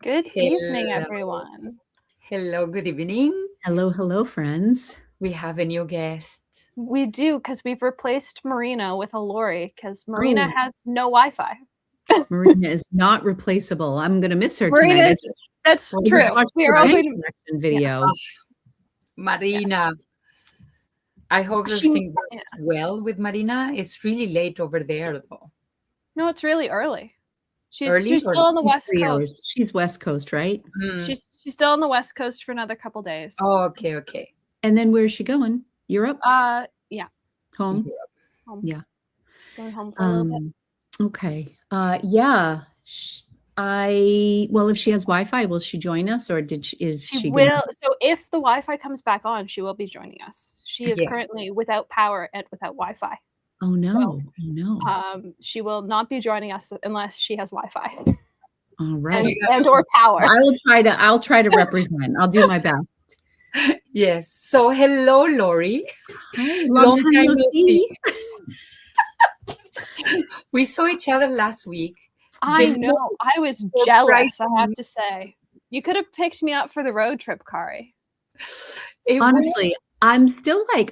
Good evening, Hello. everyone. Hello, good evening. Hello, friends. We have a new guest. We do, because we've replaced Marina with a Lori, because Marina Oh. has no Wi-Fi. Marina is not replaceable. I'm going to miss her Marina tonight. that's I just true. watched We her are all bank going to... connection video. Marina. I hope everything goes well with Marina. It's really late over there, though. No, it's really early. She's Early still on the West 3 Coast. hours. She's West Coast, right? She's still on the West Coast for another couple days. Oh, okay. And then where's she going? Europe? Yeah. Home? Home. Yeah. She's going home for a little bit. Okay. Yeah. Well, if she has Wi-Fi, will she join us, or She will. So if the Wi-Fi comes back on, she will be joining us. She is currently without power and without Wi-Fi. Oh no! So, oh no! She will not be joining us unless she has Wi-Fi. All right. And or power. I'll try to represent. I'll do my best. Yes. So hello, Lori. Hi. Long time no see. We saw each other last week. I know. I was jealous, I have to say. You could have picked me up for the road trip, Kari. Honestly, I'm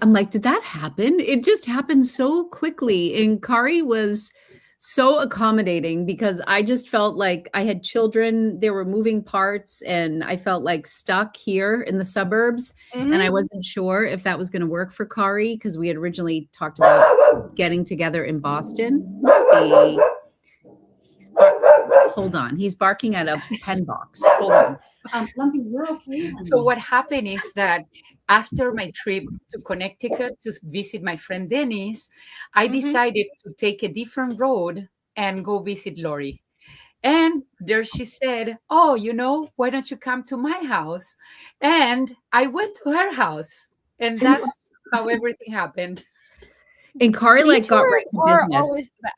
like, did that happen? It just happened so quickly. And Kari was so accommodating because I just felt like I had children. There were moving parts and I felt like stuck here in the suburbs. Mm-hmm. And I wasn't sure if that was going to work for Kari because we had originally talked about getting together in Boston. Hold on. He's barking at a pen box. Hold on. Lumpy, you're okay. So what happened is that after my trip to Connecticut to visit my friend Dennis, I decided to take a different road and go visit Lori. And there she said, oh, why don't you come to my house? And I went to her house. And that's how everything happened. And Kari got right to business. Always the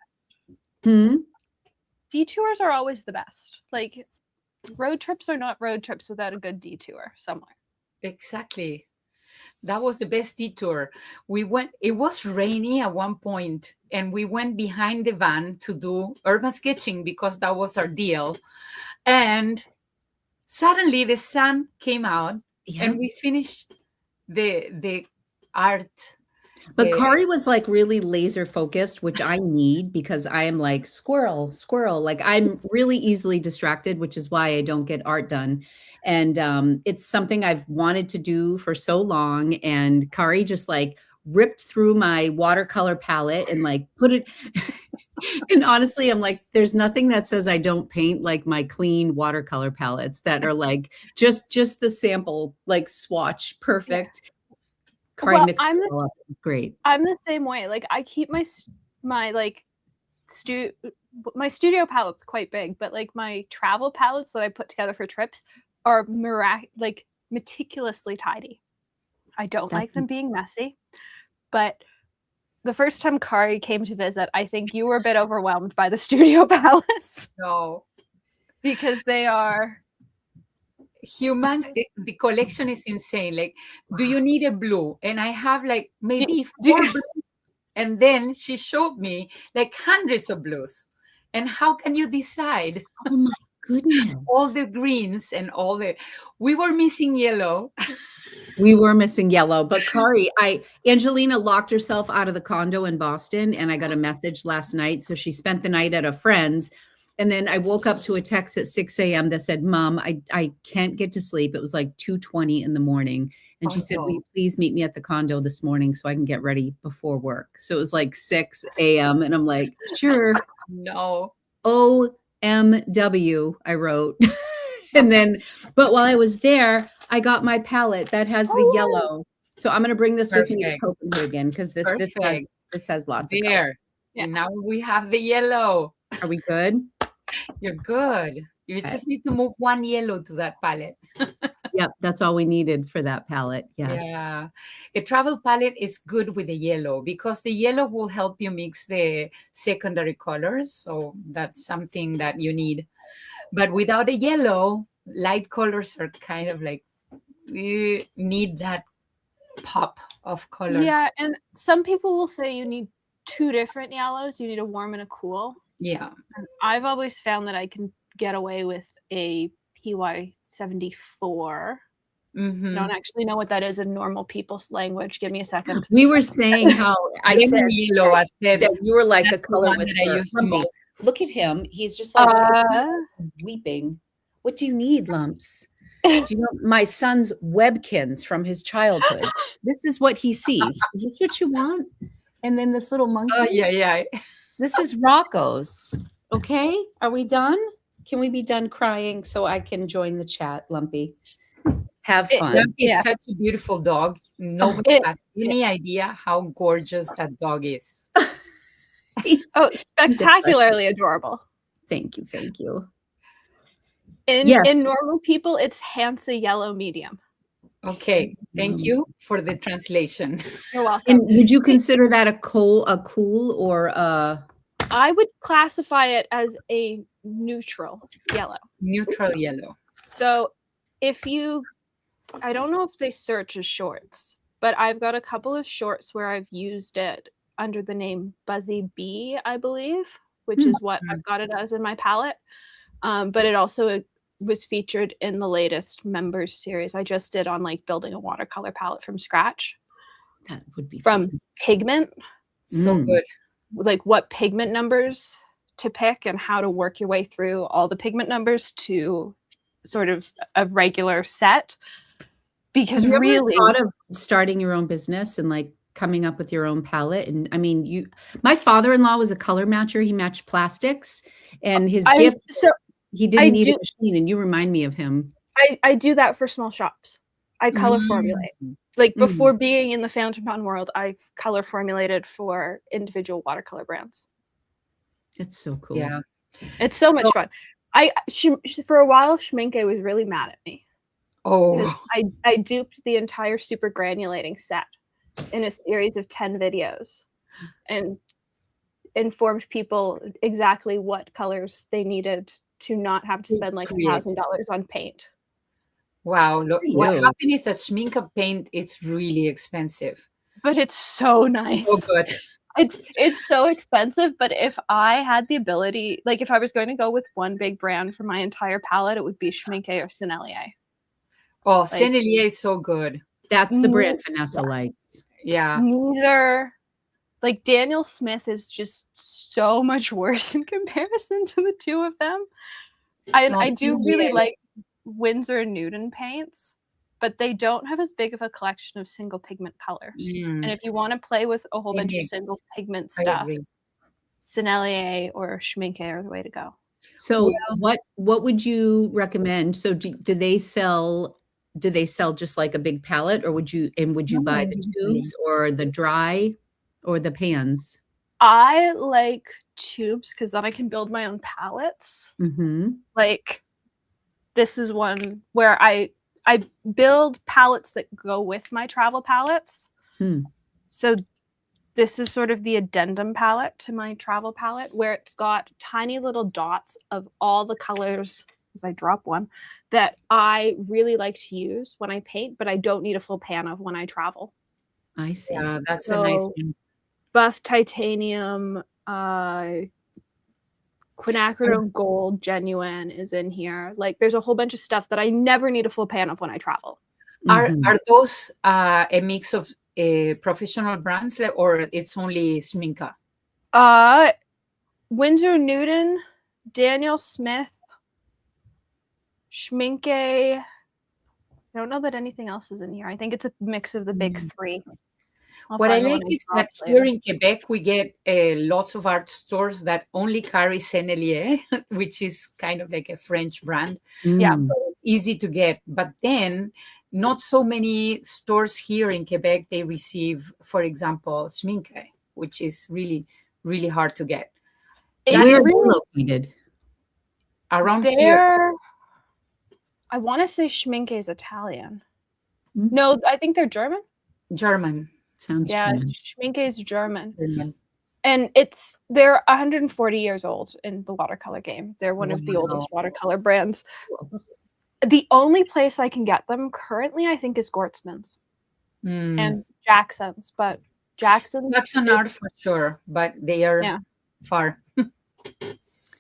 best. Detours are always the best. Like, road trips are not road trips without a good detour somewhere. Exactly. That was the best detour. It was rainy at one point, and we went behind the van to do urban sketching because that was our deal. And suddenly the sun came out, and we finished the art. But Kari was really laser focused, which I need because I am like squirrel. Like I'm really easily distracted, which is why I don't get art done. And it's something I've wanted to do for so long. And Kari just ripped through my watercolor palette and put it. And honestly, I'm like, there's nothing that says I don't paint like my clean watercolor palettes that are just the sample, swatch perfect. Yeah. Kari mixed it all up. It's great. I'm the same way. I keep my studio palette's quite big, but my travel palettes that I put together for trips are meticulously tidy. I don't like them being messy, but the first time Kari came to visit, I think you were a bit overwhelmed by the studio palettes. No, because they are the collection is insane. Do you need a blue? And I have maybe 4 blues. And then she showed me hundreds of blues. And how can you decide? Oh my goodness. All the greens and we were missing yellow. We were missing yellow, but Kari, Angelina locked herself out of the condo in Boston, and I got a message last night. So she spent the night at a friend's. And then I woke up to a text at 6 a.m. that said, Mom, I can't get to sleep. It was 2:20 in the morning. And she said, will you please meet me at the condo this morning so I can get ready before work? So it was 6 a.m. And I'm like, sure. No. OMW, I wrote. And then, but while I was there, I got my palette that has the yellow. So I'm going to bring this with me to Copenhagen because this has lots of color. Yeah. And now we have the yellow. Are we good? You're good. You just need to move one yellow to that palette. Yep, that's all we needed for that palette. Yes. Yeah. A travel palette is good with the yellow because the yellow will help you mix the secondary colors. So that's something that you need. But without a yellow, light colors are kind of you need that pop of color. Yeah, and some people will say you need 2 different yellows. You need a warm and a cool. Yeah. And I've always found that I can get away with a TY74. Don't actually know what that is in normal people's language. Give me a second. We were saying how I said Yellow, I said that you were like a that's the color one that I whisperer. use the Lumpy, most. look at him. He's just like weeping. What do you need, Lumps? Do you know my son's Webkins from his childhood? This is what he sees. Is this what you want? And then this little monkey. Oh, yeah. This is Rocco's. Okay, are we done? Can we be done crying so I can join the chat, Lumpy? Have fun. It's such a beautiful dog. Nobody has any idea how gorgeous that dog is. Spectacularly adorable. Thank you. In normal people, it's Hansa yellow medium. Okay, thank you for the translation. You're welcome. And would you consider that a cool, or a? I would classify it as a neutral yellow. Neutral yellow. So if you, I don't know if they search as shorts, but I've got a couple of shorts where I've used it under the name Buzzy Bee, I believe, which is what I've got it as in my palette. But it also was featured in the latest members series I just did on like building a watercolor palette from scratch. That would be from fun. pigment. So good. Like what pigment numbers to pick and how to work your way through all the pigment numbers to sort of a regular set. Because have you really ever thought of starting your own business and like coming up with your own palette? And I mean, my father-in-law was a color matcher. He matched plastics, and his gift, he didn't need a machine. And you remind me of him. I do that for small shops. I color formulate. Like before being in the Fountain Pen world, I've color formulated for individual watercolor brands. It's so cool. Yeah, it's so much fun. For a while, Schminke was really mad at me. Oh, I duped the entire super granulating set in a series of 10 videos and informed people exactly what colors they needed to not have to spend like $1,000 on paint. Wow. Look, what happened is that Schminke paint is really expensive. But it's so nice. So good. It's so expensive, but if I had the ability, like if I was going to go with one big brand for my entire palette, it would be Schminke or Sennelier. Oh, like, Sennelier is so good. That's the brand Vanessa likes. Yeah. Neither, like Daniel Smith is just so much worse in comparison to the two of them. I do really like Winsor & Newton paints, but they don't have as big of a collection of single pigment colors. And if you want to play with a whole bunch of single pigment stuff, Sennelier or Schminke are the way to go. So what would you recommend? So do they sell just like a big palette, or would you buy the tubes or the dry or the pans? I like tubes because then I can build my own palettes. Like this is one where I build palettes that go with my travel palettes. So this is sort of the addendum palette to my travel palette, where it's got tiny little dots of all the colors, as I drop one, that I really like to use when I paint, but I don't need a full pan of when I travel. I see. Yeah, that's a nice one. Buff titanium, quinacridone gold genuine is in here. Like there's a whole bunch of stuff that I never need a full pan of when I travel. Are those a mix of professional brands, or it's only Schminke? Winsor & Newton, Daniel Smith, Schminke. I don't know that anything else is in here. I think it's a mix of the big three. What I like is that here in Quebec, we get lots of art stores that only carry Sennelier, which is kind of like a French brand. Yeah. So it's easy to get. But then not so many stores here in Quebec, they receive, for example, Schminke, which is really, really hard to get. Where are they located? Around here. I want to say Schminke is Italian. No, I think they're German. German. Sounds German. Schminke is German. And they're 140 years old in the watercolor game. They're one of the oldest watercolor brands. The only place I can get them currently, I think, is Gortzman's and Jackson's. But Jackson are for sure, but they are far.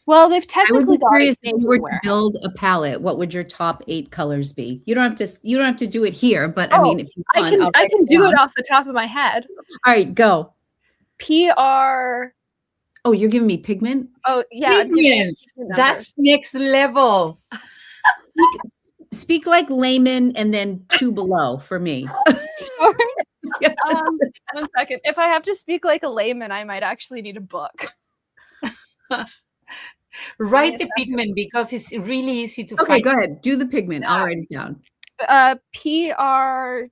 Well, they've I would technically be got curious it if you were in to warehouse. build a palette, what would your top 8 colors be? You don't have to do it here, but I Oh, mean, if you want, I'll I write can it do it down. off the top of my head. All right, go. PR. Oh, you're giving me pigment? Oh, yeah. Pigment. That's next level. Speak like layman and then 2 below for me. Sorry. Yes. 1 second. If I have to speak like a layman, I might actually need a book. Write the pigment because it's really easy to Okay, find. go ahead. Do the pigment. I'll write it down. PR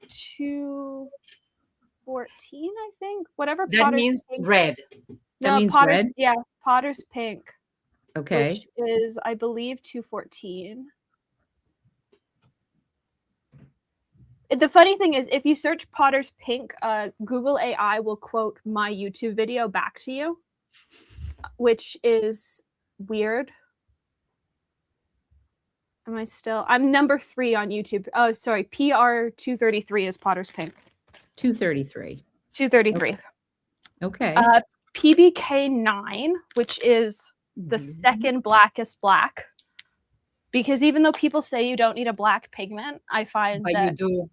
214, I think. Whatever. That Potter's means pink. red. That No, means Potter's, red? yeah, Potter's pink. Okay. Which is, I believe, 214. The funny thing is, if you search Potter's pink, Google AI will quote my YouTube video back to you, which is weird. Am I still? I'm number 3 on YouTube. Oh, sorry. PR 233 is Potter's pink. 233. 233. Okay. PBK 9, which is the second blackest black. Because even though people say you don't need a black pigment, I find But that you do.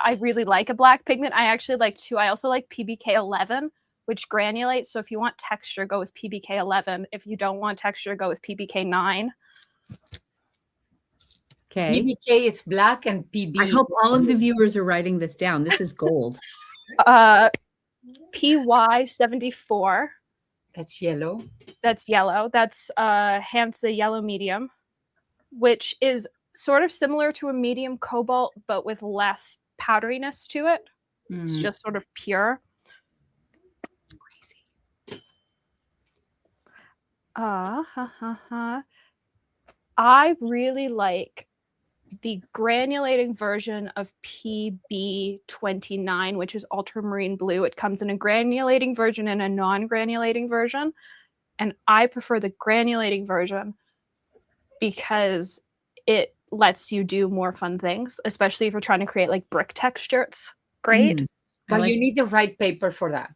I really like a black pigment. I actually like 2. I also like PBK 11, which granulates. So if you want texture, go with PBK 11. If you don't want texture, go with PBK 9. Okay. PBK is black and PB. I hope all of the viewers are writing this down. This is gold. PY 74. That's yellow. That's yellow. That's Hansa yellow medium, which is sort of similar to a medium cobalt, but with less powderiness to it. It's just sort of pure. Crazy. I really like the granulating version of PB29, which is ultramarine blue. It comes in a granulating version and a non-granulating version. And I prefer the granulating version because it lets you do more fun things, especially if you're trying to create like brick texture. It's great. But you need the right paper for that.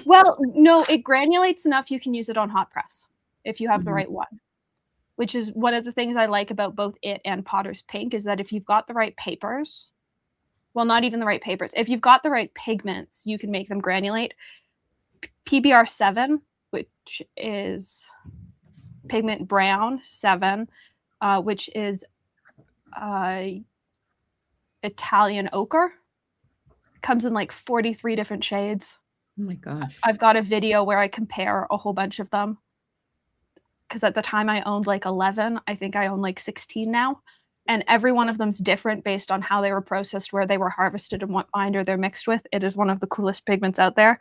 Well, no, it granulates enough you can use it on hot press if you have the right one, which is one of the things I like about both it and Potter's Pink is that if you've got the right papers, well, not even the right papers, if you've got the right pigments, you can make them granulate. PBR 7, which is pigment brown 7, which is Italian ochre, comes in like 43 different shades. Oh my gosh. I've got a video where I compare a whole bunch of them because at the time I owned like 11. I think I own like 16 now. And every one of them's different based on how they were processed, where they were harvested, and what binder they're mixed with. It is one of the coolest pigments out there.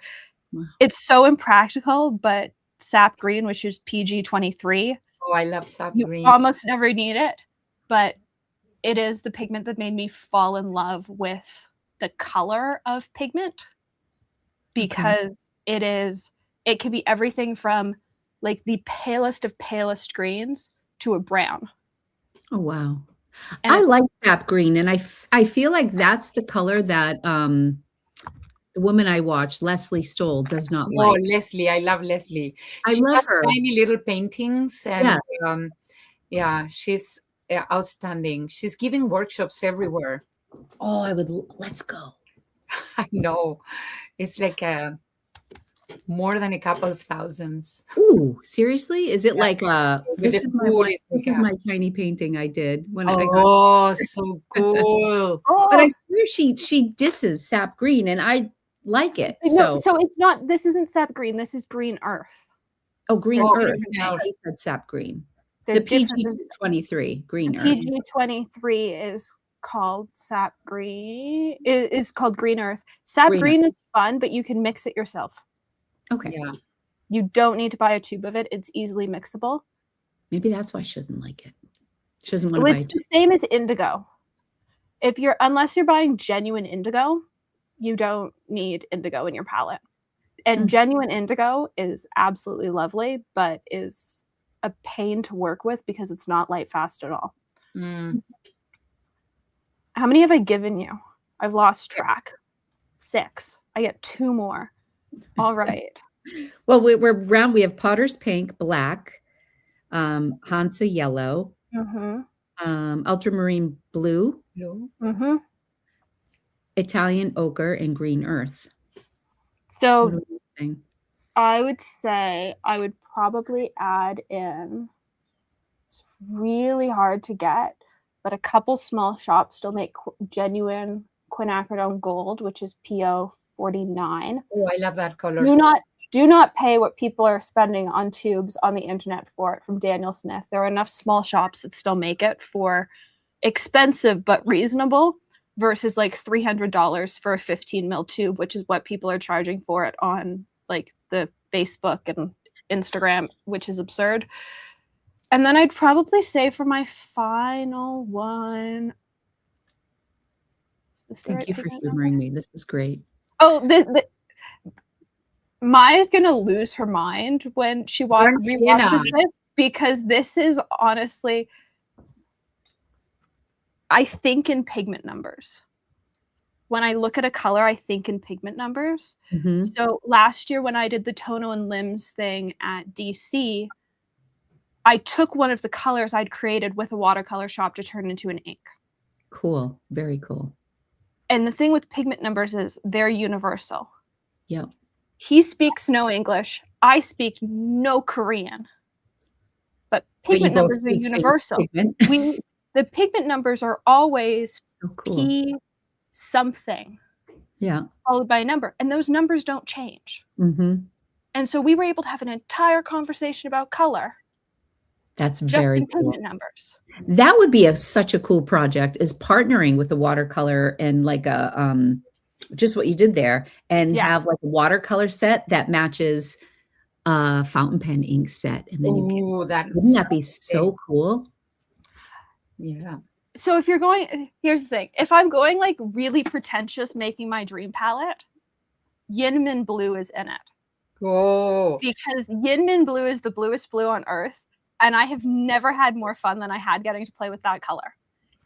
Wow. It's so impractical, but sap green, which is PG23. Oh, I love sap green. You almost never need it, but it is the pigment that made me fall in love with the color of pigment because it can be everything from like the palest of palest greens to a brown. Oh, wow. And I like sap green, and I feel like that's the color that the woman I watch, Leslie Stoll, does not like. Oh, Leslie. I love Leslie. I love has her. Tiny little paintings. And yes. Yeah, she's outstanding. She's giving workshops everywhere. Oh, let's go. I know. It's like more than a couple of thousands. Ooh, seriously? Is it yes. Like this is my tiny painting I did when I got so cool. But I swear she disses sap green and I like it. No, so it's not, this isn't sap green, this is green earth. Oh, green earth. I said sap green. The PG23, green earth. PG23 is called sap green, is called green earth. Sap green is fun, but you can mix it yourself. Okay. Yeah. You don't need to buy a tube of it. It's easily mixable. Maybe that's why she doesn't like it. She doesn't want to buy it. It's the same as indigo. Unless you're buying genuine indigo, you don't need indigo in your palette. And genuine indigo is absolutely lovely, but is a pain to work with because it's not light fast at all. How many have I given you? I've lost track. 6. I get 2 more. All right. Well, we're round. We have Potter's Pink, black, Hansa yellow, ultramarine blue, Italian ochre, and green earth. So What are we missing? I would say I would probably add in, it's really hard to get, but a couple small shops still make genuine quinacridone gold, which is PO 49. Oh, I love that color. Do not pay what people are spending on tubes on the internet for it from Daniel Smith. There are enough small shops that still make it for expensive but reasonable versus like $300 for a 15 mil tube, which is what people are charging for it on like the Facebook and Instagram, which is absurd. And then I'd probably say for my final one. Thank you for humoring me. This is great. Oh, Maya's gonna lose her mind when she rewatches this, because this is honestly, I think in pigment numbers. When I look at a color, I think in pigment numbers. So last year when I did the Tono and Limbs thing at DC, I took one of the colors I'd created with a watercolor shop to turn into an ink. Cool. Very cool. And the thing with pigment numbers is they're universal. Yeah. He speaks no English. I speak no Korean. But pigment numbers are universal. The pigment numbers are always so cool. P something. Yeah. Followed by a number. And those numbers don't change. And so we were able to have an entire conversation about color. That's just very in cool. pigment numbers. That would be such a cool project, is partnering with the watercolor and like a just what you did there, and have like a watercolor set that matches a fountain pen ink set. And then wouldn't that be so cool? Yeah. So if you're going, here's the thing. If I'm going like really pretentious making my dream palette, Yinmin blue is in it. Oh. Because Yinmin blue is the bluest blue on earth. And I have never had more fun than I had getting to play with that color.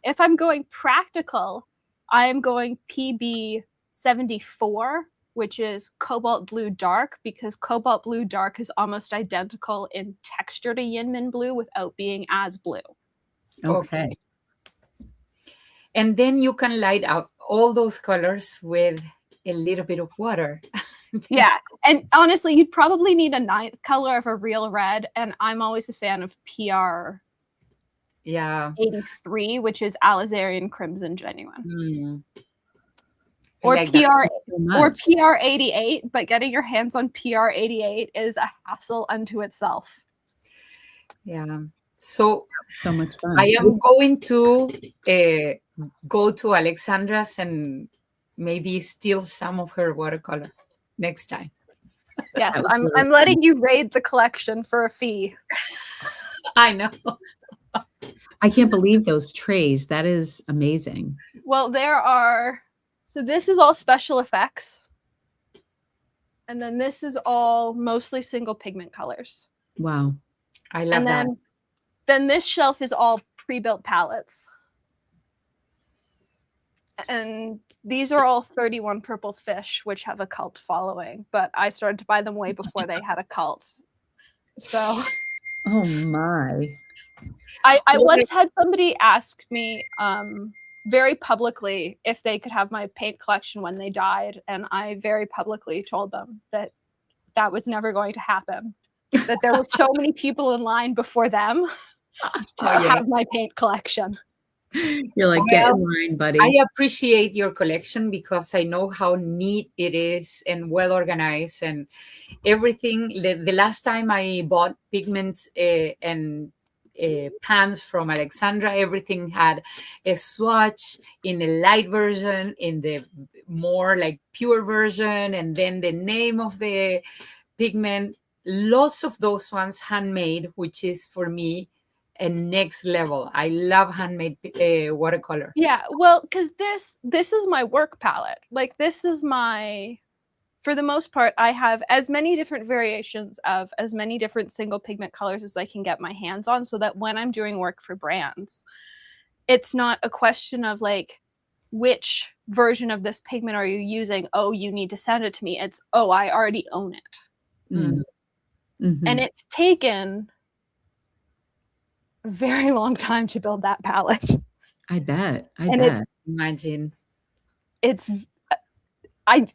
If I'm going practical, I am going PB 74, which is cobalt blue dark, because cobalt blue dark is almost identical in texture to Yinmin blue without being as blue. Okay. And then you can light up all those colors with a little bit of water. Yeah. And honestly, you'd probably need a ninth color of a real red. And I'm always a fan of PR 83, which is Alizarian Crimson Genuine. Or PR 88, but getting your hands on PR 88 is a hassle unto itself. Yeah. So much fun. I am going to go to Alexandra's and maybe steal some of her watercolor next time. Yes, I'm letting you raid the collection for a fee. I know. I can't believe those trays. That is amazing. Well, so this is all special effects. And then this is all mostly single pigment colors. Wow. I love that. Then this shelf is all pre-built palettes. And these are all 31 Purple Fish, which have a cult following. But I started to buy them way before they had a cult. So. Oh my. I once had somebody ask me very publicly if they could have my paint collection when they died. And I very publicly told them that that was never going to happen. That there were so many people in line before them to have my paint collection. You're like, get in line, buddy. I appreciate your collection because I know how neat it is and well organized and everything. The last time I bought pigments and pans from Alexandra, everything had a swatch in a light version, in the more like pure version, and then the name of the pigment. Lots of those ones handmade, which is for me a next level. I love handmade watercolor. Yeah, well, because this is my work palette. Like this is for the most part, I have as many different variations of as many different single pigment colors as I can get my hands on, so that when I'm doing work for brands, it's not a question of like, which version of this pigment are you using? Oh, you need to send it to me. It's, oh, I already own it. And it's taken very long time to build that palette. I bet. Imagine. I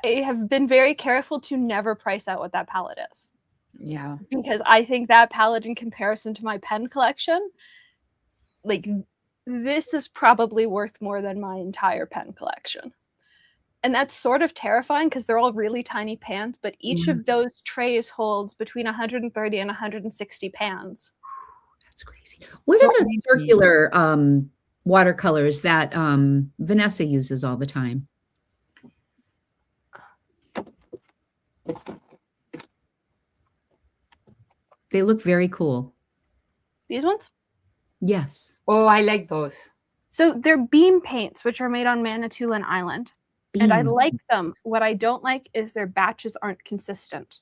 have been very careful to never price out what that palette is. Yeah. Because I think that palette, in comparison to my pen collection, like, this is probably worth more than my entire pen collection. And that's sort of terrifying because they're all really tiny pans, but each of those trays holds between 130 and 160 pans. That's crazy. What are the circular watercolors that Vanessa uses all the time? They look very cool. These ones? Yes. Oh, I like those. So they're beam paints, which are made on Manitoulin Island. And I like them. What I don't like is their batches aren't consistent.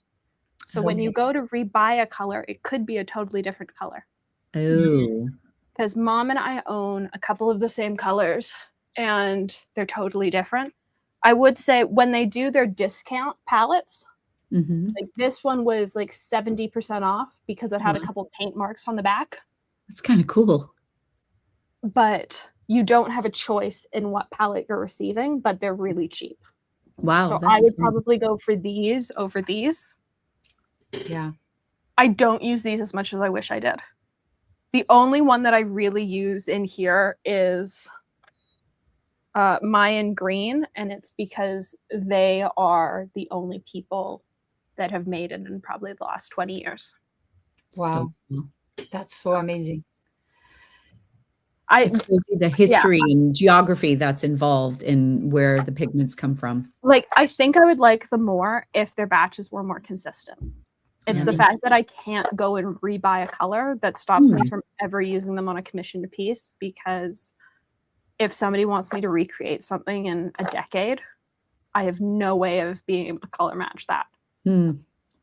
So when you go to rebuy a color, it could be a totally different color. Oh. Because Mom and I own a couple of the same colors, and they're totally different. I would say when they do their discount palettes, like this one was like 70% off because it had a couple paint marks on the back. That's kind of cool. But you don't have a choice in what palette you're receiving, but they're really cheap. Wow. So I would probably go for these over these. Yeah. I don't use these as much as I wish I did. The only one that I really use in here is Mayan Green, and it's because they are the only people that have made it in probably the last 20 years. Wow. So cool. That's so amazing. It's crazy the history and geography that's involved in where the pigments come from. Like, I think I would like them more if their batches were more consistent. It's the fact that I can't go and rebuy a color that stops me from ever using them on a commissioned piece, because if somebody wants me to recreate something in a decade, I have no way of being able to color match that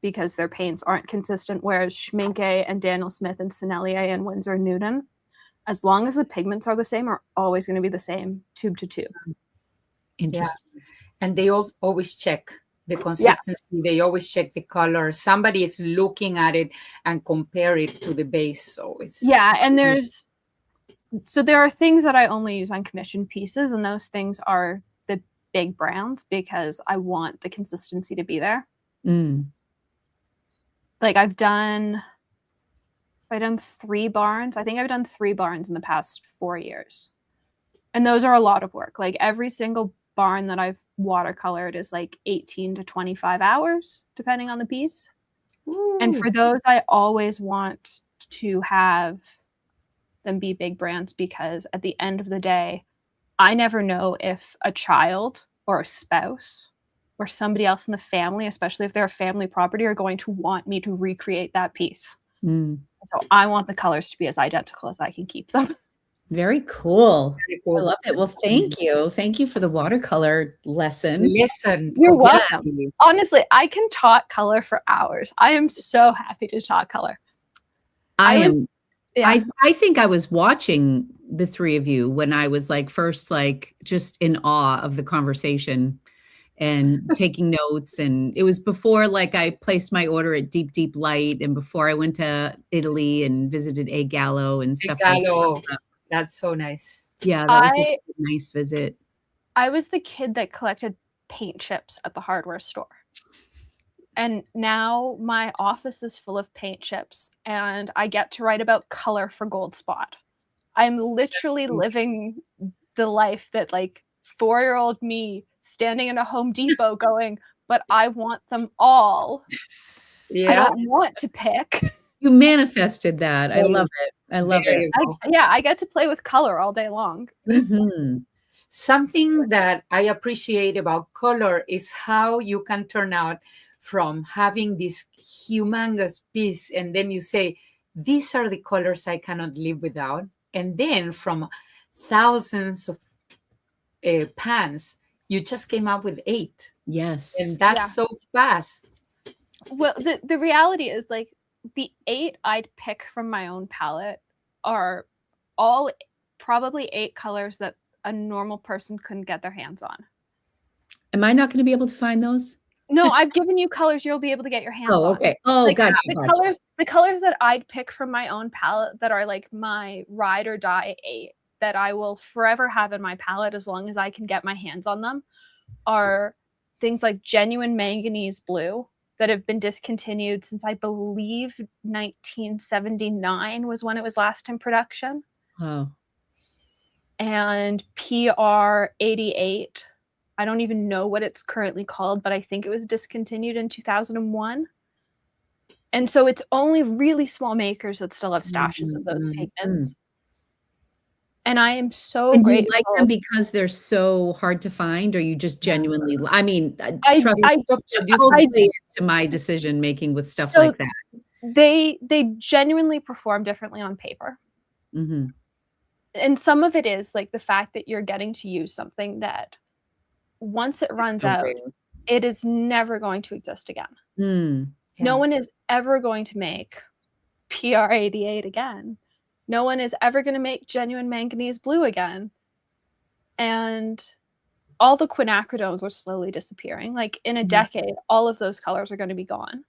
because their paints aren't consistent, whereas Schminke and Daniel Smith and Sennelier and Winsor Newton, as long as the pigments are the same, are always going to be the same tube to tube. Interesting. Yeah. And they always check the consistency. Yeah. They always check the color. Somebody is looking at it and compare it to the base. So it's and there are things that I only use on commissioned pieces, and those things are the big brands because I want the consistency to be there. Like I've done 3 barns. I think I've done 3 barns in the past 4 years. And those are a lot of work. Like every single barn that I've watercolored is like 18 to 25 hours, depending on the piece. Ooh. And for those, I always want to have them be big brands because at the end of the day, I never know if a child or a spouse or somebody else in the family, especially if they're a family property, are going to want me to recreate that piece. So I want the colors to be as identical as I can keep them. Very cool. Very cool. I love it. Well, thank you. Thank you for the watercolor lesson. You're welcome. Yeah. Honestly, I can talk color for hours. I am so happy to talk color. I think I was watching the 3 of you when I was like first like just in awe of the conversation and taking notes. And it was before like I placed my order at Deep Light and before I went to Italy and visited A Gallo and stuff like that. That's so nice. Yeah, that was a nice visit. I was the kid that collected paint chips at the hardware store. And now my office is full of paint chips and I get to write about color for Gold Spot. I'm literally living the life that like 4-year-old me standing in a Home Depot going, but I want them all. I don't want to pick. You manifested that. I love it. I love it. I get to play with color all day long. Something that I appreciate about color is how you can turn out from having this humongous piece and then you say, these are the colors I cannot live without. And then from thousands of pans, you just came up with 8. Yes. And that's so fast. Well, the reality is like the 8 I'd pick from my own palette are all probably 8 colors that a normal person couldn't get their hands on. Am I not going to be able to find those? No, I've given you colors you'll be able to get your hands on. Okay. Oh, like, gotcha. The colors that I'd pick from my own palette that are like my ride or die 8 that I will forever have in my palette as long as I can get my hands on them are things like genuine manganese blue that have been discontinued since I believe 1979 was when it was last in production. Wow. And PR 88. I don't even know what it's currently called, but I think it was discontinued in 2001. And so it's only really small makers that still have stashes of those pigments. And I am so grateful. Do you like them because they're so hard to find, or you just genuinely, I mean, trust me, to my decision making with stuff like that. They genuinely perform differently on paper. Mm-hmm. And some of it is like the fact that you're getting to use something that once it runs out, it is never going to exist again. No one is ever going to make PR 88 again. No one is ever going to make genuine manganese blue again. And all the quinacridones are slowly disappearing. Like in a decade, all of those colors are going to be gone.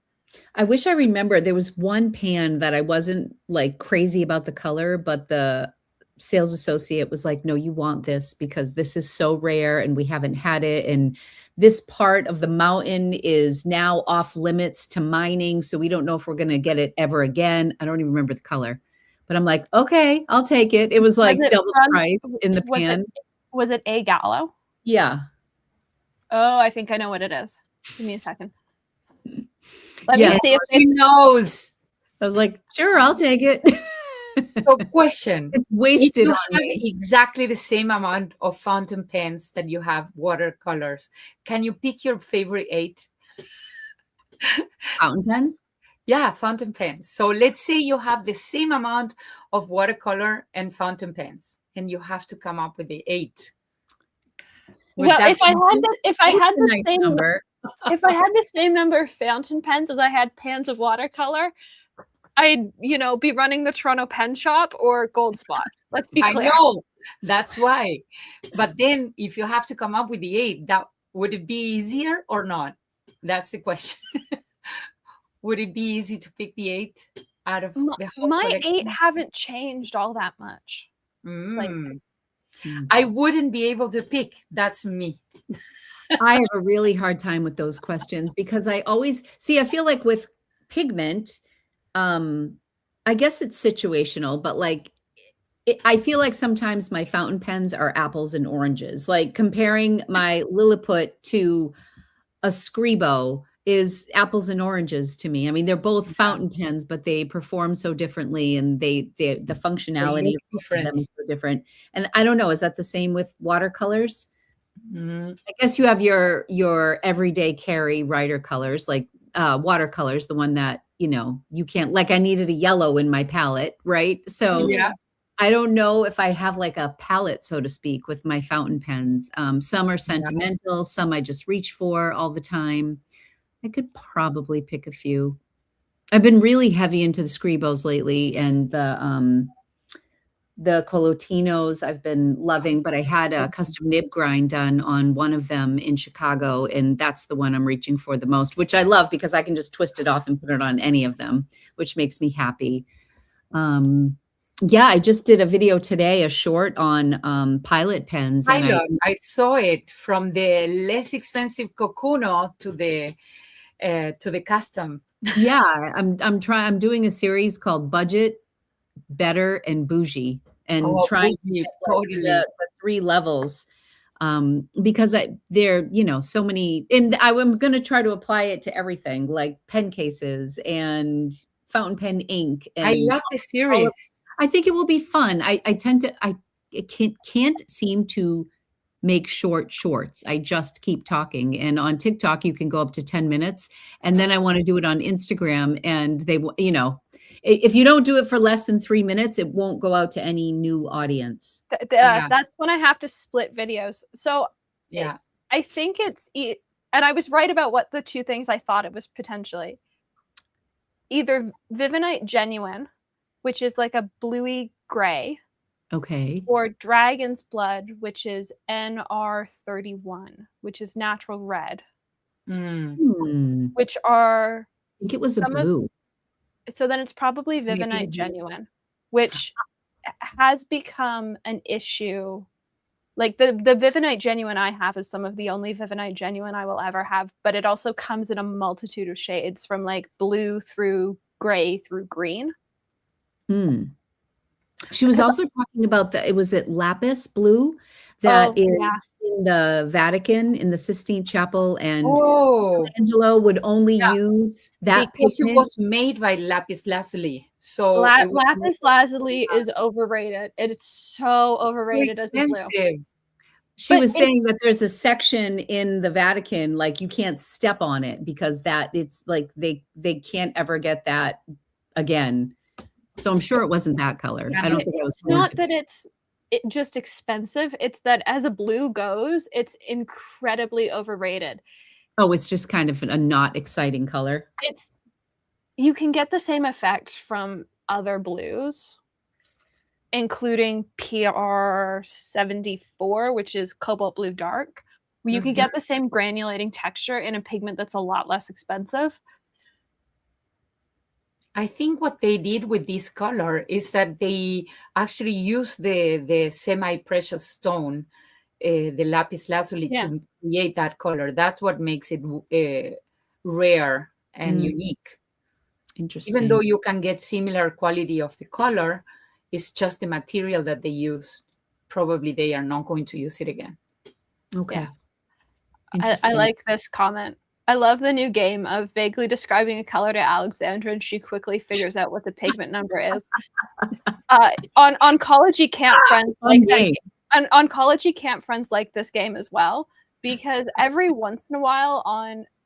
I wish I remember there was one pan that I wasn't like crazy about the color, but the sales associate was like, no, you want this because this is so rare and we haven't had it. And this part of the mountain is now off limits to mining. So we don't know if we're going to get it ever again. I don't even remember the color, but I'm like, okay, I'll take it. It was like double price in the pan. Was it a gallo? Yeah. Oh, I think I know what it is. Give me a second. Let me see if he knows. I was like, sure, I'll take it. So question. It's wasted. If you have exactly the same amount of fountain pens that you have watercolors, can you pick your favorite 8? Fountain pens? Yeah, fountain pens. So let's say you have the same amount of watercolor and fountain pens, and you have to come up with the 8. Well, if I had the same number, if I had the same number of fountain pens as I had pans of watercolor, I'd, be running the Toronto Pen Shop or Gold Spot. Let's be clear. I know. That's why. But then if you have to come up with the 8, would it be easier or not? That's the question. Would it be easy to pick the 8 out of the whole collection? 8 haven't changed all that much. I wouldn't be able to pick. That's me. I have a really hard time with those questions because I feel like with pigment, I guess it's situational, but like, I feel like sometimes my fountain pens are apples and oranges. Like comparing my Lilliput to a Scribo is apples and oranges to me. I mean, they're both fountain pens, but they perform so differently, and the functionality of them is so different. And I don't know, is that the same with watercolors? I guess you have your everyday carry writer colors, like watercolors, the one that you can't, like I needed a yellow in my palette, right? So I don't know if I have like a palette, so to speak, with my fountain pens. Some are sentimental, some I just reach for all the time. I could probably pick a few. I've been really heavy into the Scribos lately, and the Colotinos I've been loving, but I had a custom nib grind done on one of them in Chicago, and that's the one I'm reaching for the most, which I love because I can just twist it off and put it on any of them, which makes me happy. I just did a video today, a short on Pilot pens. I saw it, from the less expensive Cocuno to the custom. Yeah, I'm doing a series called Budget, Better, and Bougie, and trying to get the 3 levels, because there so many, and I'm going to try to apply it to everything, like pen cases and fountain pen ink. And I love the series. I think it will be fun. I can't seem to make shorts. I just keep talking. And on TikTok, you can go up to 10 minutes. And then I want to do it on Instagram. And they, if you don't do it for less than 3 minutes, it won't go out to any new audience. That's when I have to split videos. So I think and I was right about what the 2 things I thought it was potentially. Either Vivinite Genuine, which is like a bluey gray. Okay. Or Dragon's Blood, which is NR31, which is natural red. which are, I think it was a blue. So then it's probably Vivinite Genuine, which has become an issue. Like the Vivinite Genuine I have is some of the only Vivinite Genuine I will ever have, but it also comes in a multitude of shades from like blue through gray through green. She was also talking about it was at lapis blue that is in the Vatican, in the Sistine Chapel, and Michelangelo would only use that because pigment. it was made by lapis lazuli. So lapis lazuli is overrated. It's so overrated as a blue. She was saying that there's a section in the Vatican, like you can't step on it because that it's like they can't ever get that again. So I'm sure it wasn't that color. I don't think I was. It's not that it's just expensive. It's that as a blue goes, it's incredibly overrated. Oh, it's just kind of a not exciting color. You can get the same effect from other blues, including PR 74, which is cobalt blue dark. You can get the same granulating texture in a pigment that's a lot less expensive. I think what they did with this color is that they actually used the semi-precious stone, the lapis lazuli, to create that color. That's what makes it rare and unique. Interesting. Even though you can get similar quality of the color, it's just the material that they use. Probably they are not going to use it again. Okay. Yeah. I like this comment. I love the new game of vaguely describing a color to Alexandra, and she quickly figures out what the pigment number is. On oncology camp friends like oncology camp friends like this game as well, because every once in a while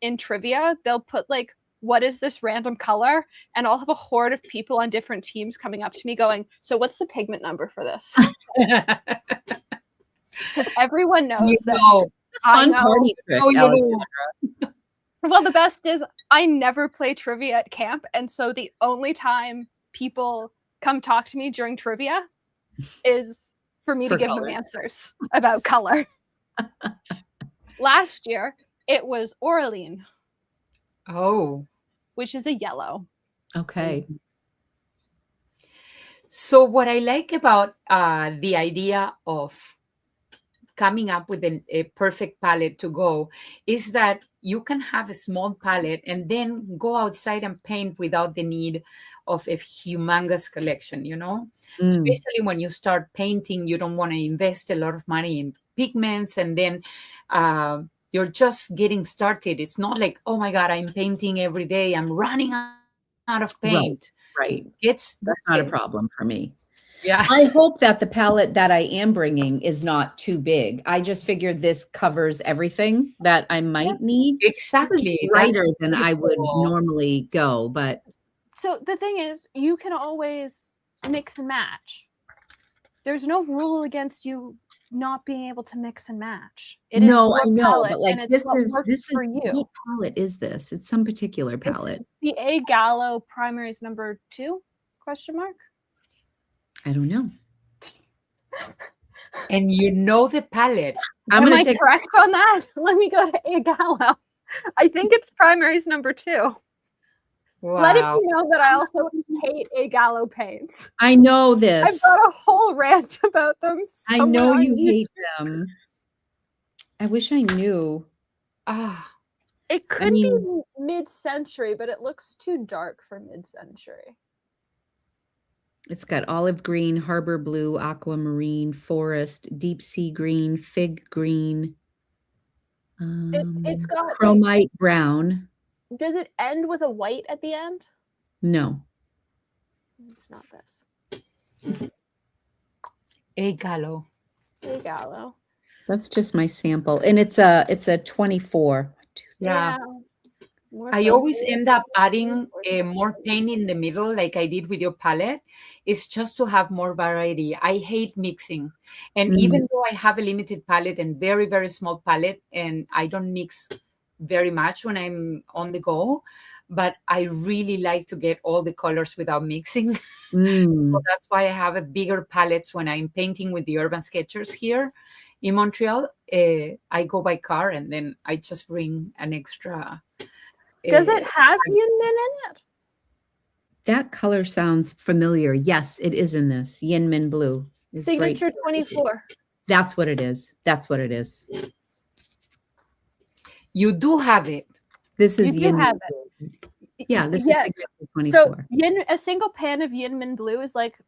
in trivia they'll put like, what is this random color? And I'll have a horde of people on different teams coming up to me going, so what's the pigment number for this? Because everyone knows that. It's a fun party trick, Well, the best is I never play trivia at camp, and so the only time people come talk to me during trivia is for me to give them answers about color. Last year, it was Oraline. Oh. Which is a yellow. Okay. So what I like about the idea of coming up with a perfect palette to go is that you can have a small palette and then go outside and paint without the need of a humongous collection, especially when you start painting, you don't want to invest a lot of money in pigments, and then you're just getting started. It's not like, oh my God, I'm painting every day, I'm running out of paint. Right. That's not a problem for me. Yeah. I hope that the palette that I am bringing is not too big. I just figured this covers everything that I might need. Exactly. It's brighter than I would normally go, but. So the thing is, you can always mix and match. There's no rule against you not being able to mix and match. I know, but like this is for you. What palette is this? It's some particular palette. It's the A Gallo Primaries number 2? ? I don't know. And the palette. Am I correct on that? Let me go to A Gallo. I think it's Primaries number 2. Wow. Letting you know that I also hate A Gallo paints. I know this. I've got a whole rant about them. I know you hate them. I wish I knew. It could be mid-century, but it looks too dark for mid-century. It's got olive green, harbor blue, aquamarine, forest, deep sea green, fig green. It's got chromite brown. Does it end with a white at the end? No. It's not this. A Gallo. A Gallo. That's just my sample. And it's a 24. Yeah. I always end up adding more paint in the middle, like I did with your palette. It's just to have more variety. I hate mixing. And even though I have a limited palette and very, very small palette, and I don't mix very much when I'm on the go, but I really like to get all the colors without mixing. Mm. So that's why I have a bigger palettes when I'm painting with the Urban Sketchers here in Montreal. I go by car and then I just bring an extra. Does it have Yin Min in it? That color sounds familiar. Yes, it is in this. Yin Min Blue. Signature 24. That's what it is. That's what it is. You do have it. This is You do have it. Yeah, this is Signature 24. So a single pan of Yin Min Blue is like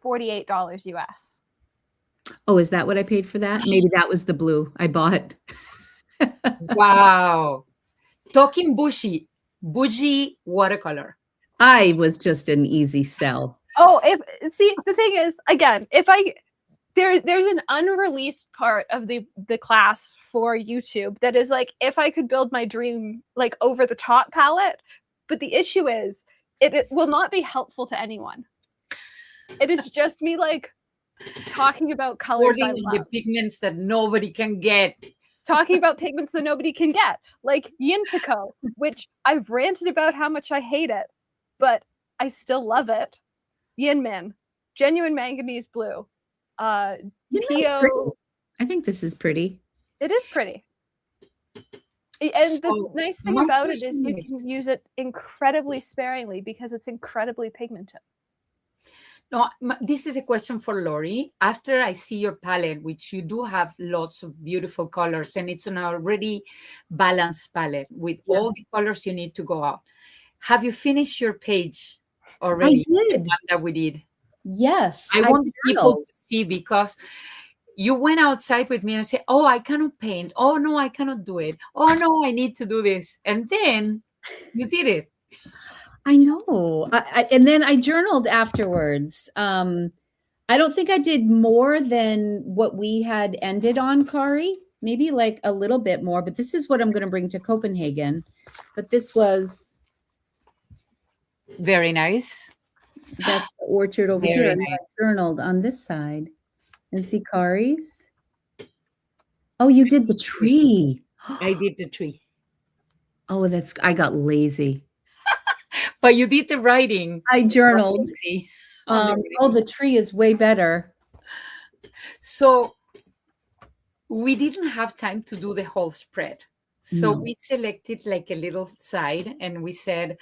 $48 US. Oh, is that what I paid for that? Maybe that was the blue I bought. Wow. Talking bougie watercolor. I was just an easy sell. Oh, the thing is, again, there's an unreleased part of the class for YouTube that is like, if I could build my dream like over the top palette, but the issue is it will not be helpful to anyone. It is just me like talking about colors I love. The pigments that nobody can get. Talking about pigments that nobody can get, like Yintico, which I've ranted about how much I hate it, but I still love it. Yin Min, genuine manganese blue. Pio. I think this is pretty. It is pretty. And the nice thing about it is you can use it incredibly sparingly because it's incredibly pigmented. No, this is a question for Lori. After I see your palette, which you do have lots of beautiful colors, and it's an already balanced palette with all the colors you need to go out. Have you finished your page already? I did. The one that we did. Yes. I want people to see, because you went outside with me and said, oh, I cannot paint. Oh, no, I cannot do it. Oh, no, I need to do this. And then you did it. I know. And then I journaled afterwards. I don't think I did more than what we had ended on, Kari. Maybe like a little bit more, but this is what I'm going to bring to Copenhagen. But this was very nice. That's the orchard over here. Nice. I journaled on this side. And see Kari's. Oh, you did the tree. I did the tree. Oh, I got lazy. But you did the writing. I journaled. The tree is way better. So we didn't have time to do the whole spread. So we selected like a little side and we said,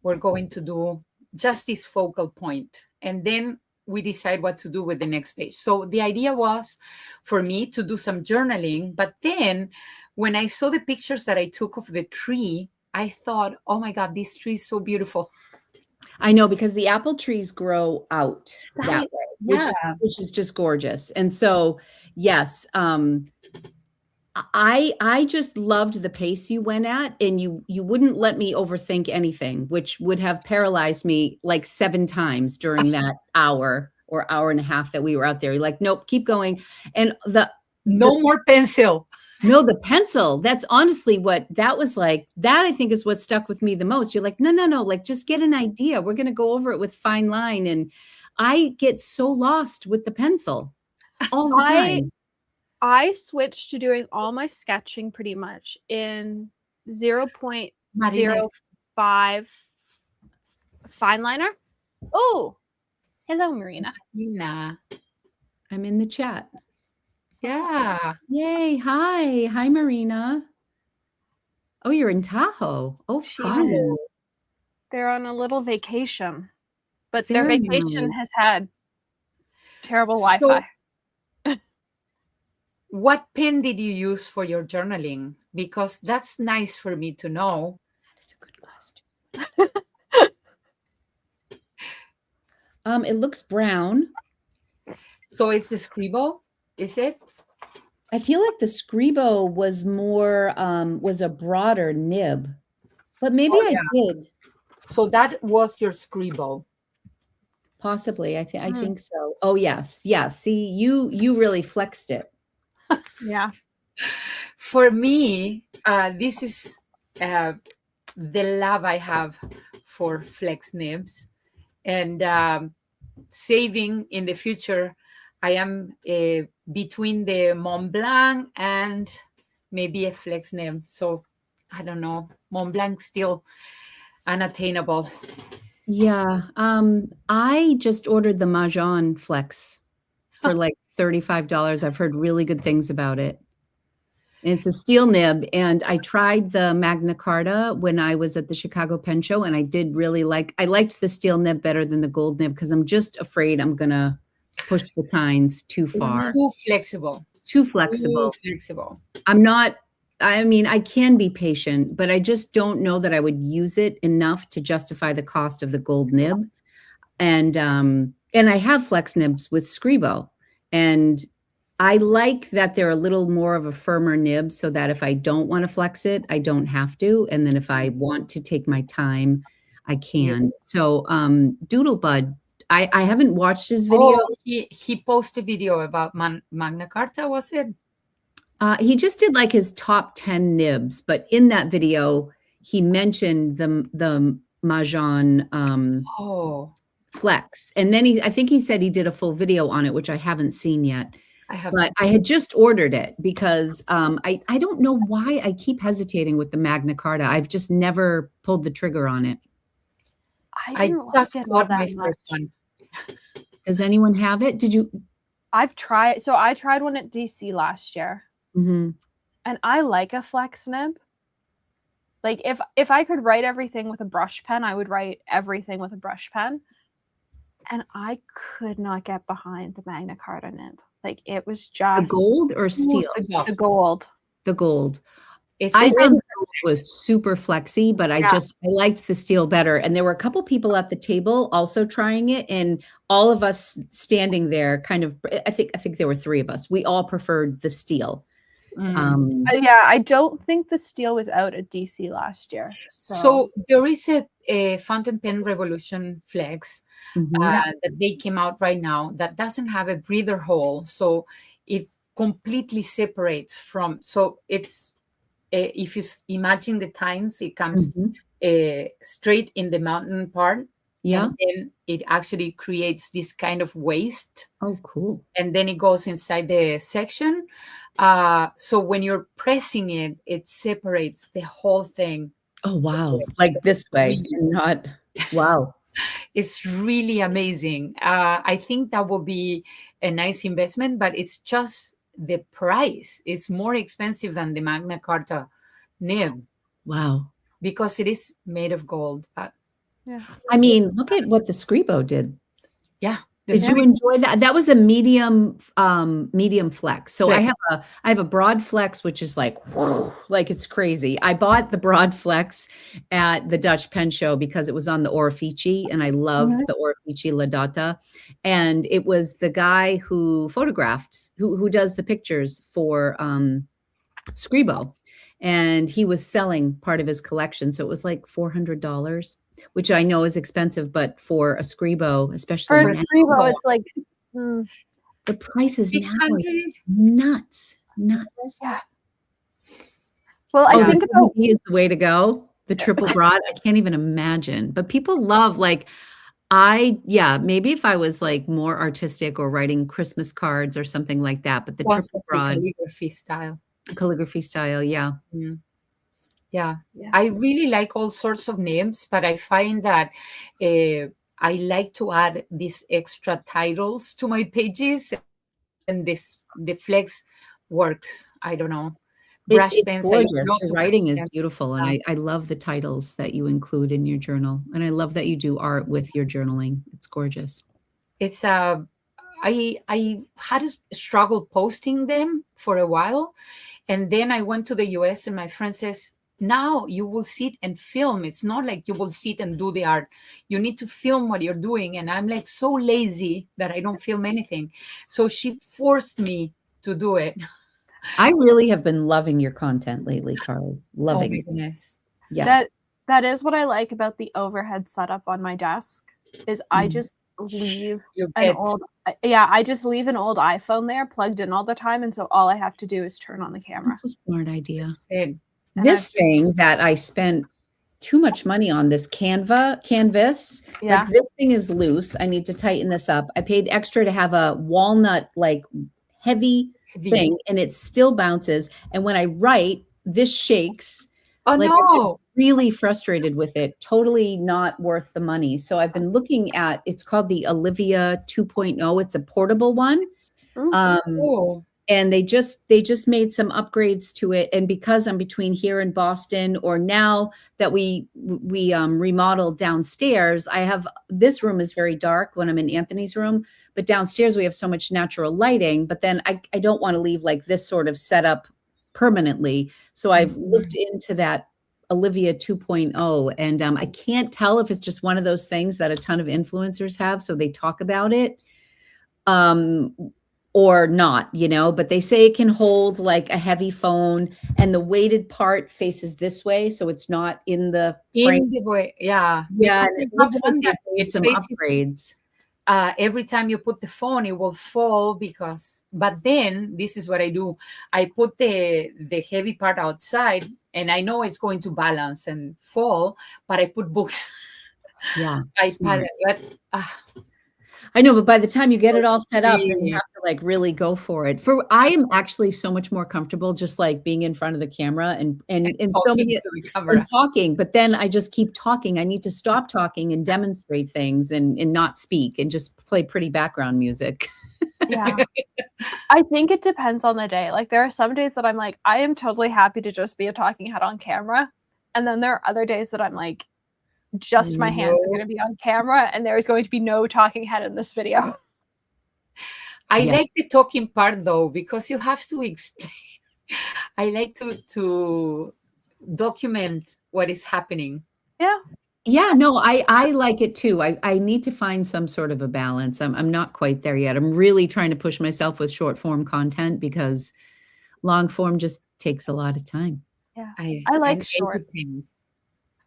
we're going to do just this focal point. And then we decide what to do with the next page. So the idea was for me to do some journaling. But then when I saw the pictures that I took of the tree, I thought, oh my God, this tree is so beautiful. I know, because the apple trees grow out that way, which is just gorgeous. And so, yes, I just loved the pace you went at, and you wouldn't let me overthink anything, which would have paralyzed me like 7 times during that hour or hour and a half that we were out there. You're like, nope, keep going. And no more pencil. No, the pencil. That's honestly what that was like. That I think is what stuck with me the most. You're like, no, like just get an idea. We're going to go over it with fine line. And I get so lost with the pencil all the time. I switched to doing all my sketching pretty much in 0.05 fine liner. Oh, hello, Marina. I'm in the chat. Yeah. Yay. Hi, Marina. Oh, you're in Tahoe. Oh, fun. They're on a little vacation, but their vacation has had terrible Wi-Fi. What pen did you use for your journaling? Because that's nice for me to know. That is a good question. It looks brown. So it's the Scribble, is it? I feel like the Scribble was more, was a broader nib, but maybe I did. So that was your Scribble. Possibly. I think so. Oh, yes. See, you really flexed it. Yeah. For me, this is the love I have for flex nibs, and saving in the future. I am between the Mont Blanc and maybe a flex nib. So I don't know. Mont Blanc still. unattainable. Yeah. I just ordered the Mahjong Flex for like $35. I've heard really good things about it. And it's a steel nib, and I tried the Magna Carta when I was at the Chicago Pen Show, and I liked the steel nib better than the gold nib because I'm just afraid I'm gonna push the tines too far. It's too flexible. Too flexible. Too flexible. I can be patient, but I just don't know that I would use it enough to justify the cost of the gold nib. And I have flex nibs with Scribo, and I like that they're a little more of a firmer nib so that if I don't want to flex it, I don't have to. And then if I want to take my time, I can. So Doodlebud, I haven't watched his video. Oh, he posted a video about Magna Carta, was it? He just did like his top 10 nibs, but in that video, he mentioned the Mahjong Flex. And then I think he said he did a full video on it, which I haven't seen yet. I had just ordered it because I don't know why I keep hesitating with the Magna Carta. I've just never pulled the trigger on it. I just got my first one. Does anyone have it? Did you? I've tried. So I tried one at DC last year. Mm-hmm. And I like a flex nib. Like if I could write everything with a brush pen, I would write everything with a brush pen. And I could not get behind the Magna Carta nib. Like it was just the gold or steel? The gold. The gold. I thought it was super flexy, but I liked the steel better. And there were a couple people at the table also trying it, and all of us standing there kind of, I think there were 3 of us. We all preferred the steel. I don't think the steel was out at DC last year. So there is a fountain pen revolution flex that they came out right now that doesn't have a breather hole, so it completely separates from. So it's if you imagine the tines, it comes straight in the mountain part. Yeah. And then it actually creates this kind of waste. Oh, cool. And then it goes inside the section. So when you're pressing it, it separates the whole thing. Oh, wow. Like this way. Not, wow. It's really amazing. I think that will be a nice investment, but it's just the price is more expensive than the Magna Carta nib. Wow. Because it is made of gold. But I mean, look at what the Scribo did. Yeah. Did you enjoy that? That was a medium flex. So I have a broad flex, which is like it's crazy. I bought the broad flex at the Dutch Pen Show because it was on the Orefici, and I love the Orefici La Data. And it was the guy who photographed, who does the pictures for Scribo. And he was selling part of his collection. So it was like $400. Which I know is expensive, but for a Scribo, especially for a Scribo, it's like the price is now like nuts. Yeah. Well, I think is the way to go. The triple broad, I can't even imagine. But people love maybe if I was like more artistic or writing Christmas cards or something like that. But the triple broad calligraphy style, yeah. Mm. Yeah, I really like all sorts of names, but I find that I like to add these extra titles to my pages, and the flex works. I don't know. Brush pens. Gorgeous. Your writing is beautiful, and I love the titles that you include in your journal, and I love that you do art with your journaling. It's gorgeous. It's I had a struggle posting them for a while, and then I went to the US, and my friend says, now you will sit and film. It's not like you will sit and do the art. You need to film what you're doing. And I'm like so lazy that I don't film anything. So she forced me to do it. I really have been loving your content lately, Carly. Loving it. Goodness. Yes. That is what I like about the overhead setup on my desk is I just leave I just leave an old iPhone there plugged in all the time. And so all I have to do is turn on the camera. That's a smart idea. This thing that I spent too much money on, this canvas, like this thing is loose. I need to tighten this up. I paid extra to have a walnut, like heavy thing, and it still bounces. And when I write, this shakes. Oh, Like, I've been no. really frustrated with it, totally not worth the money. So I've been looking at, it's called the Olivia 2.0. It's a portable one. Oh, And they just made some upgrades to it. And because I'm between here and Boston, or now that we remodeled downstairs, I have, this room is very dark when I'm in Anthony's room, but downstairs we have so much natural lighting. But then I don't want to leave like this sort of setup permanently. So I've looked into that Olivia 2.0, and I can't tell if it's just one of those things that a ton of influencers have, so they talk about it. Or not, but they say it can hold like a heavy phone, and the weighted part faces this way, so it's not in the frame. in the way, yeah. Yeah, Because and I it have looks like one they that made it some faces upgrades. every time you put the phone, it will fall but then this is what I do. I put the heavy part outside, and I know it's going to balance and fall, but I put books. Yeah, I smart. but I know, but by the time you get it all set up, then you see. have to like really go for it. I am actually so much more comfortable just like being in front of the camera and so Talking many to the and camera. talking, but then I just keep talking. I need to stop talking and demonstrate things and not speak and just play pretty background music. Yeah. I think it depends on the day. Like, there are some days that I'm like, I am totally happy to just be a talking head on camera. And then there are other days that I'm like, just my hands are going to be on camera, and there is going to be no talking head in this video. I Yeah. like the talking part though, because you have to explain. I like to document what is happening. Yeah. Yeah, no, I like it too. I need to find some sort of a balance. I'm not quite there yet. I'm really trying to push myself with short form content because long form just takes a lot of time. Yeah. I I like I'm shorts. editing.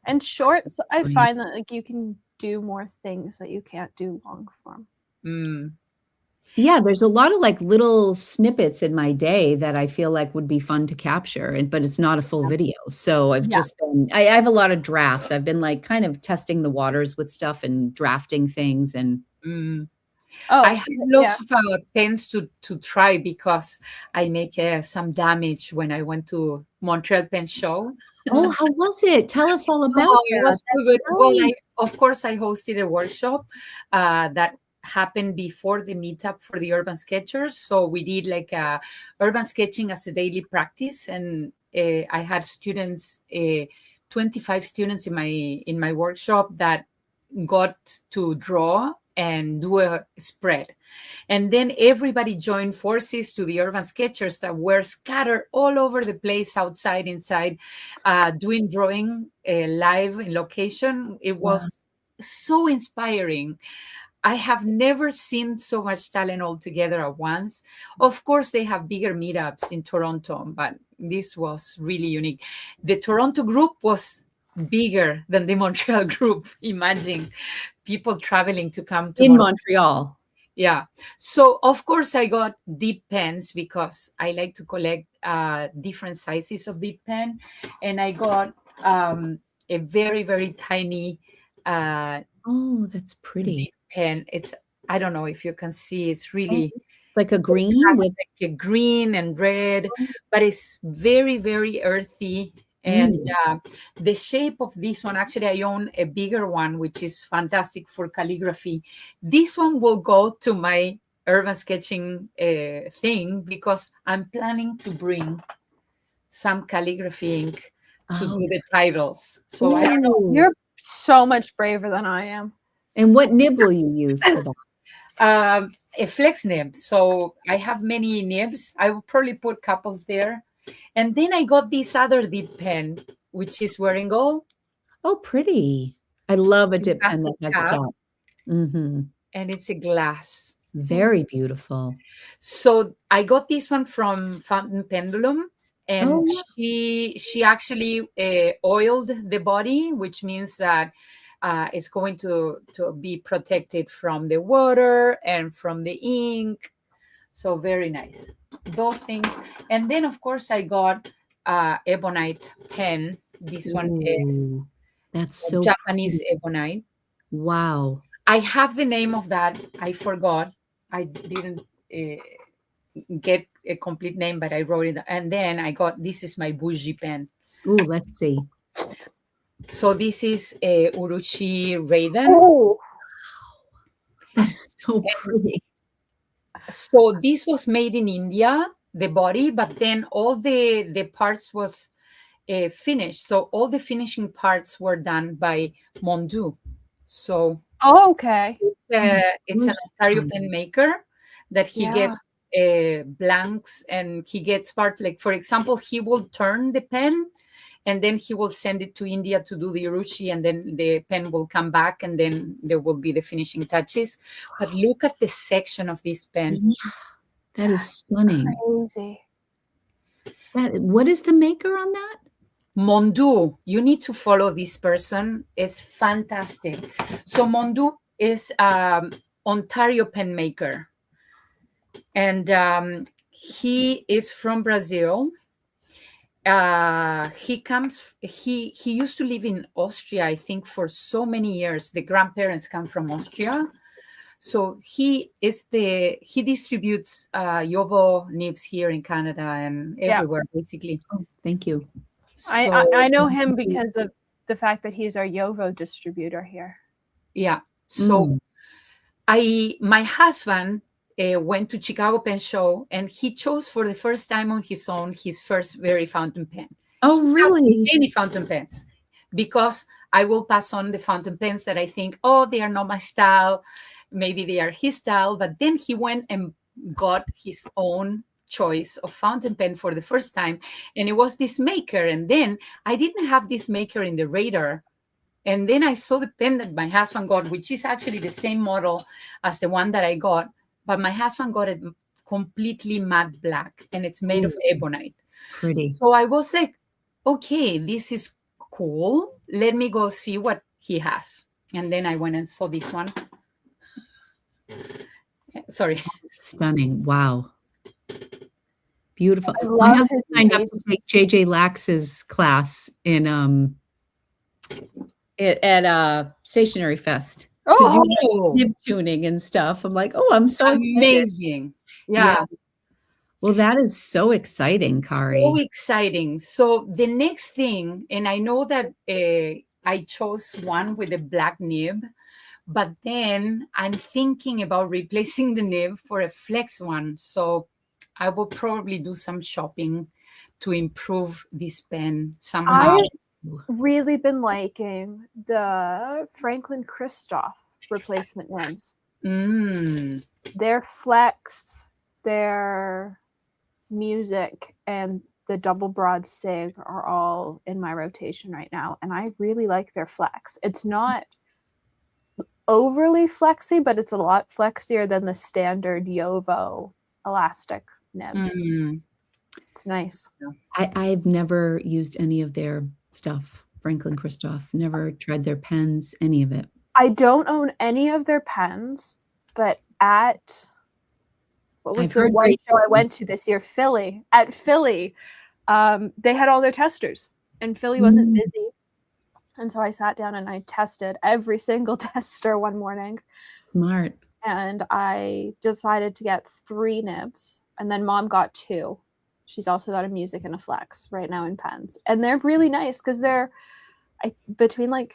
And shorts, I Right. find that like you can do more things that you can't do long form. Yeah, there's a lot of like little snippets in my day that I feel like would be fun to capture, but it's not a full video. So I've Yeah. just been, I have a lot of drafts. I've been like kind of testing the waters with stuff and drafting things and Oh, I have lots of pens to try because I make some damage when I went to Montreal Pen Show. oh, how was it? Tell us all about Oh, it that. was so good. That's Well, great. of course, I hosted a workshop that happened before the meetup for the urban sketchers. So we did like urban sketching as a daily practice, and I had students, 25 students in my workshop that got to draw and do a spread. And then everybody joined forces to the urban sketchers that were scattered all over the place, outside, inside, doing drawing live in location. It was so inspiring. I have never seen so much talent all together at once. Of course, they have bigger meetups in Toronto, but this was really unique. The Toronto group was bigger than the Montreal group. Imagine people traveling to come to In Montreal. Yeah. So, of course, I got deep pens because I like to collect different sizes of deep pen. And I got a very, very tiny Oh, that's pretty. deep pen. I don't know if you can see, it's really It's like a green has with like a green and red, but it's very, very earthy. And the shape of this one, actually, I own a bigger one, which is fantastic for calligraphy. This one will go to my urban sketching thing because I'm planning to bring some calligraphy ink to do the titles. So I don't know. You're so much braver than I am. And what nib will you use for that? A flex nib. So I have many nibs. I will probably put couples there. And then I got this other dip pen, which is wearing gold. Oh, pretty. I love a dip pen that has a cap. cap. Mm-hmm. And it's a glass. Very beautiful. So I got this one from Fountain Pendulum. And she actually oiled the body, which means that it's going to be protected from the water and from the ink. So very nice. Those things. And then, of course, I got ebonite pen. This one is that's so Japanese pretty. ebonite. Wow. I have the name of that. I forgot. I didn't get a complete name, but I wrote it. And then I got, this is my bougie pen. Oh, let's see. So this is a Urushi Raiden. Oh, that is so pretty. So this was made in India, the body, but then all the parts was finished. So all the finishing parts were done by Mondu. So okay. it's an Ontario pen maker that he Yeah. gets blanks, and he gets part, like, for example, he will turn the pen and then he will send it to India to do the urushi, and then the pen will come back, and then there will be the finishing touches. But look at the section of this pen. Yeah, that is stunning. Crazy. What is the maker on that? Mondu. You need to follow this person. It's fantastic. So Mondu is Ontario pen maker, and he is from Brazil. He used to live in Austria, I think, for so many years. The grandparents come from Austria. So he distributes Yovo nibs here in Canada and everywhere, basically. Oh, thank you. So, I know him because of the fact that he's our Yovo distributor here. Yeah. So my husband went to Chicago Pen Show, and he chose for the first time on his own his first very fountain pen. Oh, really? Many fountain pens, because I will pass on the fountain pens that I think, oh, they are not my style. Maybe they are his style. But then he went and got his own choice of fountain pen for the first time. And it was this maker. And then I didn't have this maker in the radar. And then I saw the pen that my husband got, which is actually the same model as the one that I got. But my husband got it completely matte black, and it's made of ebonite. Pretty. So I was like, okay, this is cool. Let me go see what he has. And then I went and saw this one. Sorry. Stunning. Wow. Beautiful. I My love husband signed up to take JJ Lax's class in at Stationery Fest to do like nib tuning and stuff. I'm like, oh, I'm so amazing. Yeah. Well, that is so exciting, Kari. So exciting. So the next thing, and I know that I chose one with a black nib, but then I'm thinking about replacing the nib for a flex one. So I will probably do some shopping to improve this pen somehow. Really been liking the Franklin Christoph replacement nibs. Their flex, their music, and the double broad sig are all in my rotation right now, and I really like their flex. It's not overly flexy, but it's a lot flexier than the standard Yovo elastic nibs. It's nice. I've never used any of their stuff. Franklin Christoph, never tried their pens, any of it. I don't own any of their pens, but at what was the one show I went to this year, Philly, they had all their testers, and Philly wasn't busy. And so I sat down and I tested every single tester one morning. Smart. And I decided to get 3 nibs, and then Mom got 2. She's also got a music and a flex right now in pens. And they're really nice because they're between like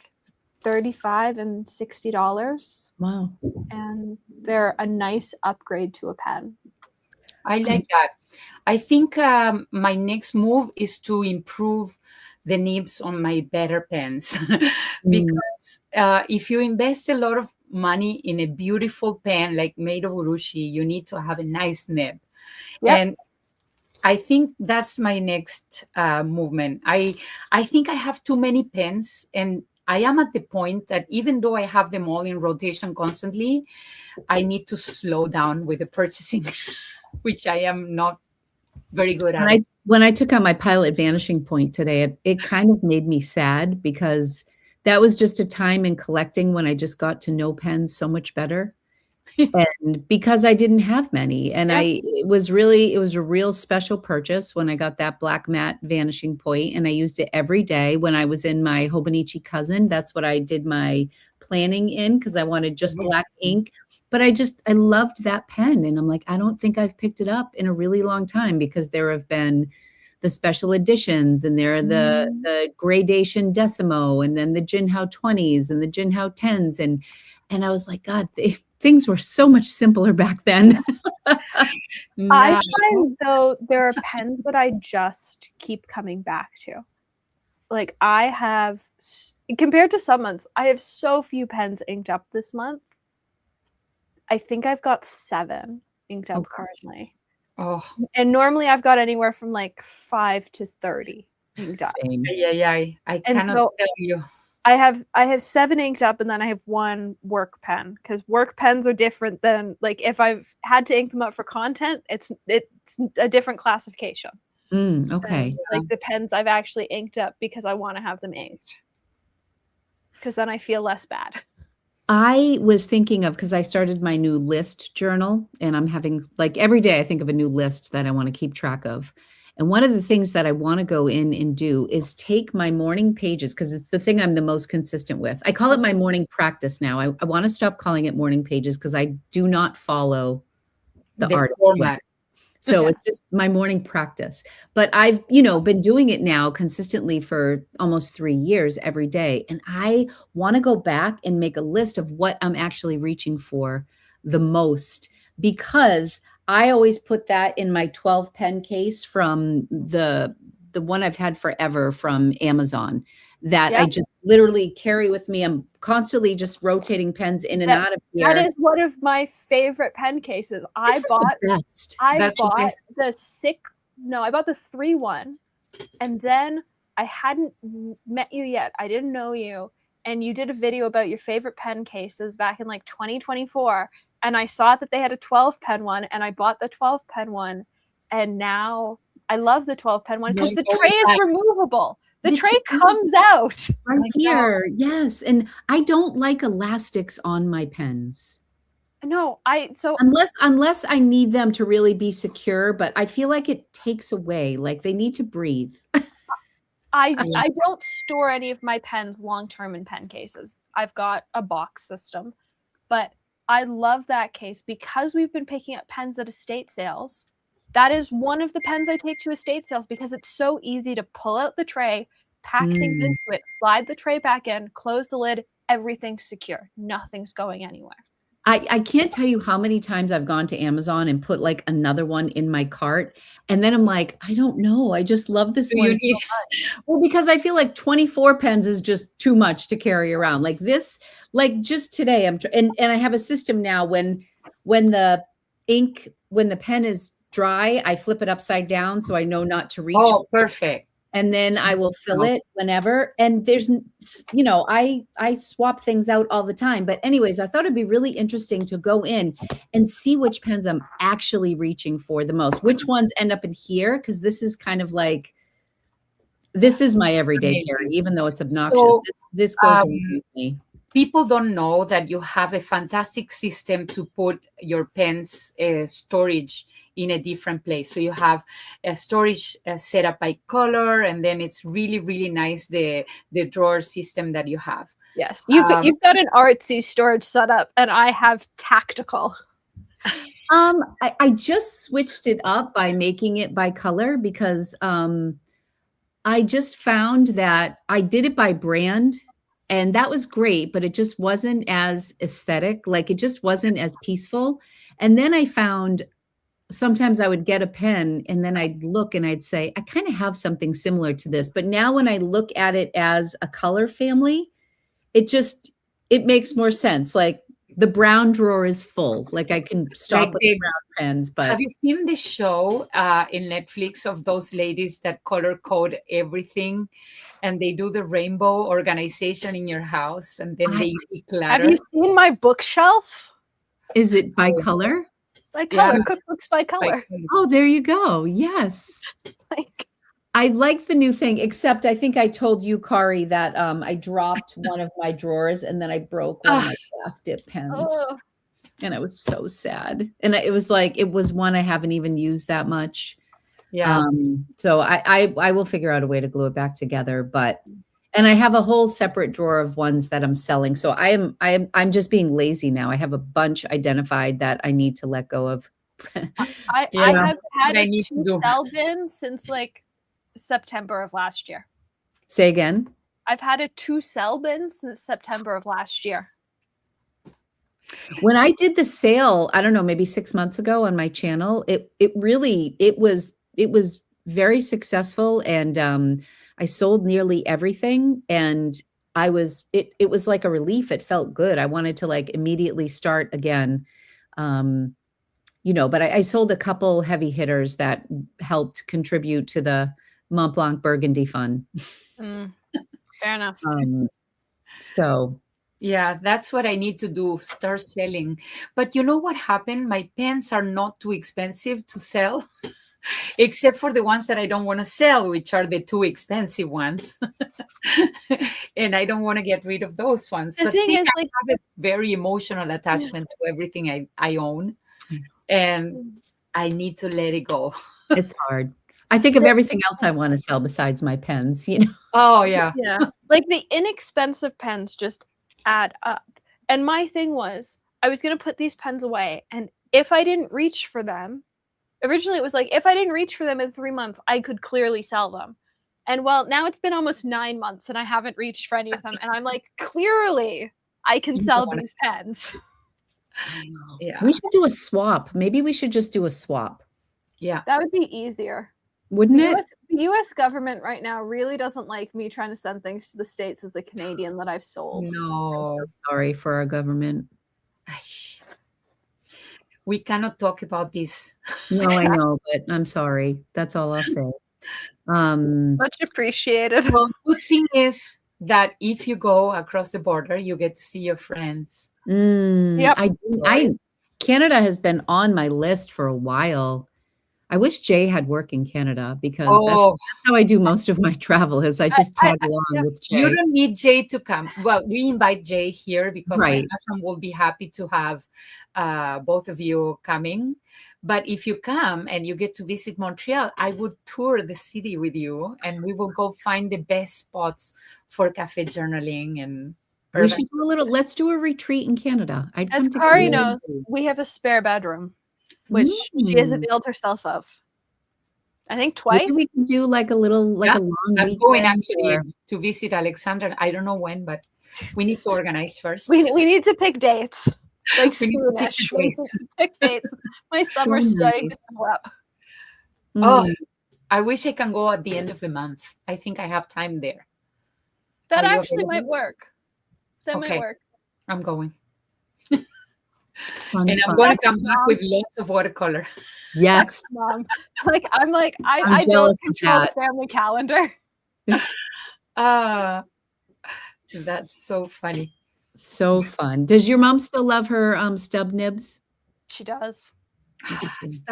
$35 and $60. Wow. And they're a nice upgrade to a pen. I like that. I think my next move is to improve the nibs on my better pens. Because if you invest a lot of money in a beautiful pen like made of urushi, you need to have a nice nib. Yep. And I think that's my next movement. I think I have too many pens, and I am at the point that even though I have them all in rotation constantly, I need to slow down with the purchasing, which I am not very good at. When I took out my Pilot Vanishing Point today, it kind of made me sad, because that was just a time in collecting when I just got to know pens so much better. And because I didn't have many, and it was a real special purchase when I got that black matte Vanishing Point, and I used it every day when I was in my Hobonichi Cousin. That's what I did my planning in, because I wanted just black ink. But I loved that pen, and I'm like, I don't think I've picked it up in a really long time, because there have been the special editions, and there are the gradation decimo, and then the Jinhao 20s and the Jinhao 10s. And I was like, God, things were so much simpler back then. I find, though, there are pens that I just keep coming back to. Like, I have, compared to some months, I have so few pens inked up this month. I think I've got 7 inked up currently. Oh. And normally I've got anywhere from like 5 to 30 inked up. Yeah. I cannot tell you. I have 7 inked up, and then I have 1 work pen, because work pens are different than, like, if I've had to ink them up for content, it's a different classification. Okay. Like the pens I've actually inked up because I want to have them inked, because then I feel less bad. I was thinking of, because I started my new list journal, and I'm having, like, every day I think of a new list that I want to keep track of. And one of the things that I want to go in and do is take my morning pages, because it's the thing I'm the most consistent with. I call it my morning practice now. I want to stop calling it morning pages, because I do not follow the art format. So it's just my morning practice. But I've, been doing it now consistently for almost 3 years every day. And I want to go back and make a list of what I'm actually reaching for the most, because I always put that in my 12 pen case from the one I've had forever from Amazon, that I just literally carry with me. I'm constantly just rotating pens in and out of here. That is one of my favorite pen cases. I bought the 3-1, and then I hadn't met you yet. I didn't know you, and you did a video about your favorite pen cases back in like 2024, and I saw that they had a 12 pen one, and I bought the 12 pen one, and now I love the 12 pen one because the tray is removable. The tray comes out right here. Yes. And I don't like elastics on my pens. No, unless I need them to really be secure, but I feel like it takes away, like they need to breathe. I don't store any of my pens long-term in pen cases. I've got a box system, but I love that case because we've been picking up pens at estate sales. That is one of the pens I take to estate sales, because it's so easy to pull out the tray, pack things into it, slide the tray back in, close the lid, everything's secure. Nothing's going anywhere. I can't tell you how many times I've gone to Amazon and put like another one in my cart. And then I'm like, I don't know. I just love this one so much. Well, because I feel like 24 pens is just too much to carry around. Like this, like just today, and I have a system now when the pen is dry, I flip it upside down so I know not to reach. Oh, perfect. And then I will fill it whenever. And there's, I swap things out all the time. But anyways, I thought it'd be really interesting to go in and see which pens I'm actually reaching for the most, which ones end up in here. Because this is kind of like, this is my everyday carry, even though it's obnoxious. So, this goes with me. People don't know that you have a fantastic system to put your pens storage in a different place. So you have a storage set up by color, and then it's really, really nice, the drawer system that you have. Yes, you've got an artsy storage setup, and I have tactical. I just switched it up by making it by color, because I just found that I did it by brand. And that was great, but it just wasn't as aesthetic. Like it just wasn't as peaceful. And then I found sometimes I would get a pen and then I'd look and I'd say, I kind of have something similar to this. But now when I look at it as a color family, it makes more sense. Like the brown drawer is full. Like I can stop with the brown pens. But have you seen the show in Netflix of those ladies that color code everything? And they do the rainbow organization in your house, and then they declutter. Have you seen my bookshelf? Is it by color? By color, cookbooks by color. Oh, there you go. Yes. I like the new thing, except I think I told you, Kari, that I dropped one of my drawers and then I broke one of my glass dip pens. And I was so sad. And it was one I haven't even used that much. Yeah. So I will figure out a way to glue it back together, and I have a whole separate drawer of ones that I'm selling. So I'm just being lazy now. I have a bunch identified that I need to let go of. I have had a 2 sell bin since like September of last year. Say again. I've had a 2-cell bin since September of last year. When I did the sale, I don't know, maybe 6 months ago on my channel, it was very successful, and I sold nearly everything, and it was like a relief. It felt good. I wanted to like immediately start again. But I sold a couple heavy hitters that helped contribute to the Mont Blanc Burgundy Fund. Fair enough. So yeah, that's what I need to do, start selling. But you know what happened? My pens are not too expensive to sell, except for the ones that I don't want to sell, which are the too expensive ones. And I don't want to get rid of those ones. The but thing is, I have a very emotional attachment to everything I own. And I need to let it go. it's hard. I think of everything else I want to sell besides my pens, Oh, yeah. Yeah. Like the inexpensive pens just add up. And my thing was, I was going to put these pens away. And if I didn't reach for them, originally it was like, if I didn't reach for them in 3 months, I could clearly sell them. And well, now it's been almost 9 months and I haven't reached for any of them. And I'm like, clearly I can sell these pens. Yeah. We should do a swap. Maybe we should just do a swap. Yeah. That would be easier. Wouldn't it? The US government right now really doesn't like me trying to send things to the States as a Canadian that I've sold. No. I'm so sorry for our government. We cannot talk about this. No, I know, but I'm sorry. That's all I'll say. Much appreciated. Well, the thing is that if you go across the border, you get to see your friends. Yep. Canada has been on my list for a while. I wish Jay had work in Canada, because that's how I do most of my travel, is I just tag along with Jay. You don't need Jay to come. Well, we invite Jay here because Right. my husband will be happy to have both of you coming. But if you come and you get to visit Montreal, I would tour the city with you, and we will go find the best spots for cafe journaling. And we should do let's do a retreat in Canada. As Kari knows, we have a spare bedroom, which she has availed herself of. I think twice. Maybe we can do like a long I'm weekend. going actually to visit Alexandra. I don't know when, but we need to organize first. We need to pick dates. Like soonish. We need to pick dates. My summer's starting to fill up. Oh, I wish I can go at the end of the month. I think I have time there. That actually might work. That might work. I'm going. Fun, and I'm going to come back with lots of watercolor. Yes. I don't control the family calendar. That's so funny. So fun. Does your mom still love her stub nibs? She does.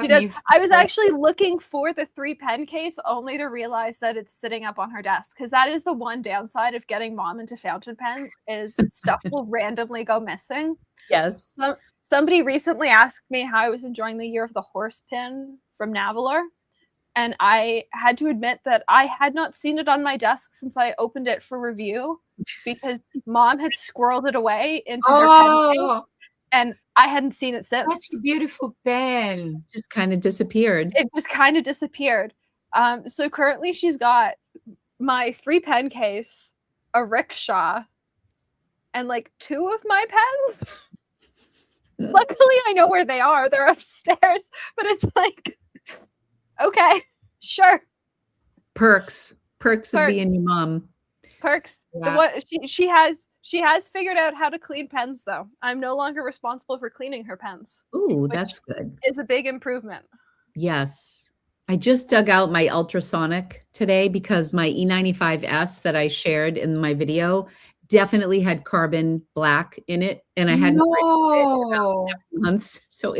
She does. I was actually looking for the 3-pen case only to realize that it's sitting up on her desk, because that is the one downside of getting mom into fountain pens is stuff will randomly go missing. Yes. So, somebody recently asked me how I was enjoying the Year of the Horse pin from Navalor, and I had to admit that I had not seen it on my desk since I opened it for review, because mom had squirreled it away into her pen case, and I hadn't seen it since. That's a beautiful pen. Just kind of disappeared. It just kind of disappeared. So currently she's got my 3-pen case, a rickshaw, and like 2 of my pens. Luckily, I know where they are. They're upstairs, but it's like, okay, sure. Perks of being your mom. Perks. Yeah. She has figured out how to clean pens, though. I'm no longer responsible for cleaning her pens. Ooh, that's good. It's a big improvement. Yes. I just dug out my ultrasonic today because my E95S that I shared in my video definitely had carbon black in it, and I hadn't written it in about 7 months. So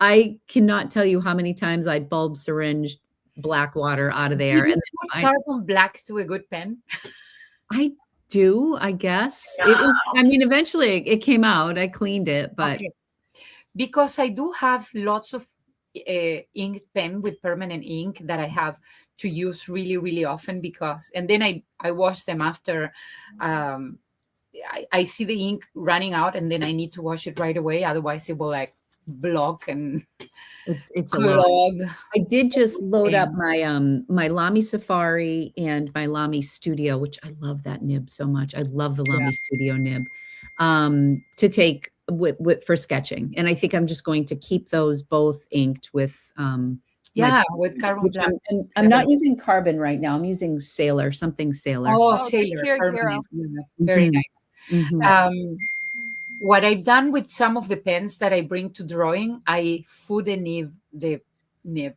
I cannot tell you how many times I bulb syringed black water out of there. And then carbon black to a good pen? I do, I guess. It was, eventually it came out. I cleaned it, but because I do have lots of ink pen with permanent ink that I have to use really, really often, and then I wash them after I see the ink running out, and then I need to wash it right away. Otherwise it will like block, and It's a lot. clog. I did just load up my my Lamy Safari and my Lamy Studio, which I love that nib so much. I love the Lamy Studio nib to take with for sketching, and I think I'm just going to keep those both inked with with carbon black. I'm not using carbon right now. I'm using Sailor, something Sailor. Oh, the Sailor, Pure permanent. Hero. Very Mhm. nice. Mhm. What I've done with some of the pens that I bring to drawing, I food and the nib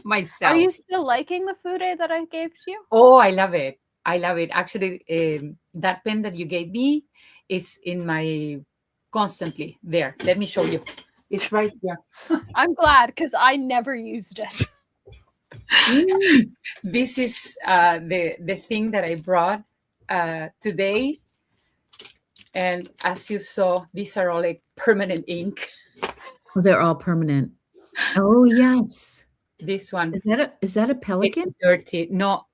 myself. Are you still liking the fude that I gave to you? Oh, I love it. I love it. Actually, that pen that you gave me is in my constantly there. Let me show you. It's right here. I'm glad because I never used it. This is the thing that I brought today. And as you saw, these are all like permanent ink. Oh, they're all permanent. Oh yes. This one. Is that a pelican? It's dirty. No,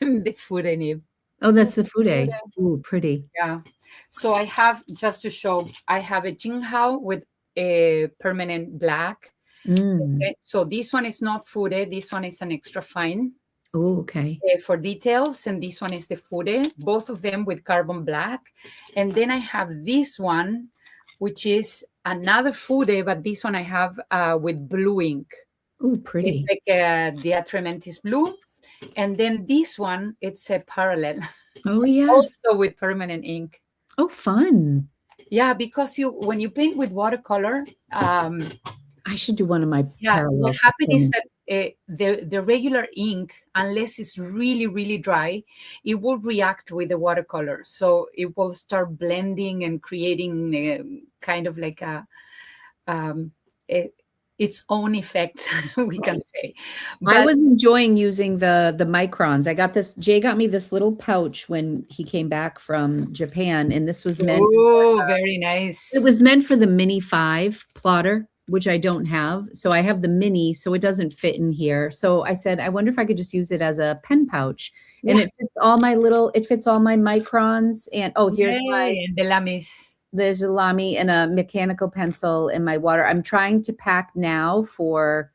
the food I need. Oh, that's the fude. Ooh, pretty. Yeah. So I have, just to show, I have a Jinghao with a permanent black. Okay. So this one is not fude. This one is an extra fine. Oh, okay. For details, and this one is the fude. Both of them with carbon black. And then I have this one, which is another fude, but this one I have with blue ink. Oh, pretty. It's like the Atrementis blue. And then this one, it's a parallel. Oh, yes. Also with permanent ink. Oh, fun. Yeah, because when you paint with watercolor, I should do one of my parallels. What happens is that the regular ink, unless it's really, really dry, it will react with the watercolor. So it will start blending and creating kind of like its own effect, we can say. But I was enjoying using the microns. I got this, Jay got me this little pouch when he came back from Japan, and this was meant very nice. It was meant for the Mini 5 plotter, which I don't have. So I have the mini, so it doesn't fit in here. So I said, I wonder if I could just use it as a pen pouch. And it fits all my microns. And here's the Lamis. There's a Lamy and a mechanical pencil in my water. I'm trying to pack now for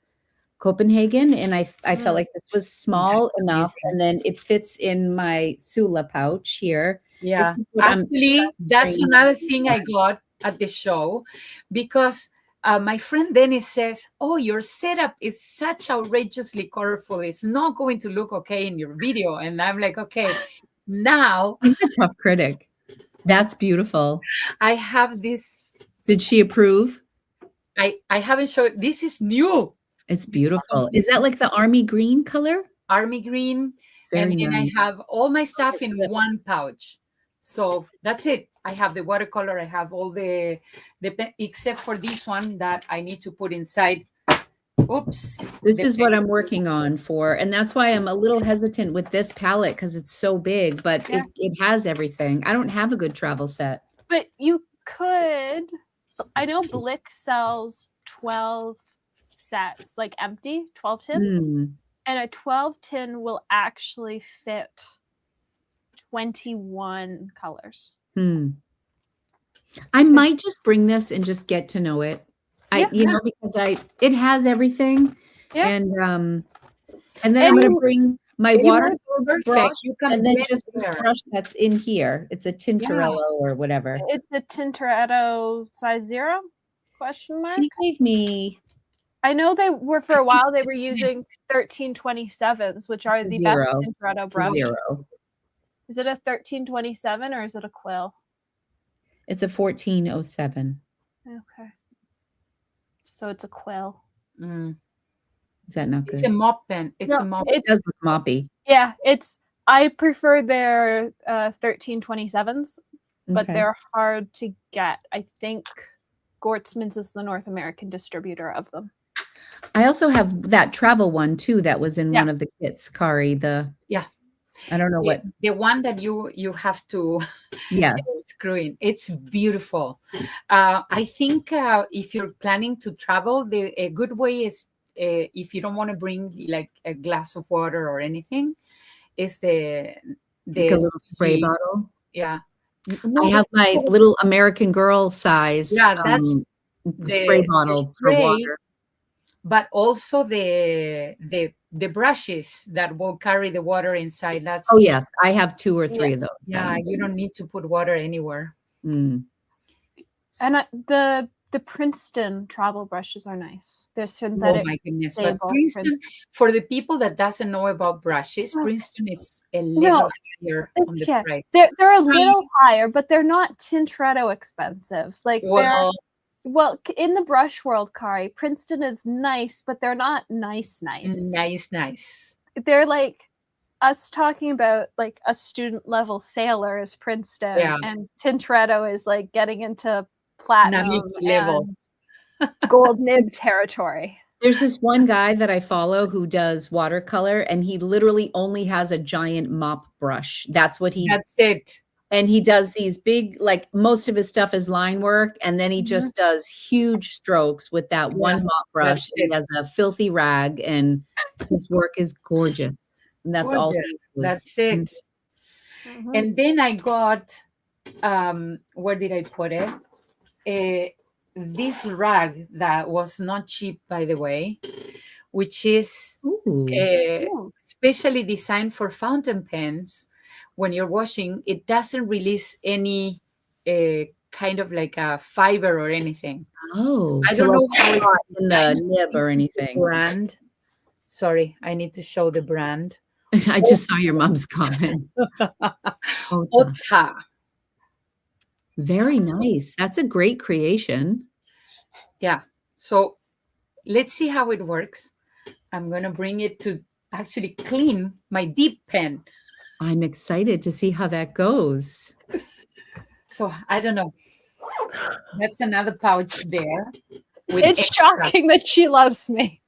Copenhagen, and I felt like this was small enough, and then it fits in my Sula pouch here. Yeah, actually, that's another thing I got at the show, because my friend Dennis says, "Oh, your setup is such outrageously colorful. It's not going to look okay in your video." And I'm like, "Okay, now." He's a tough critic. That's beautiful. I have this. Did she approve? I haven't showed. This is new. It's beautiful. Is that like the army green color? Army green. It's very nice. I have all my stuff in one pouch. So that's it. I have the watercolor. I have all the except for this one that I need to put inside. Oops. This is what I'm working on for. And that's why I'm a little hesitant with this palette, because it's so big, but it has everything. I don't have a good travel set. But you could, I know Blick sells 12 sets, like empty, 12 tins. And a 12 tin will actually fit 21 colors. I might just bring this and just get to know it. Because it has everything. And then I'm going to bring my water brush, and then just this brush that's in here. It's a Tintorello or whatever. It's a Tintoretto size 0? Question mark. She gave me. I know they were for a while. They were using 1327s, which are the best Tintoretto brush. 0. Is it a 1327 or is it a quill? It's a 1407. Okay. So it's a quill. Is that not good? It's a mop pen. It's a mop. It does look moppy. Yeah, I prefer their 1327s, but they're hard to get. I think Gortzman's is the North American distributor of them. I also have that travel one too that was in one of the kits, Kari. I don't know what the one that you have to screw in. It's beautiful. I think if you're planning to travel, a good way is if you don't want to bring like a glass of water or anything, is the like a little spray bottle. Yeah, I have my little American Girl size. Yeah, that's spray bottle for water. but also the brushes that will carry the water inside. Oh yes, I have 2 or 3 of those. Yeah, you don't need to put water anywhere. Mm. And the Princeton travel brushes are nice. They're synthetic. Oh my goodness! But stable Princeton, for the people that doesn't know about brushes, Princeton is a level higher on the price. They're a little higher, but they're not Tintoretto expensive. Like well, in the brush world, Kari, Princeton is nice, but they're not nice. Nice. They're like us talking about like a student level sailor is Princeton, and Tintoretto is like getting into platinum level and gold nib territory. There's this one guy that I follow who does watercolor, and he literally only has a giant mop brush. That's it. And he does these big, like most of his stuff is line work, and then he just does huge strokes with that one mop brush. He has a filthy rag, and his work is gorgeous. And that's all. That's it. And then I got, where did I put it? This rag that was not cheap, by the way, which is specially designed for fountain pens. When you're washing, it doesn't release any kind of like a fiber or anything. Oh, I don't know how it's in the nib or anything. Brand. Sorry, I need to show the brand. I just saw your mom's comment. Tata. Very nice. That's a great creation. Yeah. So let's see how it works. I'm going to bring it to actually clean my deep pen. I'm excited to see how that goes. So I don't know. That's another pouch there. It's shocking that she loves me.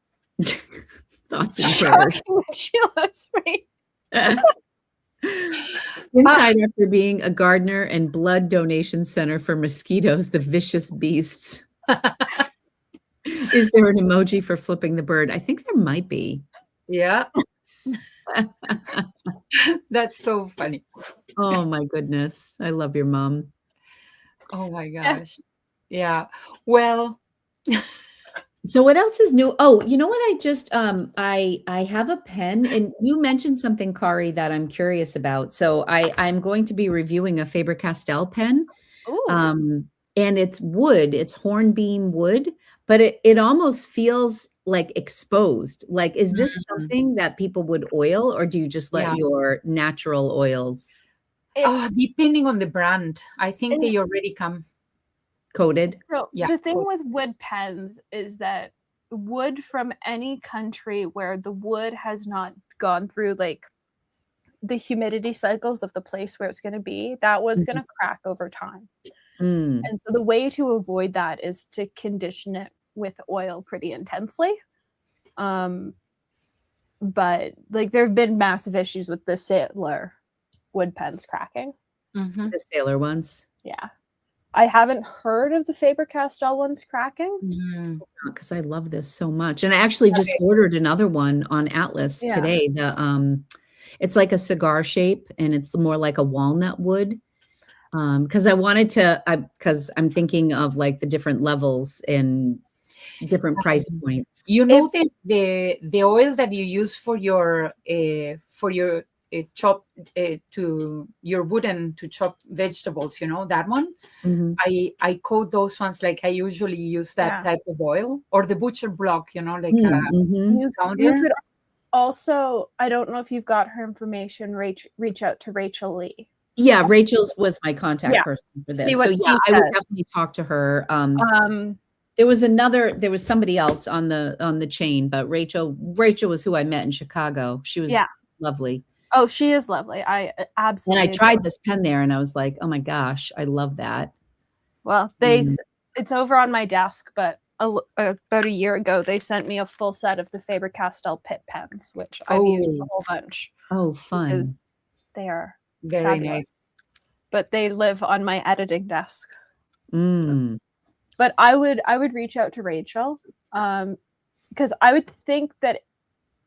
Thoughts and prayers. Shocking that she loves me. Inside, after being a gardener and blood donation center for mosquitoes, the vicious beasts. Is there an emoji for flipping the bird? I think there might be. Yeah. That's so funny. Oh my goodness. I love your mom. Oh my gosh. Yeah. Well, so what else is new? Oh, you know what? I just I have a pen, and you mentioned something, Kari, that I'm curious about. So I'm going to be reviewing a Faber-Castell pen. Ooh. And it's wood, it's hornbeam wood, but it almost feels like exposed. Like, is this something that people would oil, or do you just let your natural oils? Depending on the brand. I think they already come coated. So the thing with wood pens is that wood from any country where the wood has not gone through like the humidity cycles of the place where it's going to be, that wood's going to crack over time. And so the way to avoid that is to condition it with oil pretty intensely. But like there have been massive issues with the Sailor wood pens cracking. The Sailor ones. Yeah. I haven't heard of the Faber-Castell ones cracking. Because I love this so much. And I actually just ordered another one on Atlas today. It's like a cigar shape, and it's more like a walnut wood. Because I wanted to, because I'm thinking of like the different levels and different price points. You know, the oil that you use for your chop to your wooden to chop vegetables, you know, that one. I coat those ones like I usually use that type of oil, or the butcher block, you know, like you could also, I don't know if you've got her information, reach out to Rachel Lee. Yeah, Rachel's was my contact person for this. So yeah, I would definitely talk to her. There was somebody else on the chain, but Rachel was who I met in Chicago. She was lovely. Oh, she is lovely. I absolutely. And I tried this pen there, and I was like, oh my gosh, I love that. Well, it's over on my desk, but about a year ago, they sent me a full set of the Faber-Castell Pitt pens, which I've used a whole bunch. Oh, fun. They are very fabulous. nice. But they live on my editing desk. But I would reach out to Rachel because I would think that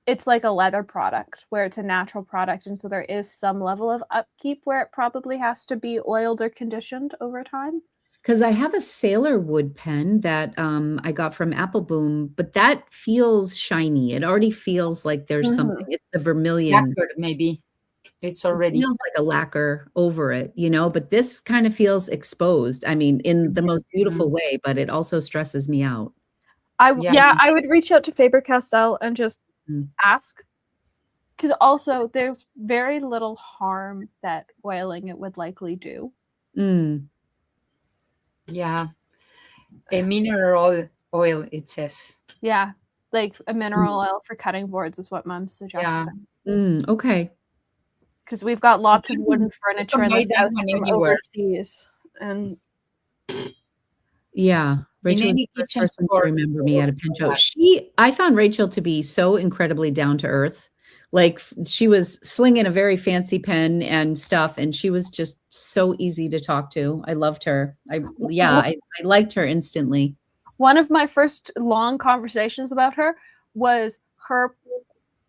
it's like a leather product where it's a natural product, and so there is some level of upkeep where it probably has to be oiled or conditioned over time. Because I have a Sailor Wood pen that I got from Apple Boom, but that feels shiny. It already feels like there's something. It's the vermilion. Lacquered, maybe. It's It already. feels like a lacquer over it, but this kind of feels exposed. I mean, in the most beautiful way, but it also stresses me out. I would reach out to Faber-Castell and just ask. Because also there's very little harm that oiling it would likely do. Yeah. A mineral oil, it says. Yeah. Like a mineral oil for cutting boards is what Mom suggested. Yeah. Okay. Because we've got lots of wooden furniture in the house from overseas. And yeah. Rachel was the first person to remember me at a pen show. I found Rachel to be so incredibly down to earth. Like she was slinging a very fancy pen and stuff, and she was just so easy to talk to. I loved her. I liked her instantly. One of my first long conversations about her was her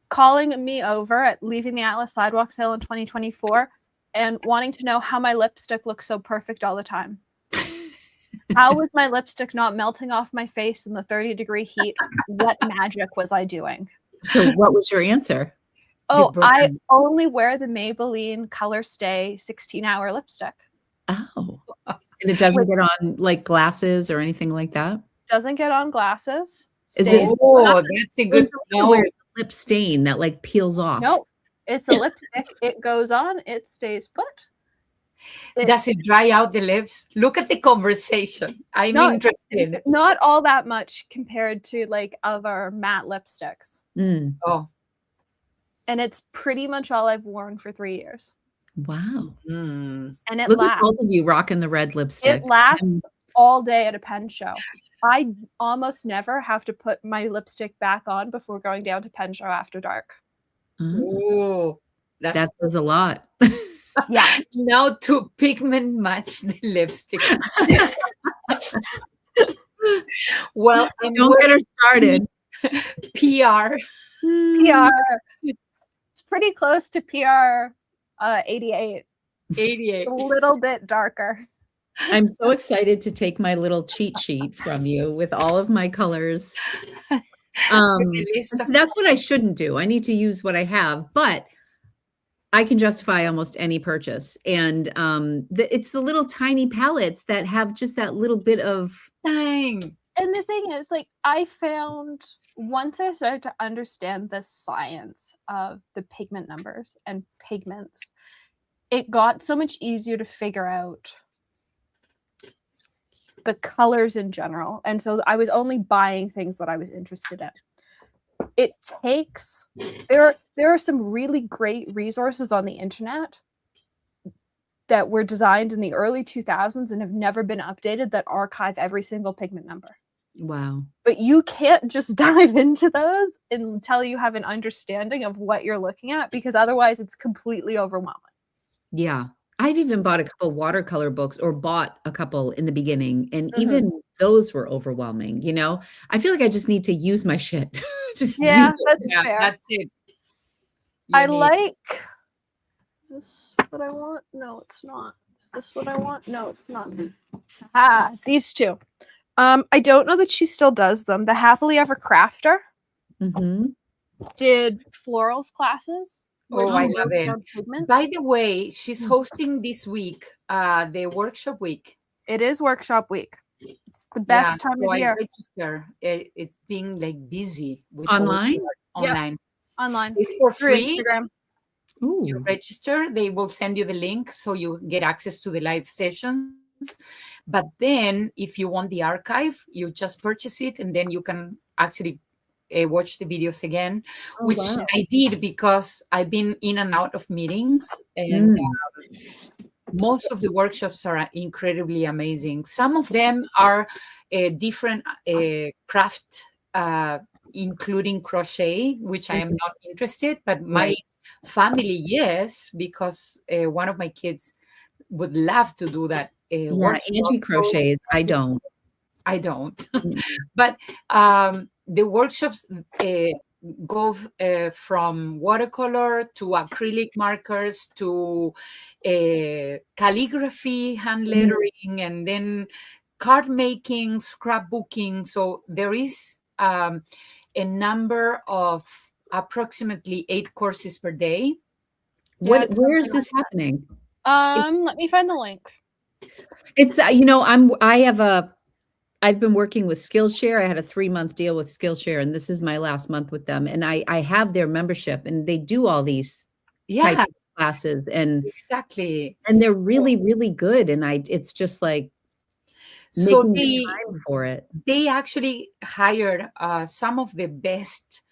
calling me over at leaving the Atlas Sidewalk sale in 2024 and wanting to know how my lipstick looks so perfect all the time. How was my lipstick not melting off my face in the 30-degree heat? What magic was I doing? So what was your answer? Oh, I only wear the Maybelline Color Stay 16-hour lipstick. Oh. And it doesn't get on like glasses or anything like that? Doesn't get on glasses. That's a good lip stain that like peels off. Nope. It's a lipstick. It goes on. It stays put. Does it dry out the lips? Look at the conversation. I'm interested. Not all that much compared to like other matte lipsticks. Oh. And it's pretty much all I've worn for 3 years. Wow. And it Look lasts. at both of you rocking the red lipstick. It lasts all day at a pen show. I almost never have to put my lipstick back on before going down to pen show after dark. Oh, that says a lot. Yeah. Now to pigment match the lipstick. Well, don't get her started. PR. It's pretty close to PR 88. 88. A little bit darker. I'm so excited to take my little cheat sheet from you with all of my colors. That's what I shouldn't do. I need to use what I have, but I can justify almost any purchase. And it's the little tiny palettes that have just that little bit of thing. And the thing is, like, I found once I started to understand the science of the pigment numbers and pigments, it got so much easier to figure out the colors in general. And so I was only buying things that I was interested in. It takes, there are some really great resources on the internet that were designed in the early 2000s and have never been updated that archive every single pigment number. Wow. But you can't just dive into those until you have an understanding of what you're looking at, because otherwise it's completely overwhelming. Yeah. I've even bought a couple watercolor books, or bought a couple in the beginning, and even those were overwhelming. I feel like I just need to use my shit. That's fair. That's it. Is this what I want? No, it's not. Is this what I want? No, it's not. These two. I don't know that she still does them. The Happily Ever Crafter did florals classes. Oh, I love it. By the way, she's hosting this week, the workshop week. It is workshop week. It's the best time of year. Register. It's being like busy with online. Online. Yep. Online. It's for free. Instagram. You register. They will send you the link so you get access to the live sessions. But then, if you want the archive, you just purchase it, and then you can actually watch the videos again, which I did because I've been in and out of meetings, and most of the workshops are incredibly amazing. Some of them are different craft, including crochet, which I am not interested, but my family, yes, because one of my kids would love to do that. Angie crochets. I don't. But the workshops, go from watercolor to acrylic markers to calligraphy, hand lettering, and then card making, scrapbooking. So there is a number of approximately 8 courses per day. Yeah, Where is this happening? let me find the link. It's I've been working with Skillshare. I had a 3-month deal with Skillshare, and this is my last month with them. And I have their membership, and they do all these type Yeah, of classes, and exactly. they're really, really good. And it's just like So making the time for it. they actually hired some of the best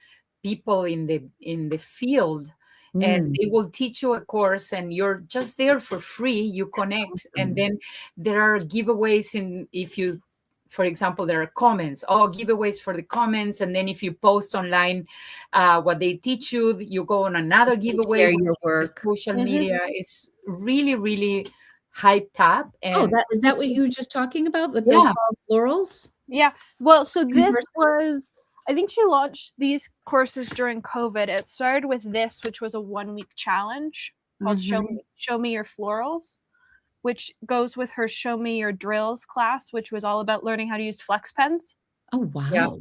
people in the field, and they will teach you a course, and you're just there for free. You connect, and then there are giveaways. If you, for example, there are comments, giveaways for the comments, and then if you post online what they teach you, you go on another giveaway. Share your work. Social media is really, really hyped up. And is that what you were just talking about with those Yeah. fall florals? Yeah. Well, so this Converse- was, I think she launched these courses during COVID. It started with this, which was a 1-week challenge called Show Me Your Florals, which goes with her Show Me Your Drills class, which was all about learning how to use flex pens. Oh, wow.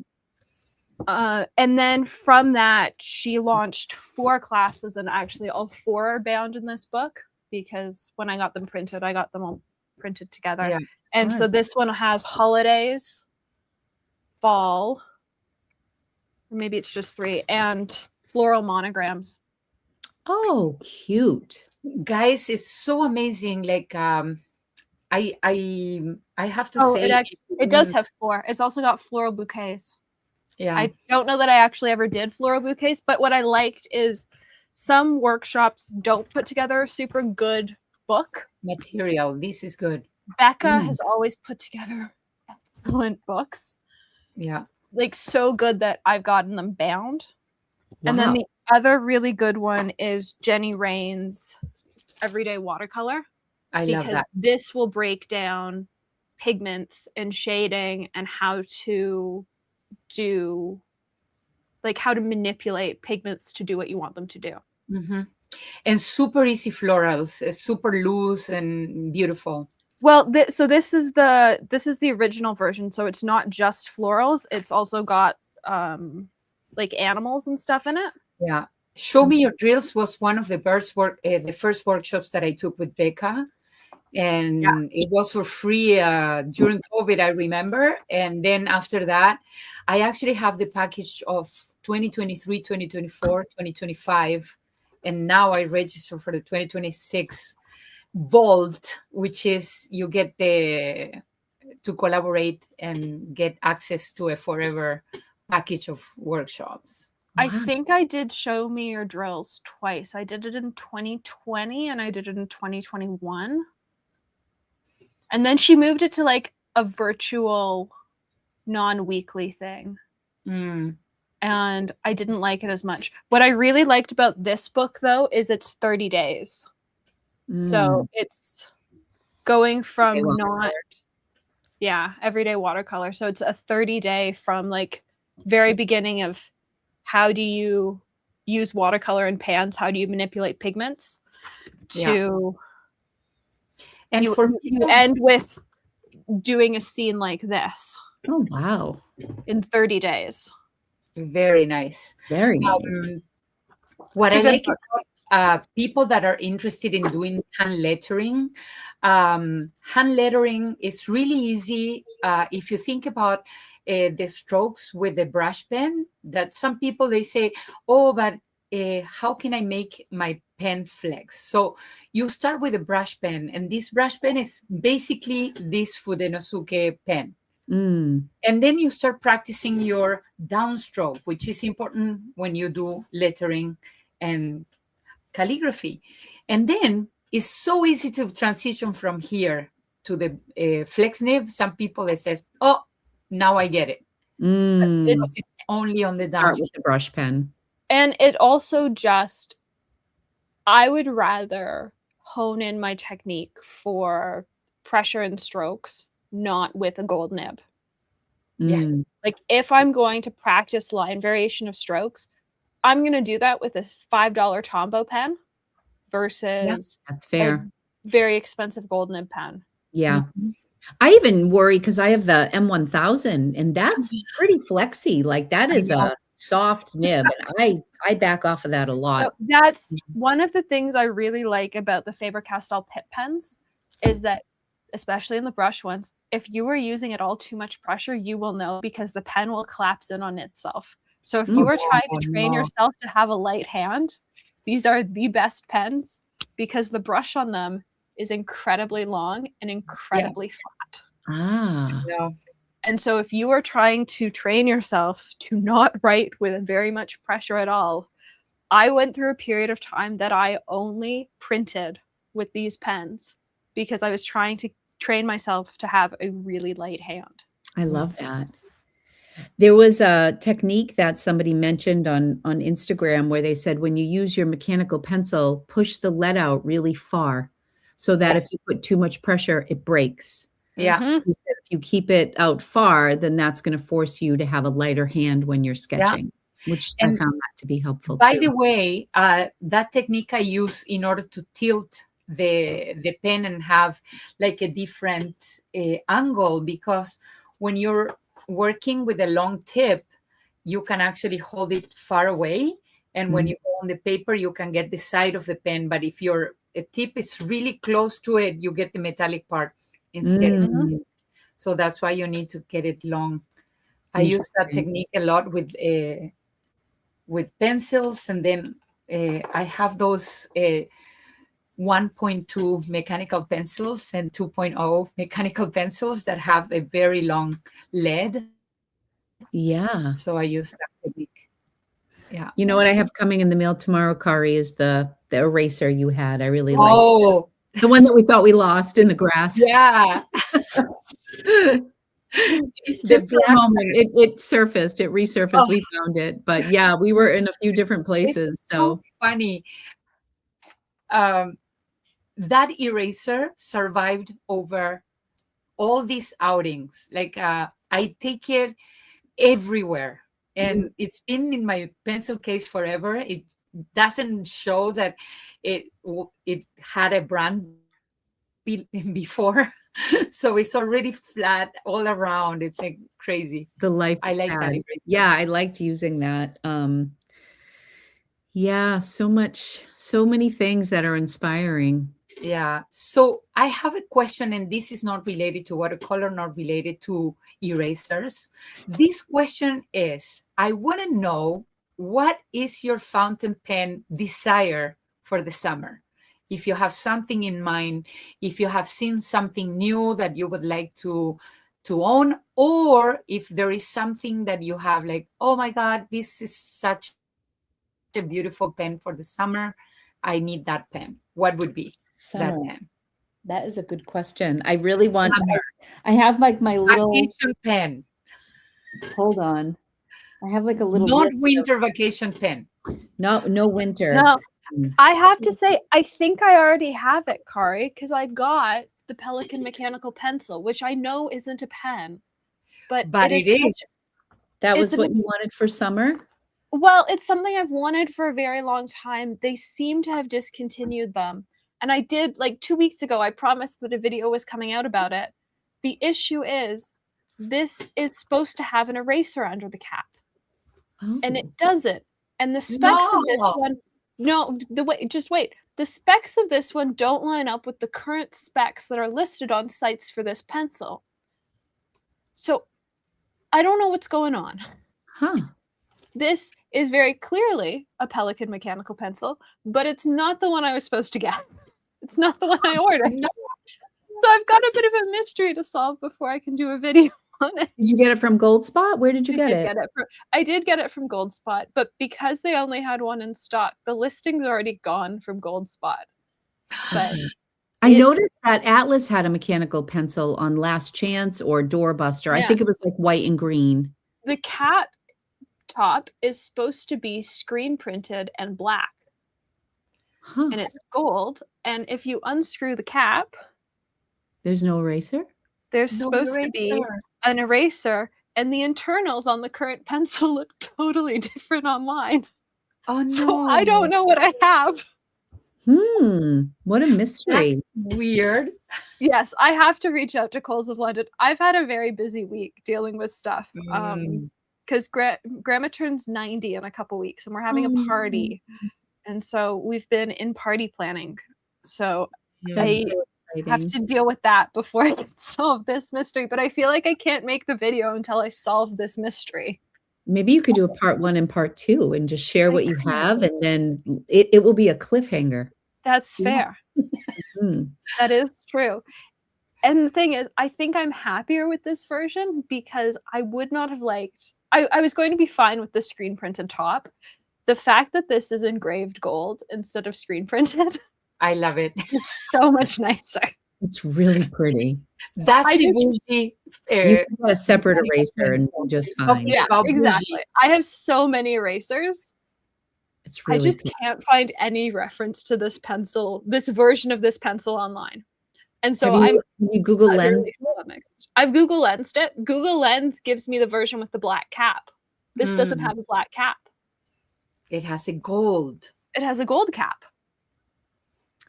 And then from that, she launched 4 classes, and actually all 4 are bound in this book because when I got them printed, I got them all printed together. Yeah. And so this one has holidays, fall, or maybe it's just 3, and floral monograms. Oh, cute. Guys, it's so amazing. Like I have to say it does have 4. It's also got floral bouquets. Yeah. I don't know that I actually ever did floral bouquets, but what I liked is some workshops don't put together a super good book material. This is good. Becca has always put together excellent books. Yeah. Like so good that I've gotten them bound. Wow. And then the other really good one is Jenny Rain's Everyday Watercolor. I love that. This will break down pigments and shading and how to do, like how to manipulate pigments to do what you want them to do. Mm-hmm. And super easy florals, super loose and beautiful. Well, so this is the original version. So it's not just florals. It's also got like animals and stuff in it. Yeah. Show Me Your Drills was one of the first workshops that I took with Becca. And it was for free during COVID, I remember. And then after that, I actually have the package of 2023, 2024, 2025. And now I register for the 2026 Vault, which is you get to collaborate and get access to a forever package of workshops. I think I did Show Me Your Drills twice. I did it in 2020 and I did it in 2021. And then she moved it to like a virtual non-weekly thing. And I didn't like it as much. What I really liked about this book, though, is it's 30 days. So it's going from everyday watercolor. So it's a 30-day from like very beginning of how do you use watercolor in pans, how do you manipulate pigments, to and you end with doing a scene like this. Oh, wow. In 30 days. Very nice. Very nice. What I like about people that are interested in doing hand lettering is really easy. If you think about the strokes with the brush pen, that some people, they say, oh, but how can I make my pen flex? So you start with a brush pen, and this brush pen is basically this Fudenosuke pen. And then you start practicing your downstroke, which is important when you do lettering and calligraphy. And then it's so easy to transition from here to the flex nib. Some people, they says, oh, now I get it. It's only on the downstroke. Start with the brush pen. And it also just, I would rather hone in my technique for pressure and strokes, not with a gold nib. Yeah. Like if I'm going to practice line variation of strokes, I'm going to do that with this $5 Tombow pen versus that's fair. a very expensive gold nib pen. Yeah. I even worry because I have the M1000 and that's pretty flexy. Like that is a soft nib. And I back off of that a lot. So that's one of the things I really like about the Faber-Castell Pitt pens is that, especially in the brush ones, if you are using at all too much pressure, you will know because the pen will collapse in on itself. So if you are trying to train yourself to have a light hand, these are the best pens because the brush on them is incredibly long and incredibly flat. Yeah. And so if you are trying to train yourself to not write with very much pressure at all, I went through a period of time that I only printed with these pens because I was trying to train myself to have a really light hand. I love that. There was a technique that somebody mentioned on Instagram where they said when you use your mechanical pencil, push the lead out really far so that if you put too much pressure, it breaks. Yeah. You said if you keep it out far, then that's going to force you to have a lighter hand when you're sketching, which I found that to be helpful by too. the way, that technique I use in order to tilt the pen and have like a different angle, because when you're working with a long tip, you can actually hold it far away. And when you go on the paper, you can get the side of the pen. But if your tip is really close to it, you get the metallic part instead. So that's why you need to get it long. I use that technique a lot with pencils. And then I have those 1.2 mechanical pencils and 2.0 mechanical pencils that have a very long lead. Yeah. So I use that technique. Yeah. You know what I have coming in the mail tomorrow, Kari, is the eraser you had. I really liked it. The one that we thought we lost in the grass. Yeah. Just for a moment, it surfaced, it resurfaced. We found it, but yeah, we were in a few different places. So funny. That eraser survived over all these outings. Like I take it everywhere, and it's been in my pencil case forever. It doesn't show that it had a brand before. So it's already flat all around. It's like crazy. The life I like that. Yeah, I liked using that. Yeah, so many things that are inspiring. Yeah. So I have a question, and this is not related to watercolor, not related to erasers. This question is, I want to know, what is your fountain pen desire for the summer? If you have something in mind, if you have seen something new that you would like to own, or if there is something that you have like, oh my God, this is such a beautiful pen for the summer, I need that pen. What would be that pen? That is a good question. I really want I have like my little vacation pen. Hold on. I have like a little not winter vacation pen. No winter. No. I have to say, I think I already have it, Kari, because I got the Pelikan mechanical pencil, which I know isn't a pen, but it is. That was what you wanted for summer? Well, it's something I've wanted for a very long time. They seem to have discontinued them. And I did, like 2 weeks ago, I promised that a video was coming out about it. The issue is, this is supposed to have an eraser under the cap. And it doesn't. And the specs of this one, just wait. The specs of this one don't line up with the current specs that are listed on sites for this pencil. So I don't know what's going on. This is very clearly a Pelikan mechanical pencil, but it's not the one I was supposed to get. It's not the one I ordered. So I've got a bit of a mystery to solve before I can do a video on it. Did you get it from Goldspot? Where did you get it? I did get it from Goldspot, but because they only had one in stock, the listing's already gone from Goldspot. But I noticed that Atlas had a mechanical pencil on Last Chance or Doorbuster. I think it was like white and green. The cap top is supposed to be screen printed and black. And it's gold. And if you unscrew the cap, there's no eraser? There's supposed to be an eraser, and the internals on the current pencil look totally different online. Oh So I no. don't know what I have. What a mystery. That's weird. Yes, I have to reach out to Coles of London. I've had a very busy week dealing with stuff. Mm. Because grandma turns 90 in a couple weeks, and we're having a Oh, party. And so we've been in party planning. So that's I so have exciting. to deal with that before I can solve this mystery. But I feel like I can't make the video until I solve this mystery. Maybe you could do a part 1 and part 2 and just share I what you could. have, and then it will be a cliffhanger. That's Yeah. fair. Mm. That is true. And the thing is, I think I'm happier with this version because I would not have liked. I was going to be fine with the screen printed top. The fact that this is engraved gold instead of screen printed, I love it. it's so much nicer. It's really pretty. That's I a just- bougie. You can get a separate eraser and be just fine. Talking Yeah, about exactly. bougie. I have so many erasers. It's I really just pretty. can't find any reference to this pencil, this version of this pencil online. And so Have you Google Lens? I've Google Lensed it. Google Lens gives me the version with the black cap. This doesn't have a black cap. It has a gold. It has a gold cap.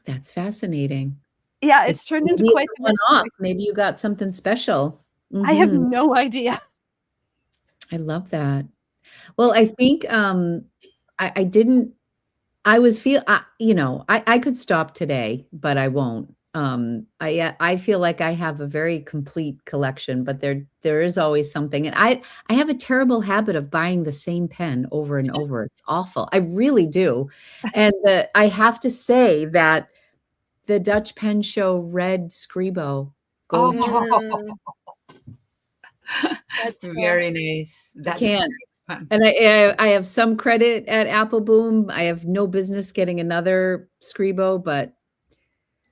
That's fascinating. Yeah, it's turned into Maybe quite it's the a one-off. mystery. Maybe you got something special. I have Mhm. no idea. I love that. Well, I think I didn't. I was I could stop today, but I won't. I feel like I have a very complete collection, but there is always something. And I have a terrible habit of buying the same pen over and over. It's awful. I really do. And I have to say that the Dutch Pen Show red Scribo gold. Oh, That's fair. very nice. That's can't. fun. And I have some credit at Apple Boom. I have no business getting another Scribo, but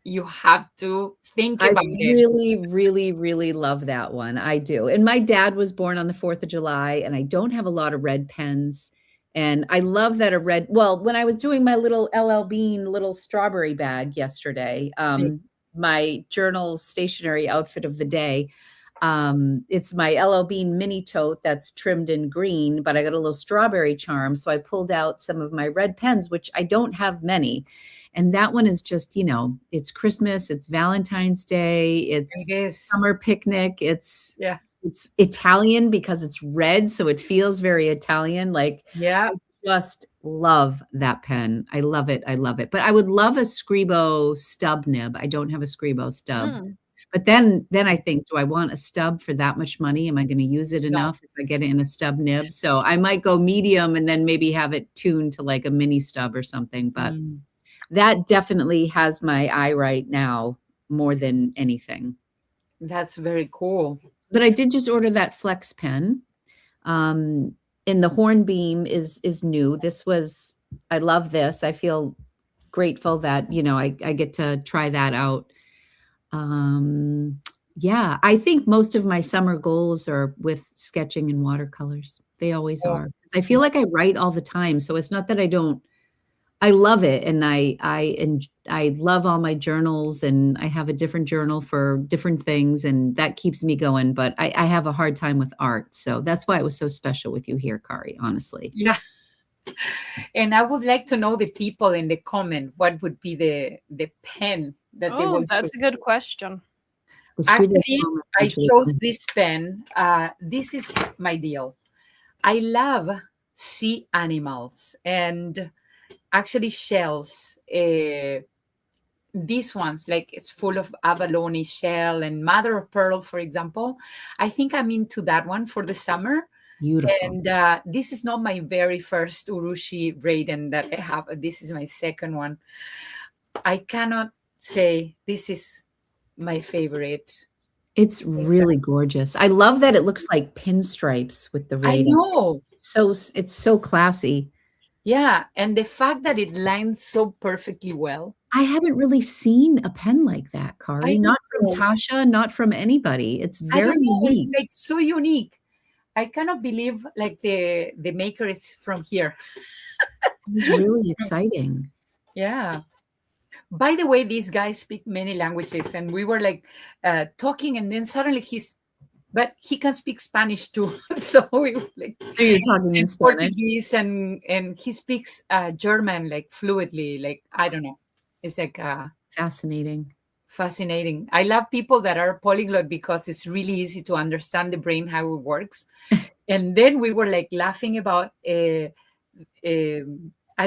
You have to think I about it. really, really, really love that one. I do. And my dad was born on the 4th of July, and I don't have a lot of red pens. And I love that when I was doing my little LL Bean little strawberry bag yesterday, my journal stationery outfit of the day, it's my LL Bean mini tote that's trimmed in green, but I got a little strawberry charm. So I pulled out some of my red pens, which I don't have many. And that one is just, it's Christmas, it's Valentine's Day, it's It is. summer picnic. It's Yeah. it's Italian because it's red, so it feels very Italian. Like, Yeah. I just love that pen. I love it. I love it. But I would love a Scribo stub nib. I don't have a Scribo stub. But then I think, do I want a stub for that much money? Am I going to use it enough if I get it in a stub nib? So I might go medium and then maybe have it tuned to like a mini stub or something. But that definitely has my eye right now more than anything. That's very cool. But I did just order that Flex pen. And the Hornbeam is new. I love this. I feel grateful that, I get to try that out. Yeah, I think most of my summer goals are with sketching and watercolors. They always are. I feel like I write all the time. So it's not that I love it. And I love all my journals, and I have a different journal for different things, and that keeps me going. But I have a hard time with art. So that's why it was so special with you here, Kari, honestly. Yeah. And I would like to know the people in the comment, what would be the pen that they will That's choose? a good question. Actually, I chose this pen. This is my deal. I love sea animals and actually shells. These ones, like it's full of abalone shell and mother of pearl, for example. I think I'm into that one for the summer. Beautiful. And this is not my very first Urushi Raiden that I have. This is my second one. I cannot say this is my favorite. It's really gorgeous. I love that it looks like pinstripes with the Raiden. I know. It's so classy. Yeah, and the fact that it lines so perfectly well. I haven't really seen a pen like that, Kari. Not from Tasha, not from anybody. It's very unique. It's like so unique. I cannot believe like the maker is from here. It's really exciting. Yeah. By the way, these guys speak many languages, and we were like talking, and then suddenly he's but he can speak Spanish too. So we like So you're talking in Spanish. Portuguese, and he speaks German like fluidly. Like I don't know, it's like fascinating. Fascinating. I love people that are polyglot because it's really easy to understand the brain how it works. And then we were like laughing about I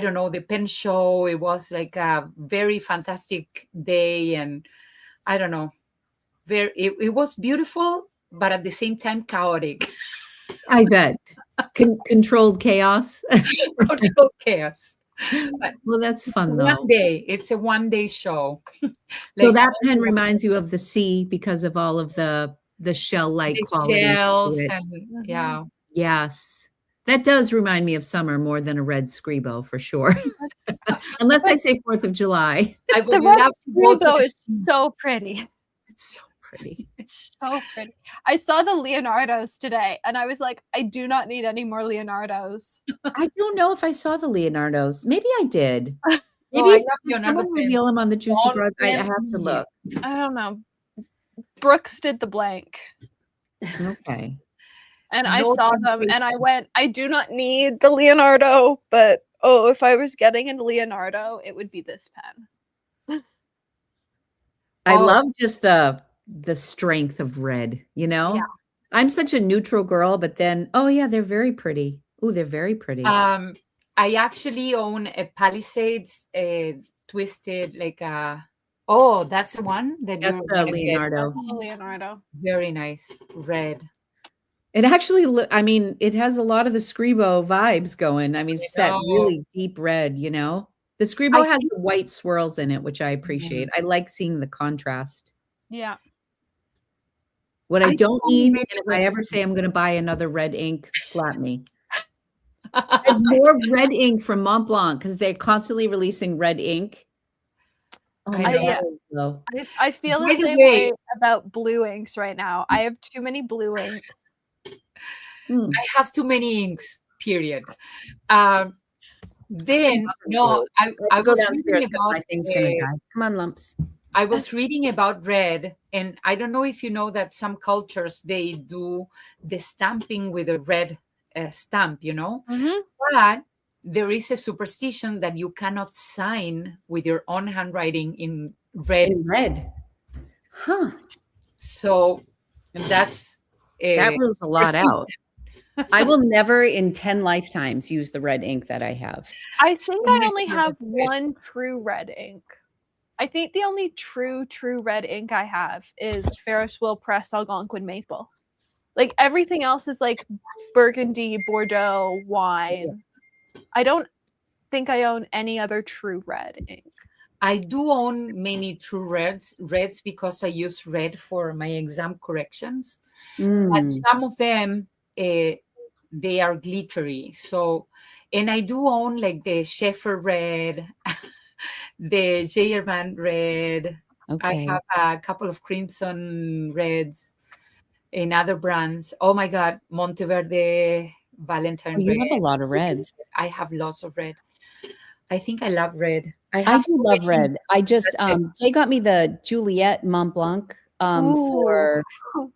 don't know, the pen show. It was like a very fantastic day, and I don't know, it was beautiful, but at the same time chaotic. I bet. Controlled chaos. Controlled chaos. But, well, that's fun though. One day. It's a one-day show. So that pen reminds you of the sea because of all of the shell-like qualities. Shells and yeah. Yes. That does remind me of summer more than a red Scribo for sure. Unless I say 4th of July. I would love to go to Scribo is so pretty. It's so pretty. It's so pretty. I saw the Leonardos today and I was like, I do not need any more Leonardos. I don't know if I saw the Leonardos. Maybe I did. Maybe someone reveal them on the Juicy Broads. I have to look. I don't know. Brooks did the blank. Okay. And I saw them and I went, I do not need the Leonardo, but if I was getting a Leonardo, it would be this pen. I love just the strength of red, you know? Yeah. I'm such a neutral girl, but then, yeah, they're very pretty. Oh, they're very pretty. I actually own a Palisades twisted, like that's the one that that's the Leonardo. Leonardo. Very nice red. It actually, I mean, it has a lot of the Scribo vibes going. I mean, it's that really deep red, you know? The Scribo has the white swirls in it, which I appreciate. I like seeing the contrast. Yeah. What I don't need, and if I ever say I'm going to buy another red ink, slap me. There's more red ink from Mont Blanc because they're constantly releasing red ink. I feel the same way about blue inks right now. I have too many blue inks. I have too many inks, period. Then, no, I go downstairs because my thing's going to die. Come on, lumps. I was reading about red, and I don't know if you know that some cultures, they do the stamping with a red stamp, you know? Mm-hmm. But there is a superstition that you cannot sign with your own handwriting in red. In red. Huh. So that's... that rules a lot out. I will never in 10 lifetimes use the red ink that I have. I think I only have one true red ink. I think the only true red ink I have is Ferris Wheel Press Algonquin Maple. Like everything else is like burgundy, Bordeaux, wine. I don't think I own any other true red ink. I do own many true reds because I use red for my exam corrections. But some of them, they are glittery. So, and I do own like the Sheffer red, the Jayerman red. Okay. I have a couple of crimson reds in other brands. Oh my God, Monteverde, Valentine red. You have a lot of reds. I have lots of red. I think I love red. I do love red. I just, Jay got me the Juliette Mont Blanc for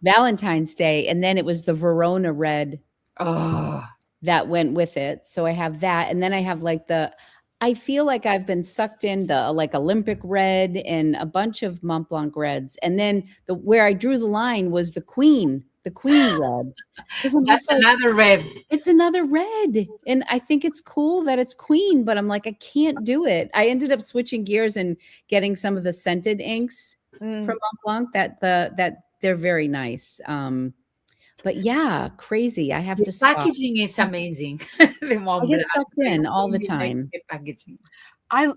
Valentine's Day. And then it was the Verona red that went with it. So I have that. And then I have like I feel like I've been sucked into like Olympic red and a bunch of Mont Blanc reds. And then where I drew the line was the Queen red. That's another red. It's another red. And I think it's cool that it's Queen, but I'm like, I can't do it. I ended up switching gears and getting some of the scented inks from Mont Blanc that they're very nice. But yeah, crazy. I have to stop. Packaging is amazing. I get sucked in all the time. Packaging. I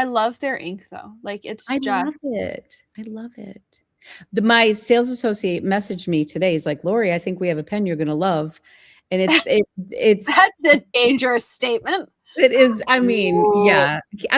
love their ink though. Like I love it. I love it. My sales associate messaged me today. He's like, Lori, I think we have a pen you're going to love. And it's that's a dangerous statement. It is. I mean, yeah, I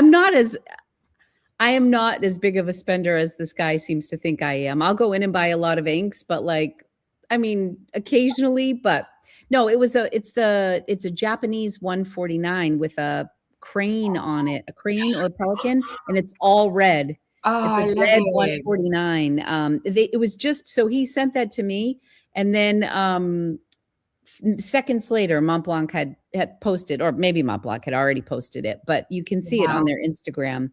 am not as big of a spender as this guy seems to think I am. I'll go in and buy a lot of inks, but like, I mean, occasionally, but no, it's a Japanese 149 with a crane on it, a crane or a pelican, and it's all red. Oh, It's a I love red it. 149. It was just so he sent that to me, and then seconds later, Mont Blanc had posted, or maybe Mont Blanc had already posted it, but you can see it on Wow. their Instagram.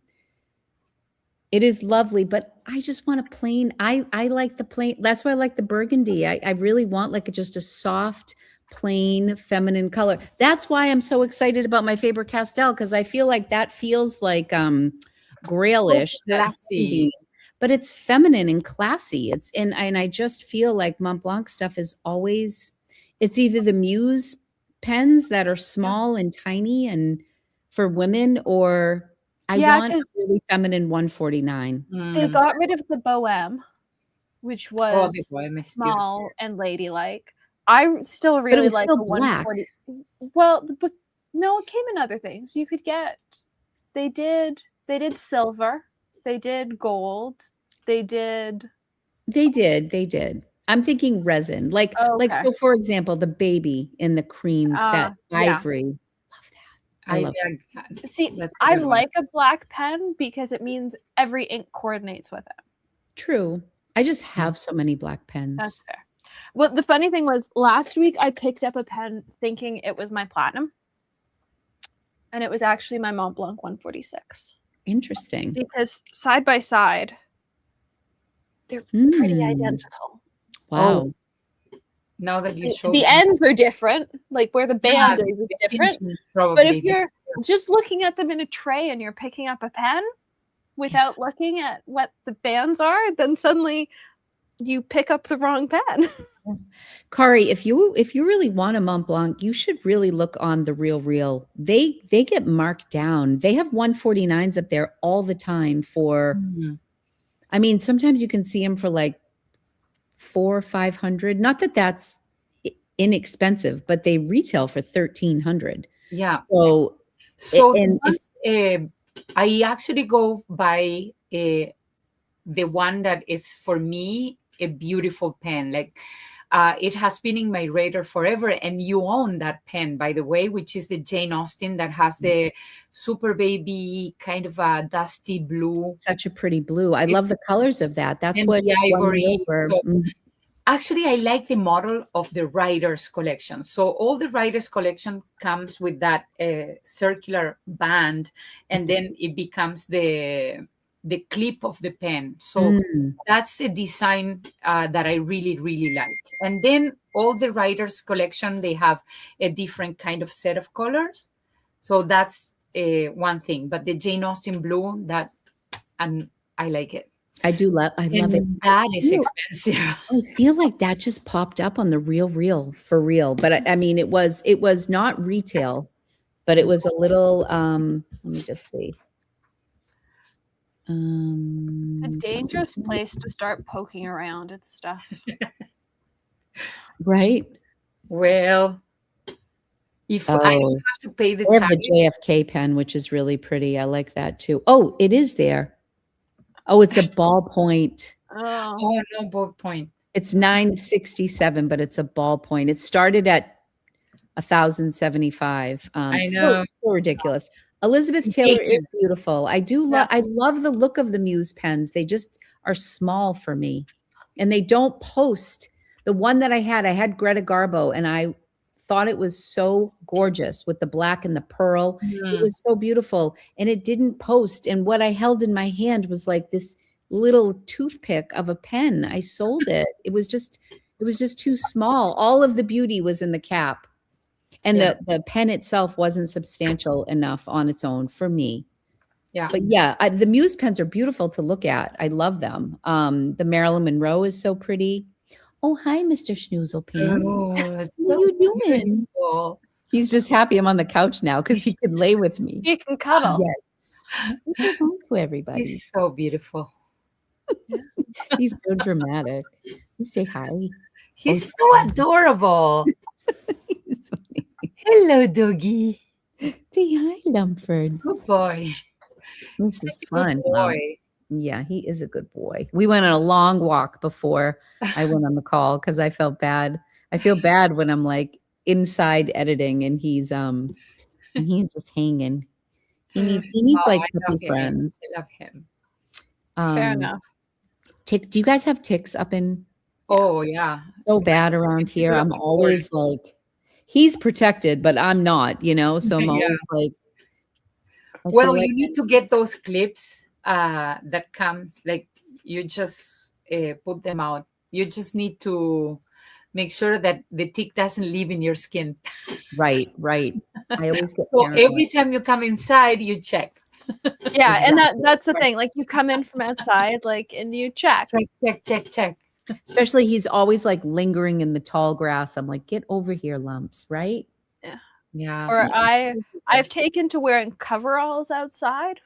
It is lovely, but I just want a plain. I like the plain. That's why I like the burgundy. I really want like just a soft, plain, feminine color. That's why I'm so excited about my Faber-Castell, because I feel like that feels like So grayish, that classy. sunbeam, but it's feminine and classy. It's and I just feel like Mont Blanc stuff is always, it's either the Muse pens that are small and tiny and for women, or I Yeah, want a because really feminine 149. they Mm. got rid of the Bohème, which Oh, the was poem is beautiful. small and ladylike. I still But it really was like still the black. 140. Well, but no, it came in other things. You could get. They did silver. They did gold. They did. They did. I'm thinking resin. Like Oh, okay. so for example, the baby in the cream, that Yeah. ivory. Love that. I love like that. See, That's a I good one. like a black pen because it means every ink coordinates with it. True. I just have so many black pens. That's fair. Well, the funny thing was, last week I picked up a pen thinking it was my platinum, and it was actually my Mont Blanc 146. Interesting. Because side by side, they're pretty identical. Wow. Now that you showed The me, ends are different, like where the band is different. But if you're just looking at them in a tray and you're picking up a pen without looking at what the bands are, then suddenly you pick up the wrong pen. Kari, if you really want a Mont Blanc, you should really look on the Real. They get marked down. They have 149s up there all the time for, I mean, sometimes you can see them for like $400 or $500. Not that that's inexpensive, but they retail for $1,300. Yeah. So I actually go by the one that is for me a beautiful pen. Like it has been in my radar forever, and you own that pen, by the way, which is the Jane Austen that has the super baby kind of a dusty blue. Such a pretty blue. I love the colors of that. That's what the ivory. won Actually, I like the model of the Writers collection. So all the Writers collection comes with that circular band, and then it becomes the clip of the pen. So that's a design that I really, really like. And then all the Writers collection, they have a different kind of set of colors. So that's one thing. But the Jane Austen blue, and I like it. I love it. That is expensive. I feel like that just popped up on the Real for real. But I mean, it was not retail, but it was a little, let me just see. It's a dangerous place to start poking around at stuff. Right? Well, if I don't have to pay the tax. They have the JFK pen, which is really pretty. I like that too. Oh, it is there. Oh, it's a ballpoint. Oh, no ballpoint. It's $967, but it's a ballpoint. It started at $1,075. I know. So ridiculous. Elizabeth Taylor is beautiful. I love the look of the Muse pens. They just are small for me, and they don't post. The one that I had Greta Garbo, and I thought it was so gorgeous with the black and the pearl. It was so beautiful, and it didn't post. And what I held in my hand was like this little toothpick of a pen. I sold it. It was just too small. All of the beauty was in the cap, and the pen itself wasn't substantial enough on its own for me. Yeah. But yeah, the Muse pens are beautiful to look at. I love them. The Marilyn Monroe is so pretty. Oh, hi, Mr. Schnoozlepants. What are you doing? Beautiful. He's just happy I'm on the couch now because he can lay with me. He can cuddle. Yes. Say hi to everybody. He's so beautiful. He's so dramatic. You say hi. He's so adorable. Hello, doggy. Say hi, Lumford. Good boy. This is fun. Boy. Yeah, he is a good boy. We went on a long walk before I went on the call because I felt bad. I feel bad when I'm like inside editing and he's just hanging. He needs like puppy friends. I love him. Fair enough. Tick. Do you guys have ticks up in? Oh yeah. So bad around here. I'm always like, he's protected, but I'm not, so I'm always like, well, you need to get those clips that comes, like you just put them out. You just need to make sure that the tick doesn't live in your skin. Right. I always get so paranoid. every time you come inside, you check. Yeah, exactly. And that's the thing. Like you come in from outside, like, and you check. Check. Especially he's always like lingering in the tall grass. I'm like, get over here, lumps, right? Yeah. Or I've taken to wearing coveralls outside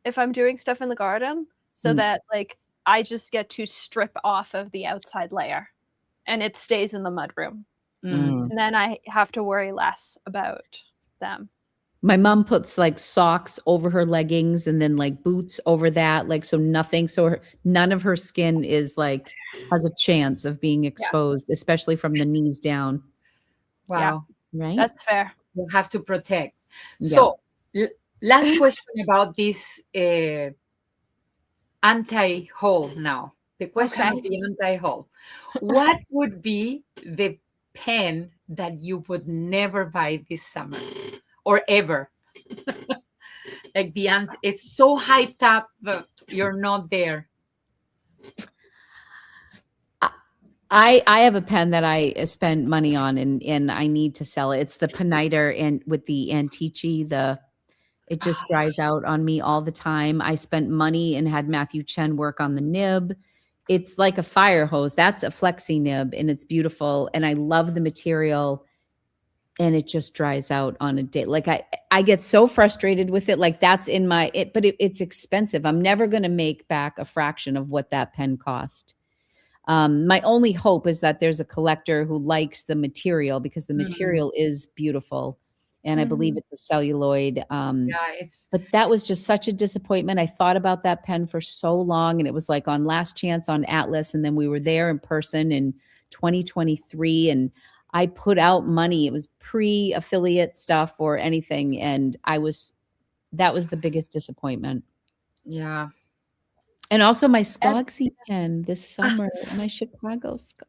if I'm doing stuff in the garden, so that like I just get to strip off of the outside layer and it stays in the mudroom. And then I have to worry less about them. My mom puts like socks over her leggings and then like boots over that, like so nothing. So none of her skin is like has a chance of being exposed, especially from the knees down. Wow. Yeah. Right. That's fair. You have to protect. So last question about this anti-haul now. The question of the anti-haul. What would be the pen that you would never buy this summer or ever? Like it's so hyped up, but you're not there. I have a pen that I spend money on and I need to sell it. It's the Peniter and with the Antici, it just dries out on me all the time. I spent money and had Matthew Chen work on the nib. It's like a fire hose. That's a flexi nib and it's beautiful. And I love the material and it just dries out on a day. Like I get so frustrated with it. Like that's in but it's expensive. I'm never going to make back a fraction of what that pen cost. My only hope is that there's a collector who likes the material because the material is beautiful. And I believe it's a celluloid. But that was just such a disappointment. I thought about that pen for so long and it was like on Last Chance on Atlas. And then we were there in person in 2023 and I put out money. It was pre-affiliate stuff or anything. And that was the biggest disappointment. Yeah. And also my Skogsy pen this summer, my Chicago Skogsy.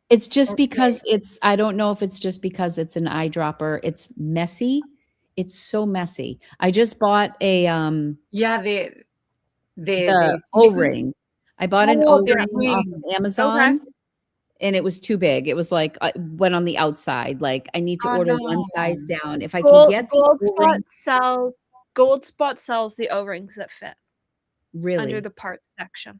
It's just because I don't know if it's just because it's an eyedropper. It's messy. It's so messy. I just bought a the O-ring. I bought an O-ring off of Amazon and it was too big. It was like went on the outside. Like I need to order one size down. If I can get Gold Spot sells the O-rings that fit. Really? Under the parts section.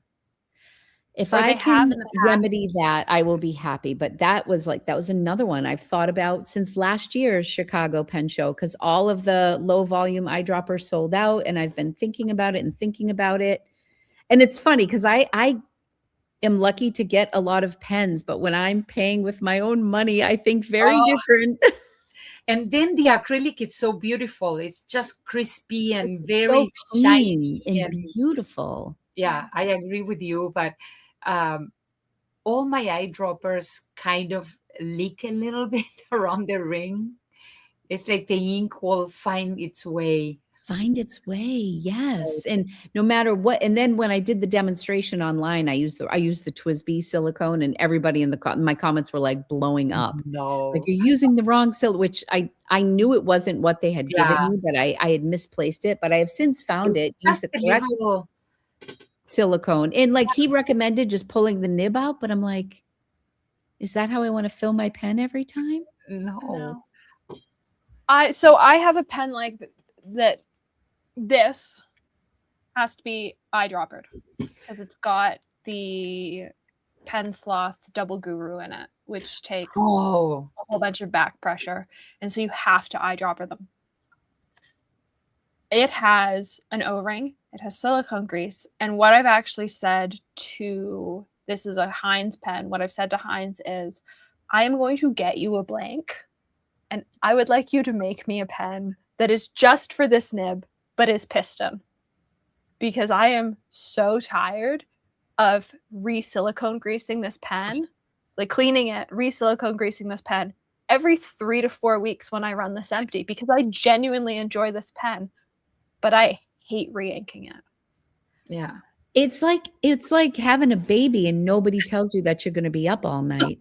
If I can remedy that, I will be happy. But that was another one I've thought about since last year's Chicago Pen Show because all of the low volume eyedroppers sold out and I've been thinking about it. And it's funny because I am lucky to get a lot of pens, but when I'm paying with my own money, I think very different. And then the acrylic is so beautiful. It's just crispy and very shiny and beautiful. Yeah, I agree with you. But all my eyedroppers kind of leak a little bit around the ring. It's like the ink will find its way. Yes. And no matter what, and then when I did the demonstration online, I used the TWSBI silicone and everybody in my comments were like blowing up. No. Like you're using the wrong silicone, which I knew it wasn't what they had given me, but I had misplaced it, but I have since found it. Use the correct silicone. And like he recommended just pulling the nib out, but I'm like, is that how I want to fill my pen every time? No. So I have a pen like that. This has to be eyedroppered because it's got the pen sloth double guru in it, which takes a whole bunch of back pressure. And so you have to eyedropper them. It has an O-ring, it has silicone grease. And what I've actually said this is a Heinz pen. What I've said to Heinz is, I am going to get you a blank and I would like you to make me a pen that is just for this nib, but is piston, because I am so tired of re-silicone greasing this pen, like cleaning it, re-silicone greasing this pen every 3 to 4 weeks when I run this empty because I genuinely enjoy this pen, but I hate re-inking it. Yeah. It's like having a baby and nobody tells you that you're going to be up all night.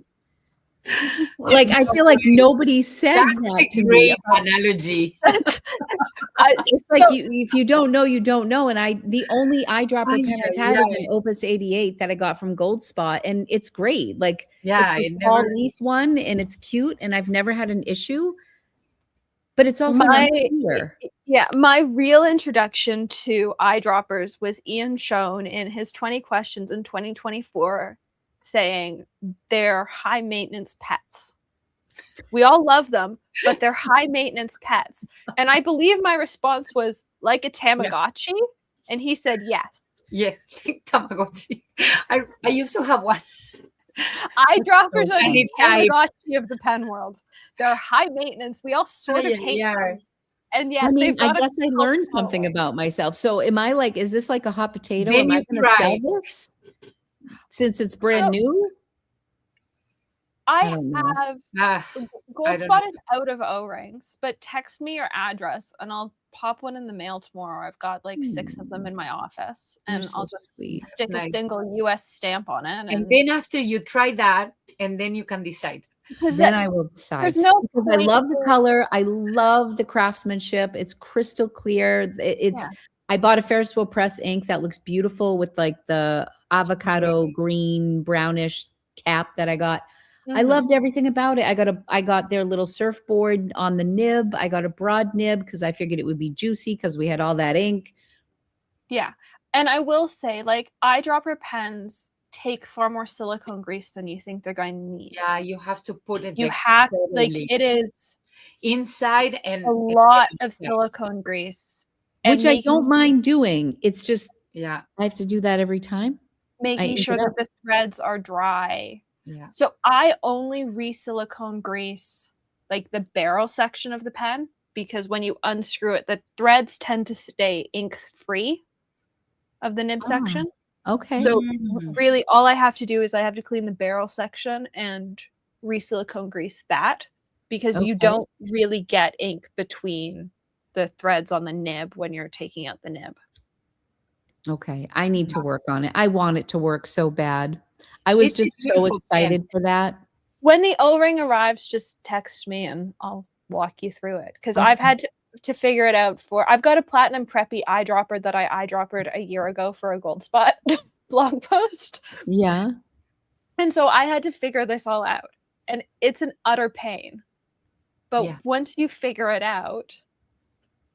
Like, I feel like nobody said That's that a to me. great analogy. It's like if you don't know, you don't know. And the only eyedropper pen I've had is an Opus 88 that I got from Gold Spot, and it's great. Like, Yeah, it's a fall leaf one, and it's cute, and I've never had an issue. But it's also not clear. Yeah, my real introduction to eyedroppers was Ian Schoen in his 20 questions in 2024 saying they're high maintenance pets. We all love them, but they're high maintenance pets. And I believe my response was like a Tamagotchi. And he said yes. Yes, Tamagotchi. I used to have one. Eyedroppers are the Tamagotchi of the pen world. They're high maintenance. We all sort of hate them. And yet, I mean, I guess I learned something about myself. So am I like, is this like a hot potato? Am I going to sell this since it's brand new? I have Gold Spot is out of O-rings, but text me your address and I'll pop one in the mail tomorrow. I've got like 6 of them in my office, and I'll just stick a single US stamp on it. And then after you try that, and then you can decide. Then I will decide. There's no because I love the color. I love the craftsmanship. It's crystal clear. I bought a Ferris wheel press ink that looks beautiful with like the avocado green brownish cap that I got. I loved everything about it. I got their little surfboard on the nib. I got a broad nib because I figured it would be juicy because we had all that ink. Yeah. And I will say, like, eyedropper pens take far more silicone grease than you think they're going to need. Yeah, you have to put it. You have like it is inside and a lot of silicone grease, which I don't mind doing. It's just I have to do that every time. Making sure that the threads are dry. Yeah. So I only re-silicone grease like the barrel section of the pen, because when you unscrew it, the threads tend to stay ink free of the nib section. Okay. So really all I have to do is I have to clean the barrel section and re-silicone grease that, because you don't really get ink between the threads on the nib when you're taking out the nib. Okay. I need to work on it. I want it to work so bad. I was just so excited for that. When the O-ring arrives, just text me and I'll walk you through it. Because I've had to figure it out I've got a platinum preppy eyedropper that I eyedroppered a year ago for a Gold Spot blog post. Yeah. And so I had to figure this all out. And it's an utter pain. But once you figure it out,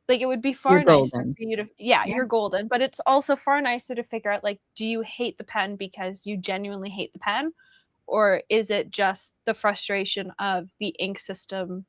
like, it would be far nicer for you to, you're golden. But it's also far nicer to figure out, like, do you hate the pen because you genuinely hate the pen? Or is it just the frustration of the ink system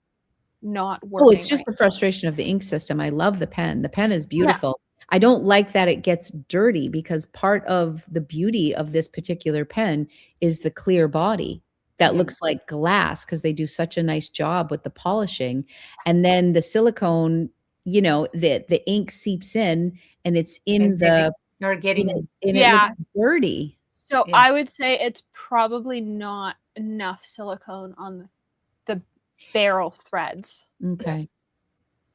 not working? Oh, it's just the frustration of the ink system. I love the pen. The pen is beautiful. I don't like that it gets dirty, because part of the beauty of this particular pen is the clear body that looks like glass, because they do such a nice job with the polishing. And then the silicone, you know, the ink seeps in and it's in the start getting and it looks dirty. So I would say it's probably not enough silicone on the barrel threads. Okay.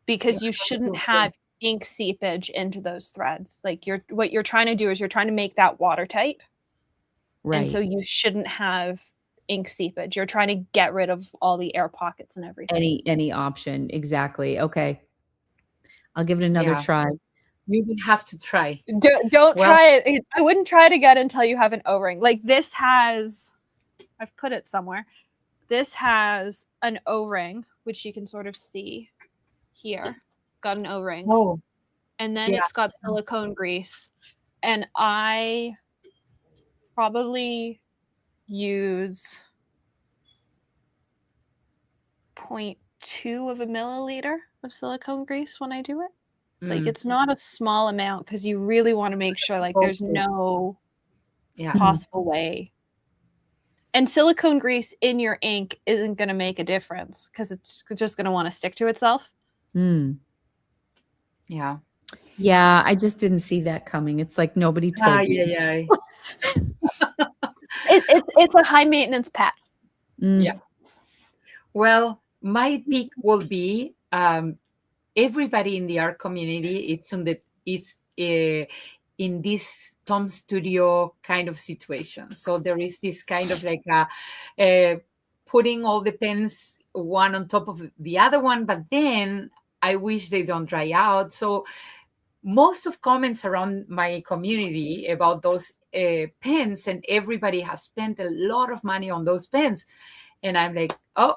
Because you shouldn't have ink seepage into those threads. Like, what you're trying to do is you're trying to make that watertight. Right. And so you shouldn't have ink seepage. You're trying to get rid of all the air pockets and everything. Any option. Exactly. Okay. I'll give it another try. You would have to try. Don't try it. I wouldn't try it again until you have an O-ring. Like, this has, I've put it somewhere. This has an O-ring, which you can sort of see here. It's got an O-ring. Oh. And then it's got silicone grease. And I probably use 0.2 of a milliliter of silicone grease when I do it. Like, it's not a small amount, because you really want to make sure, like, there's no possible way. And silicone grease in your ink isn't going to make a difference, because it's just going to want to stick to itself. Yeah. Yeah, I just didn't see that coming. It's like nobody told me. It's a high maintenance pet. Yeah. Well, my pick will be everybody in the art community is in this Tom Studio kind of situation. So there is this kind of like putting all the pens one on top of the other one, but then I wish they don't dry out. So most of comments around my community about those pens, and everybody has spent a lot of money on those pens. And I'm like, oh,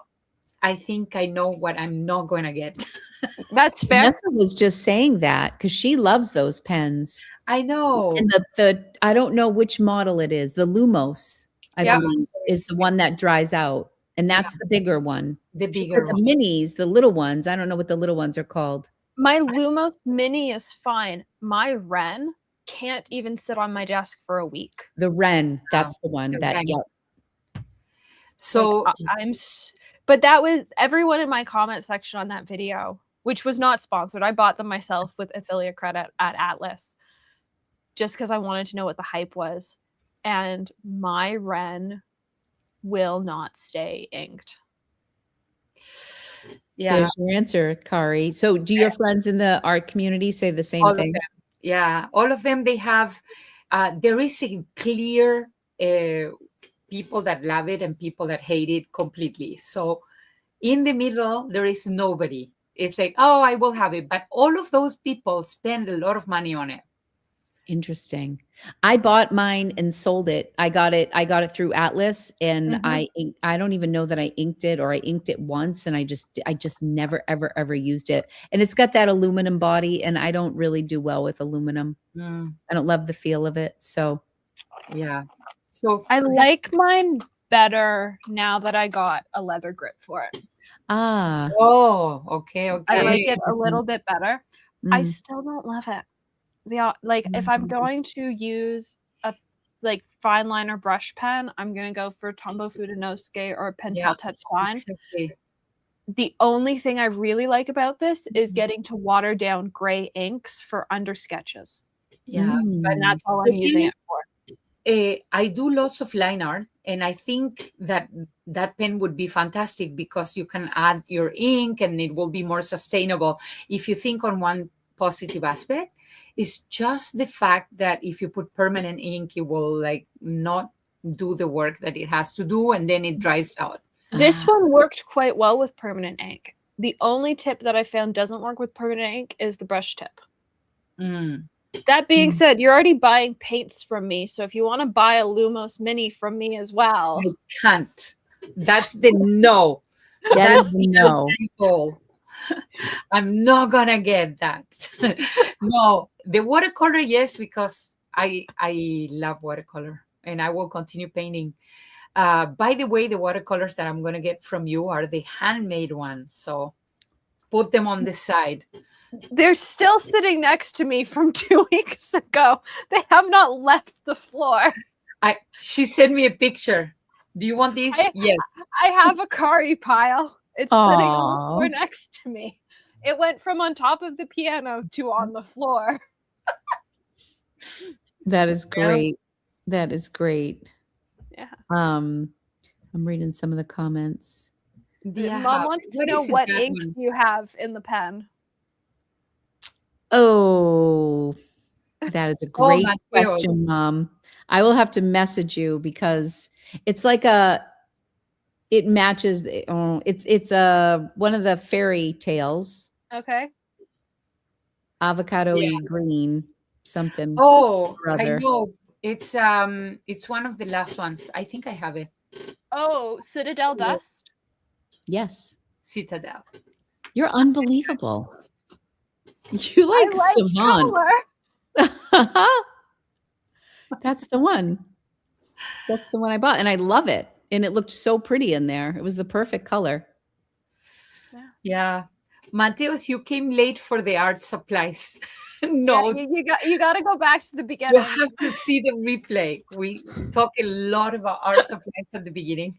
I think I know what I'm not going to get. That's fair. Vanessa was just saying that because she loves those pens. I know. And the I don't know which model it is. The Lumos, I believe, is the one that dries out. And that's the bigger one. The bigger one. The minis, the little ones. I don't know what the little ones are called. My Lumos Mini is fine. My Ren can't even sit on my desk for a week. The Ren, that's the one. So but that was everyone in my comment section on that video, which was not sponsored. I bought them myself with affiliate credit at Atlas, just because I wanted to know what the hype was. And my Ren will not stay inked. Yeah. There's your answer, Kari. So do your friends in the art community say the same thing? Yeah, all of them, they have, there is a clear people that love it and people that hate it completely. So in the middle, there is nobody. It's like, oh, I will have it. But all of those people spend a lot of money on it. Interesting. I bought mine and sold it. I got it through Atlas, and I don't even know that I inked it, or I inked it once and I just never ever used it. And it's got that aluminum body, and I don't really do well with aluminum. I don't love the feel of it. So yeah. So I like mine better now that I got a leather grip for it. Ah. Oh, okay. I like it a little bit better. I still don't love it. If I'm going to use a fine liner brush pen, I'm gonna go for Tombow Fudenosuke or Pentel Touch Line. Exactly. The only thing I really like about this is getting to water down gray inks for under sketches. Yeah, and that's all I'm using it for. I do lots of line art, and I think that pen would be fantastic because you can add your ink and it will be more sustainable. If you think on one positive aspect, it's just the fact that if you put permanent ink, it will not do the work that it has to do, and then it dries out. This one worked quite well with permanent ink. The only tip that I found doesn't work with permanent ink is the brush tip. That being said, you're already buying paints from me, so if you want to buy a Lumos Mini from me as well, I can't. That's the no. That's the no. Goal. I'm not gonna get that. No, the watercolor, yes, because I love watercolor and I will continue painting. By the way, the watercolors that I'm gonna get from you are the handmade ones, so put them on the side. They're still sitting next to me from 2 weeks ago. They have not left the floor. She sent me a picture. Do you want these? Yes. I have a Kari pile. It's sitting on the floor next to me. It went from on top of the piano to on the floor. That is great. That is great. Yeah. I'm reading some of the comments. Mom wants to know what ink you have in the pen. Oh, that is a great question, Mom. I will have to message you because it's like it matches. It's one of the fairy tales. Okay. Avocado green something. Oh, I know. It's one of the last ones. I think I have it. Oh, Citadel Dust. Yes. Citadel. You're unbelievable. You like Savant. That's the one. That's the one I bought, and I love it. And it looked so pretty in there. It was the perfect color. Yeah. Mateos, you came late for the art supplies. No, you got to go back to the beginning. You have to see the replay. We talk a lot about art supplies at the beginning.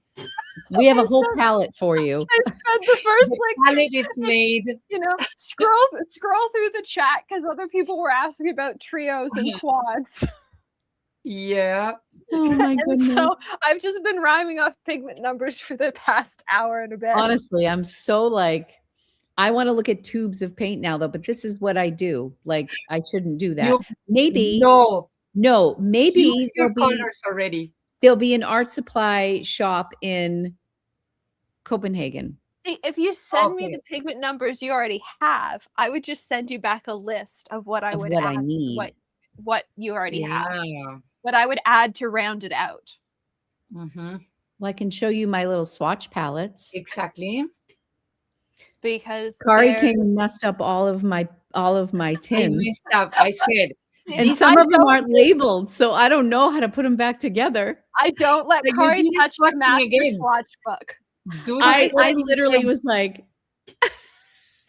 We have a whole palette for you. I spent the first palette is made. Scroll through the chat because other people were asking about trios and quads. Yeah. Oh my And goodness. so I've just been rhyming off pigment numbers for the past hour and a bit. Honestly, I'm so like, I want to look at tubes of paint now though, but this is what I do. Like, I shouldn't do that. You Maybe, no. no, maybe Use your colors already. there'll be an art supply shop in Copenhagen. See, if you send me the pigment numbers you already have, I would just send you back a list of what I would add, I need. what you already have, Yeah. what I would add to round it out. Mm-hmm. Well, I can show you my little swatch palettes. Exactly. Because Kari came and messed up all of my I tins. messed up. I said, and some of them aren't labeled, so I don't know how to put them back together. I don't let Like, Kari you do the touch the swatching master again. swatch book. I literally was like,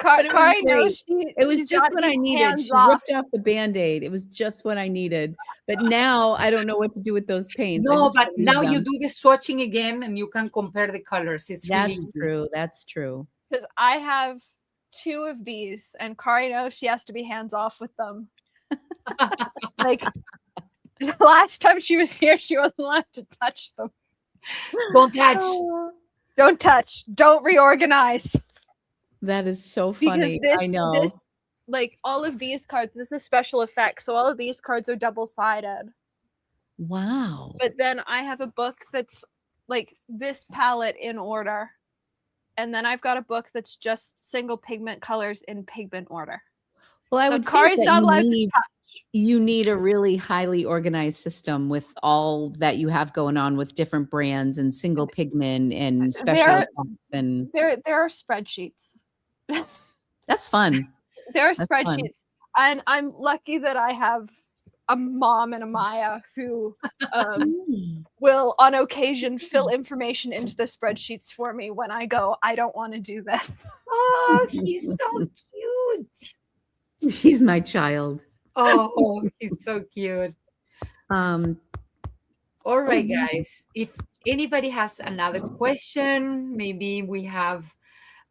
Kari knows it was just what I needed. She ripped off the Band-Aid. It was just what I needed. But now I don't know what to do with those paints. No, but now you do the swatching again and you can compare the colors. It's really easy. True. That's true. Because I have 2 of these and Kari knows she has to be hands off with them. Like the last time she was here, she wasn't allowed to touch them. Don't touch. Don't touch. Don't reorganize. That is so funny. I know. Like all of these cards, this is special effects. So all of these cards are double-sided. Wow. But then I have a book that's like this palette in order. And then I've got a book that's just single pigment colors in pigment order. Well, I so would Kari's not allowed to touch. You need a really highly organized system with all that you have going on with different brands and single pigment and special effects. And there are spreadsheets. That's fun. There are spreadsheets. And I'm lucky that I have a mom and a Maya who will on occasion fill information into the spreadsheets for me when I go, I don't want to do this. Oh, he's so cute. He's my child. Oh, he's so cute. All right, guys. If anybody has another question, maybe we have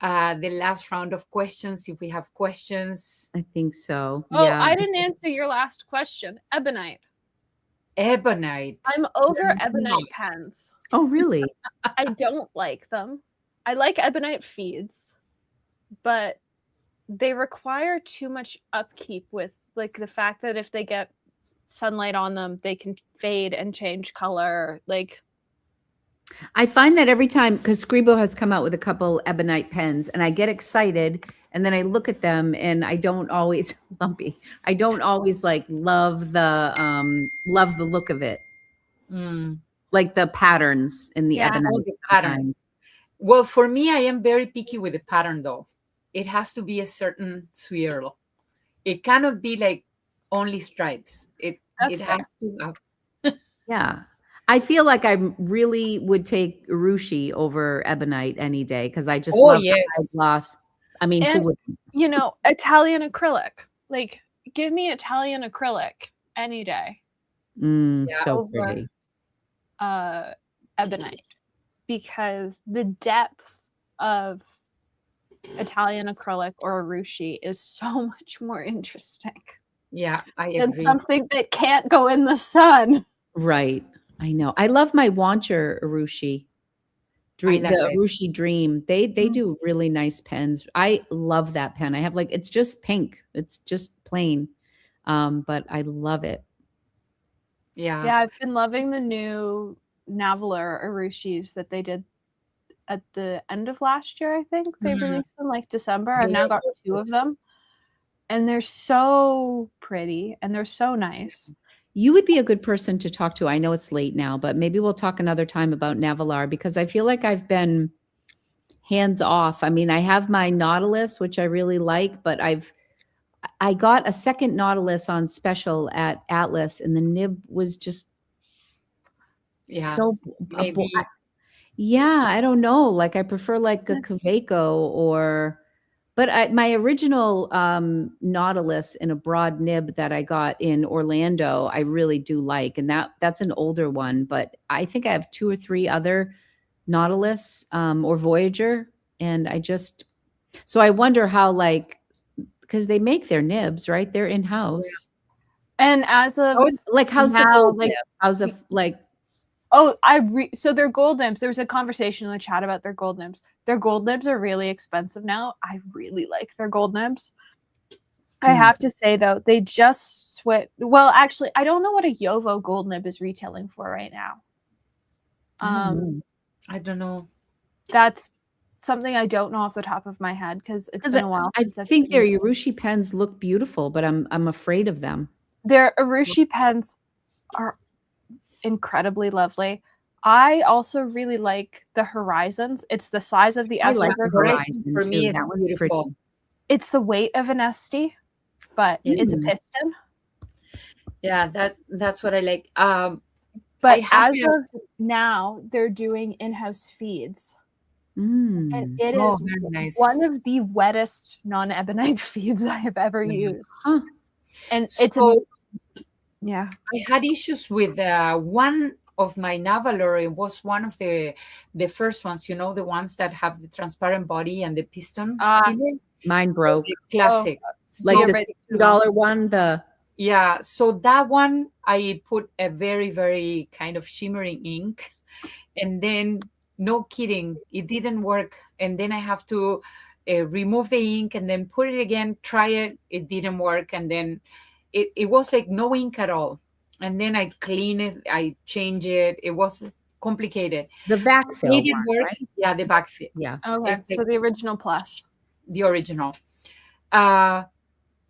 the last round of questions. If we have questions. I think so. Oh, yeah. I didn't answer your last question. Ebonite. Ebonite. I'm over ebonite pens. Oh, really? I don't like them. I like ebonite feeds, but they require too much upkeep with like the fact that if they get sunlight on them, they can fade and change color. Like I find that every time, because Scribo has come out with a couple ebonite pens, and I get excited, and then I look at them, and I don't always lumpy. I don't always like love the look of it, like the patterns in the ebonite. The patterns. Well, for me, I am very picky with the pattern, though. It has to be a certain swirl. It cannot be like only stripes. It has to. Yeah. I feel like I really would take Urushi over ebonite any day because I just love the gloss. I mean, who wouldn't? You know, Italian acrylic. Like, give me Italian acrylic any day. So pretty. Ebonite, because the depth of Italian acrylic or Urushi is so much more interesting. Yeah, I agree. Than something that can't go in the sun. Right. I know. I love my Wancher Urushi. The Urushi Dream. They do really nice pens. I love that pen. I have like, it's just pink. It's just plain. But I love it. Yeah. Yeah, I've been loving the new Navaler Urushis that they did at the end of last year, I think. They released them like December. I've now got 2 of them. And they're so pretty and they're so nice. You would be a good person to talk to. I know it's late now, but maybe we'll talk another time about Navalar because I feel like I've been hands off. I mean, I have my Nautilus, which I really like, but I got a second Nautilus on special at Atlas and the nib was just so maybe. Yeah, I don't know. Like I prefer like a Kaweco but my original Nautilus in a broad nib that I got in Orlando, I really do like. And that's an older one, but I think I have 2 or 3 other Nautilus or Voyager. And so I wonder how because they make their nibs, right? They're in-house. And as of how's the now, gold like, nib? How's a like? Oh, so their gold nibs. There was a conversation in the chat about their gold nibs. Their gold nibs are really expensive now. I really like their gold nibs. I have to say though, they just switched. Well, actually, I don't know what a Yovo gold nib is retailing for right now. I don't know. That's something I don't know off the top of my head because it's been a while. I think their Urushi pens look beautiful, but I'm afraid of them. Their Urushi pens are incredibly lovely. I also really like the Horizons. It's the size of the I like Esper. the Horizon for me too. is That one's beautiful. pretty. It's the weight of an Esty, but it's a piston. Yeah, that's what I like. But as of now, they're doing in-house feeds. Mm. And it is nice. one of the wettest non-ebonite feeds I have ever used. Huh. And So, it's yeah. I had issues with one of my Navalor. It was one of the first ones, you know, the ones that have the transparent body and the piston filler. Mine broke. The classic. Like the $60 one, yeah. So that one, I put a very, very kind of shimmering ink. And then, no kidding, it didn't work. And then I have to remove the ink and then put it again, try it. It didn't work. And then it was like no ink at all. And then I clean it, I change it. It was complicated. The back fill It didn't work. right? Yeah, the back fill. Yeah. Okay, so the original plus. The original.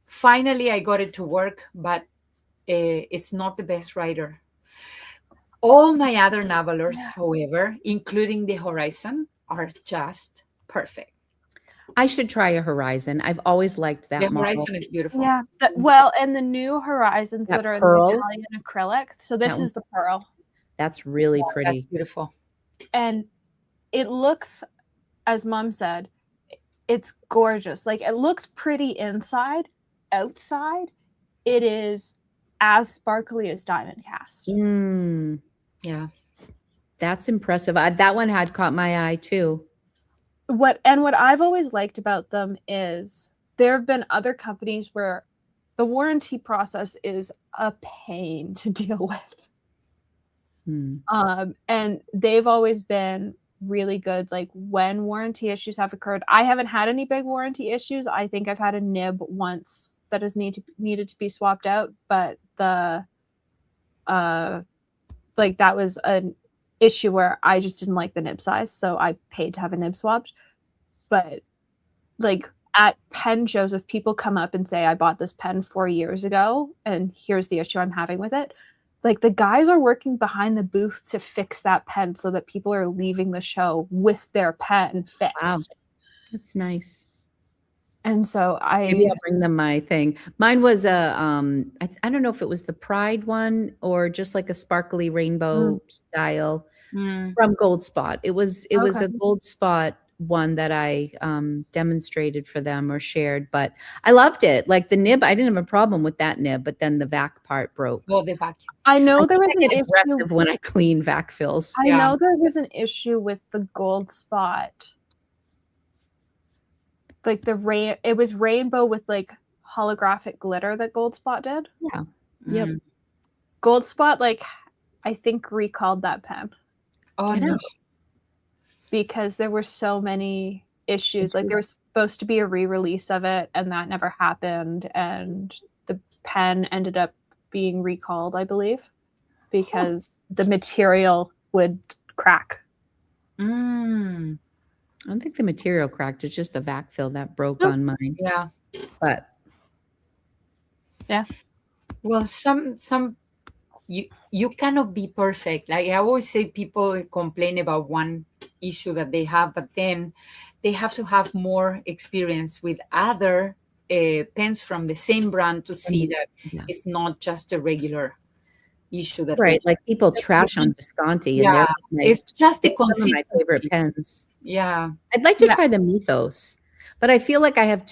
Finally, I got it to work, but it's not the best writer. All my other Navalors, however, including the Horizon, are just perfect. I should try a Horizon. I've always liked that model. Horizon is beautiful. Yeah. Well, and the new Horizons that are pearl. in the Italian acrylic. So this is the pearl. That's really pretty. That's beautiful. And it looks, as Mom said, it's gorgeous. Like it looks pretty inside. Outside, it is as sparkly as diamond cast. Yeah. That's impressive. That one had caught my eye too. What I've always liked about them is there have been other companies where the warranty process is a pain to deal with. And they've always been really good. Like when warranty issues have occurred, I haven't had any big warranty issues. I think I've had a nib once that is needed to be swapped out, but the like that was an issue where I just didn't like the nib size, so I paid to have a nib swapped. But like at pen shows, if people come up and say, I bought this pen 4 years ago and here's the issue I'm having with it, like the guys are working behind the booth to fix that pen so that people are leaving the show with their pen fixed. Wow. That's nice. And so maybe I'll bring them my thing. Mine was a I don't know if it was the Pride one or just like a sparkly rainbow style from Gold Spot. It was a Gold Spot one that I demonstrated for them or shared, but I loved it. Like the nib, I didn't have a problem with that nib, but then the vac part broke. Well, the vacuum. I know there was an issue aggressive when I clean vac fills. I know there was an issue with the Gold Spot. Like it was rainbow with like holographic glitter that Gold Spot did. Yeah. Yep. Gold Spot, like I think recalled that pen. Oh no. Because there were so many issues. Like there was supposed to be a re-release of it and that never happened. And the pen ended up being recalled, I believe, because the material would crack. I don't think the material cracked. It's just the vac fill that broke on mine. Yeah. But yeah. Well, some you cannot be perfect. Like I always say, people complain about one issue that they have, but then they have to have more experience with other pens from the same brand to see that it's not just a regular issue. That like people trash on Visconti. Yeah, and it's just the consistency. One of my favorite pens. Yeah, I'd like to try the Mythos, but I feel like I have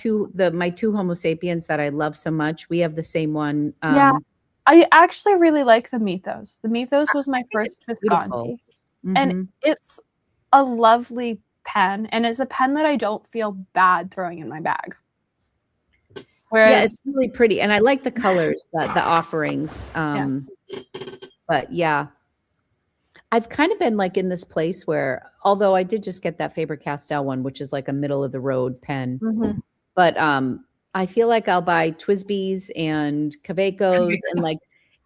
my two Homo sapiens that I love so much. We have the same one. I actually really like the Mythos. The Mythos was my first Visconti. And it's a lovely pen. And it's a pen that I don't feel bad throwing in my bag. Whereas, it's really pretty. And I like the colors, the offerings. But yeah, I've kind of been like in this place where, although I did just get that Faber-Castell one, which is like a middle of the road pen, but I feel like I'll buy Twisbys and Kavecos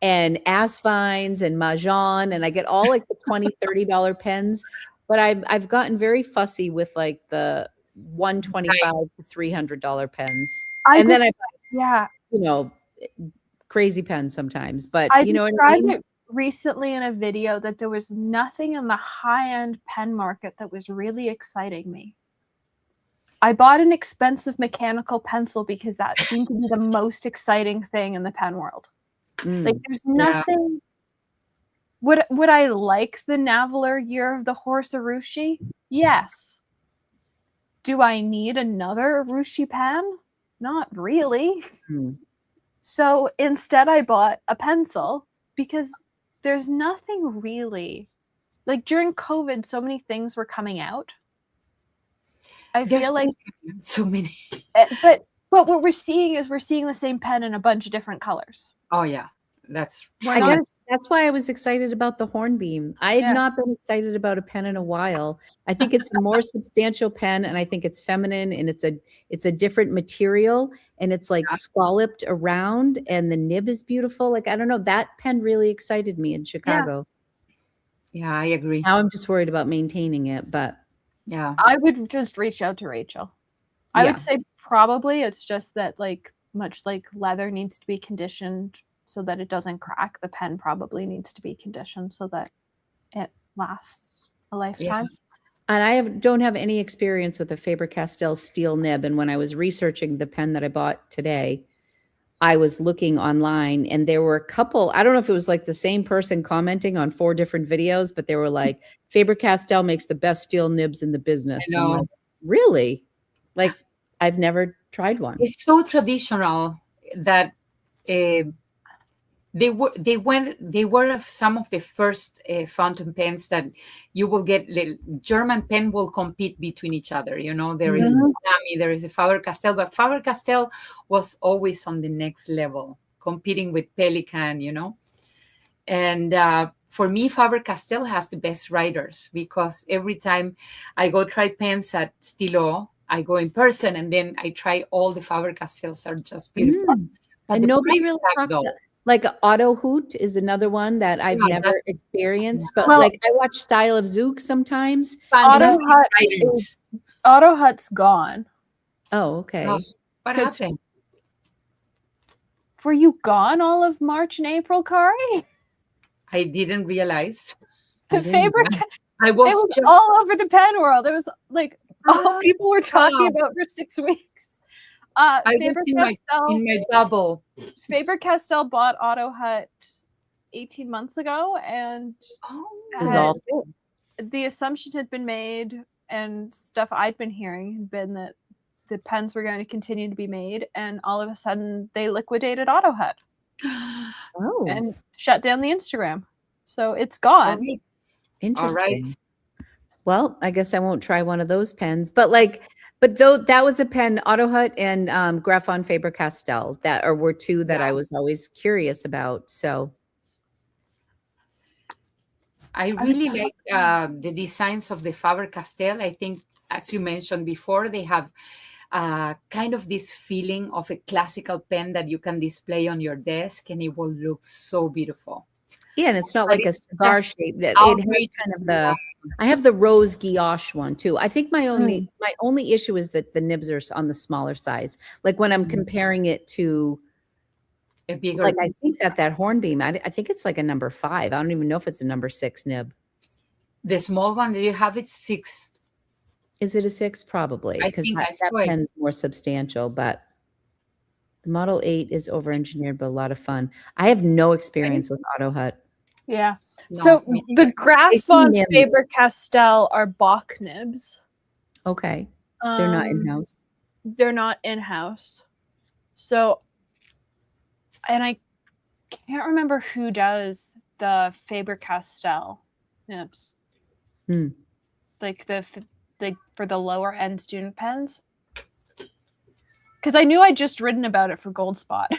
and Asvines and Mahjong, and I get all like the $20, $30 pens. But I've gotten very fussy with like the $125 to $300 pens. And then I buy, crazy pens sometimes. But I you know what I described mean? it recently in a video that there was nothing in the high-end pen market that was really exciting me. I bought an expensive mechanical pencil because that seemed to be the most exciting thing in the pen world. Like, there's nothing. Would I like the Navaler Year of the Horse Urushi? Yes. Do I need another Urushi pen? Not really. So instead I bought a pencil because there's nothing really. Like, during COVID, so many things were coming out. I feel like so many. But what we're seeing is we're seeing the same pen in a bunch of different colors. Oh yeah, that's why I was excited about the Hornbeam. I had not been excited about a pen in a while. I think it's a more substantial pen, and I think it's feminine, and it's a different material, and it's like scalloped around, and the nib is beautiful. Like, I don't know, that pen really excited me in Chicago. Yeah, I agree. Now I'm just worried about maintaining it, but yeah, I would just reach out to Rachel. I would say probably it's just that, like, much like leather needs to be conditioned so that it doesn't crack, the pen probably needs to be conditioned so that it lasts a lifetime. And I don't have any experience with a Faber-Castell steel nib. And when I was researching the pen that I bought today, I was looking online, and there were a couple, I don't know if it was like the same person commenting on 4 different videos, but they were like, Faber-Castell makes the best steel nibs in the business. I know. I'm like, really? Like, I've never tried one. It's so traditional that they were some of the first fountain pens that you will get. The German pen will compete between each other. You know, there is Nami, there is a Faber-Castell, but Faber-Castell was always on the next level, competing with Pelikan. You know, and for me, Faber-Castell has the best writers, because every time I go try pens at Stilo, I go in person, and then I try all the Faber-Castells are just beautiful. And nobody really talks about. Like Otto Hoot is another one that I've never experienced, but like I watch Style of Zook sometimes. Otto Hut's gone. Oh, okay. What happened? Were you gone all of March and April, Kari? I didn't realize. I was just all over the pen world. It was like all people were talking about for 6 weeks. Faber-Castell in my bubble. Faber-Castell bought Otto Hut 18 months ago, and the assumption had been made, and stuff I'd been hearing had been that the pens were going to continue to be made, and all of a sudden they liquidated Otto Hut and shut down the Instagram. So it's gone. Interesting. All right. Well, I guess I won't try one of those pens, but though that was a pen, Otto Hut and Graphon Faber-Castell were 2 that I was always curious about. So I really like the designs of the Faber-Castell. I think, as you mentioned before, they have kind of this feeling of a classical pen that you can display on your desk, and it will look so beautiful. Yeah, and it's not like a cigar shape. It has kind of I have the rose guilloche one too. I think my only issue is that the nibs are on the smaller size. Like when I'm comparing it to a bigger, like I think that Hornbeam, I think it's like a number 5. I don't even know if it's a number 6 nib. The small one that you have, it's 6. Is it a 6? Probably, because that pen's more substantial. But the Model 8 is over-engineered, but a lot of fun. I have no experience with Otto Hut. Yeah. So the Graphon Faber-Castell are Bach nibs. Okay. They're not in-house. They're not in-house. So, and I can't remember who does the Faber-Castell nibs. Like for the lower end student pens. because I knew I'd just written about it for Gold Spot.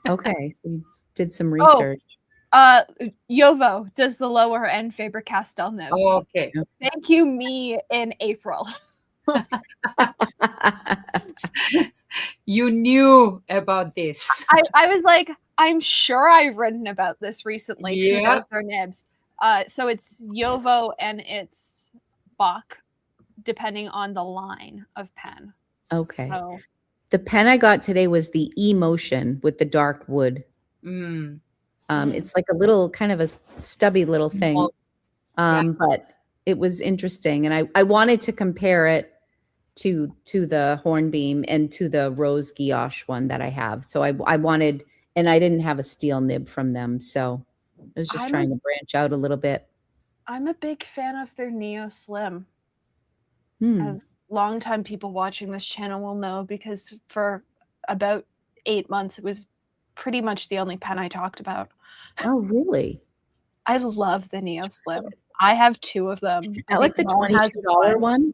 Okay, so you did some research. Yovo does the lower end Faber-Castell nibs. Oh, okay. Thank you, me in April. You knew about this. I was like, I'm sure I've written about this recently. Yeah. Who does their nibs? So it's Yovo and it's Bach, depending on the line of pen. Okay. So, the pen I got today was the Emotion with the dark wood. It's like a little kind of a stubby little thing. But it was interesting. And I wanted to compare it to the Hornbeam and to the Rose Guilloche one that I have. So I wanted, and I didn't have a steel nib from them. So I was just trying to branch out a little bit. I'm a big fan of their Neo Slim. As longtime people watching this channel will know, because for about 8 months, it was pretty much the only pen I talked about. Oh, really? I love the Neo Slim. I have 2 of them. I like the $22 one.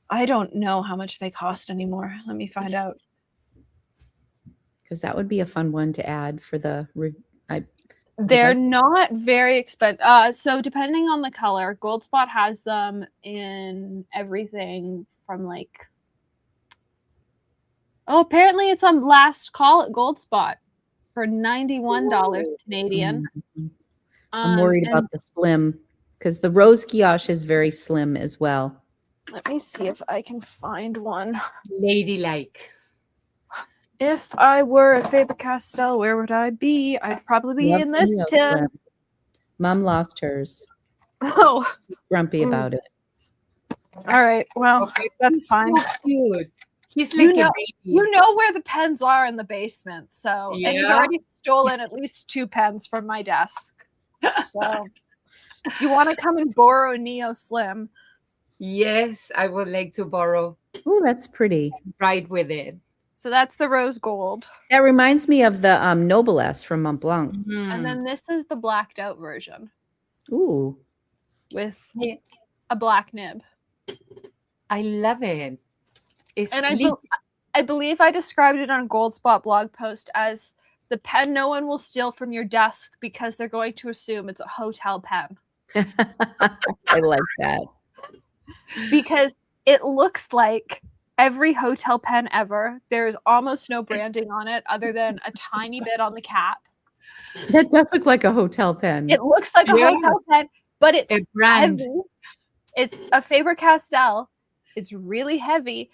I don't know how much they cost anymore. Let me find out. Because that would be a fun one to add for the. They're not very expensive. So depending on the color, Gold Spot has them in everything from like. Oh, apparently it's on last call at Gold Spot for $91 Canadian. I'm worried about the slim, because the Rose Guilloche is very slim as well. Let me see if I can find one. Ladylike. If I were a Faber-Castell, where would I be? I'd probably be in this tin. Mom lost hers. Oh. Grumpy about it. All right. Well, that's fine. So cute. He's like a baby. You know where the pens are in the basement. So, and you've already stolen at least 2 pens from my desk. So, if you want to come and borrow a Neo Slim. Yes, I would like to borrow. Oh, that's pretty. Right with it. So that's the rose gold. That reminds me of the Noblesse from Mont Blanc. And then this is the blacked out version. Ooh. With a black nib. I love it. It's and I believe I described it on a Gold Spot blog post as the pen no one will steal from your desk because they're going to assume it's a hotel pen. I like that. Because it looks like every hotel pen ever. There's almost no branding on it other than a tiny bit on the cap. That does look like a hotel pen. It looks like a hotel pen, but it's a brand. Heavy. It's a Faber-Castell. It's really heavy,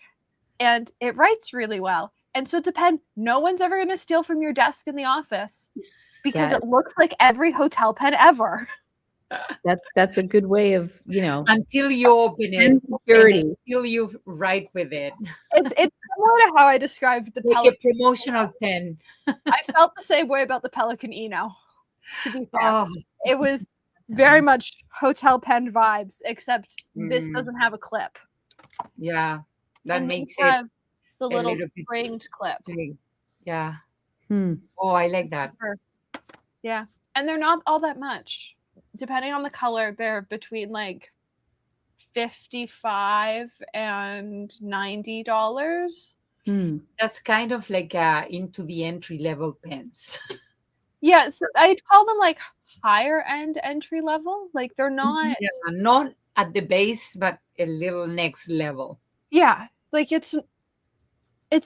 and it writes really well. And so it's a pen no one's ever going to steal from your desk in the office because it looks like every hotel pen ever. That's a good way of, until you open it, security. Until you write with it. It's similar to how I described the like a promotional pen. I felt the same way about the Pelican Eno. To be fair, it was very much hotel pen vibes, except this doesn't have a clip. Yeah, that makes it the little springed clip. Yeah. Oh, I like that. Yeah, and they're not all that much. Depending on the color, they're between like $55 and $90. That's kind of like into the entry level pens. Yeah, so I'd call them like higher end entry level. Like they're not not at the base, but a little next level. Yeah, like it's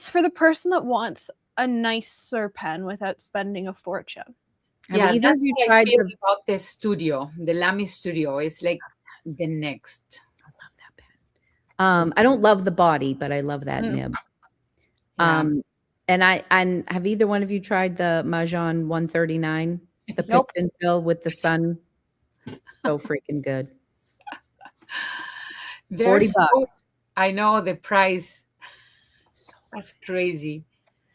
for the person that wants a nicer pen without spending a fortune. Yeah, that's what I feel about the studio, the Lamy Studio. It's like the next. I love that pen. I don't love the body, but I love that nib. Yeah. And have either one of you tried the Majon 139, the piston fill with the sun? So freaking good. $40. I know the price. That's crazy.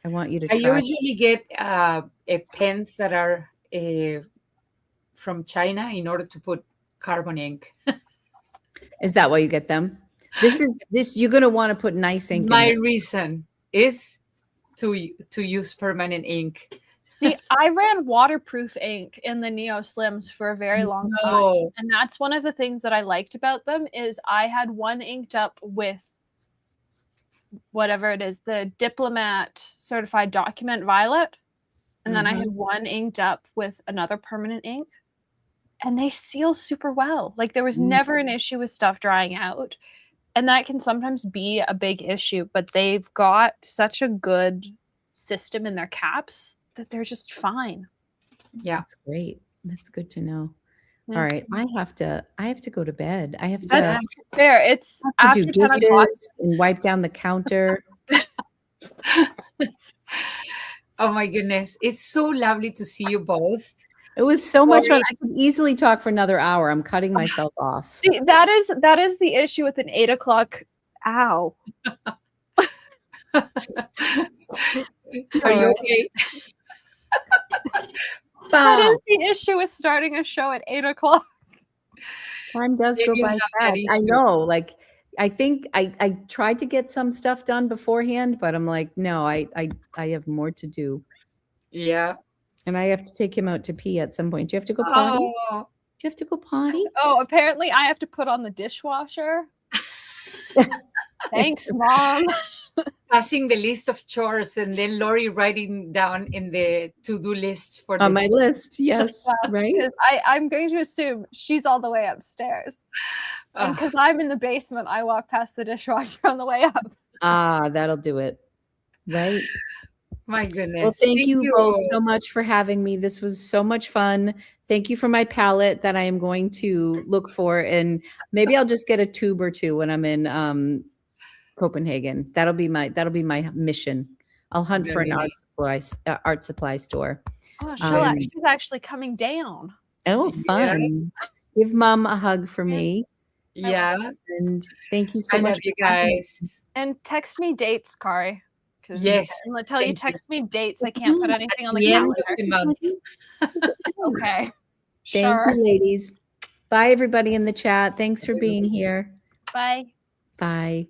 I want you to try. I usually get pens that are from China in order to put carbon ink. Is that why you get them? This you're gonna want to put nice ink. My reason is to use permanent ink. See, I ran waterproof ink in the Neo Slims for a very long time, and that's one of the things that I liked about them is I had one inked up with whatever it is, the Diplomat Certified Document Violet. And then I have one inked up with another permanent ink. And they seal super well. Like there was never an issue with stuff drying out. And that can sometimes be a big issue, but they've got such a good system in their caps that they're just fine. Yeah. That's great. That's good to know. Yeah. All right. I have to go to bed. I have to That's fair. It's after do 10 o'clock. and wipe down the counter. Oh my goodness. It's so lovely to see you both. It was so much fun. I could easily talk for another hour. I'm cutting myself off. See, that is the issue with an 8 o'clock. Ow. Are you okay? That is the issue with starting a show at 8 o'clock. Time does go by fast. I know. Like, I think I tried to get some stuff done beforehand, but I'm like, no, I have more to do. Yeah. And I have to take him out to pee at some point. Do you have to go potty? Do you have to go potty? Oh, apparently I have to put on the dishwasher. Thanks, Mom. Passing the list of chores and then Lori writing down in the to-do list for on my list. Yes, right. Because I'm going to assume she's all the way upstairs. And because I'm in the basement, I walk past the dishwasher on the way up. That'll do it. Right. My goodness. Well, thank you both so much for having me. This was so much fun. Thank you for my palette that I am going to look for. And maybe I'll just get a tube or two when I'm in Copenhagen. That'll be my mission. I'll hunt for an art supply store. Oh, she's actually coming down. Oh, fun. Yeah. Give Mom a hug for me. Yeah. And thank you so much. I love you guys. And text me dates, Kari. Yes. Until you text me dates, I can't put anything on the calendar. Okay. Thank you, ladies. Bye, everybody in the chat. Thanks for being here. Bye. Bye.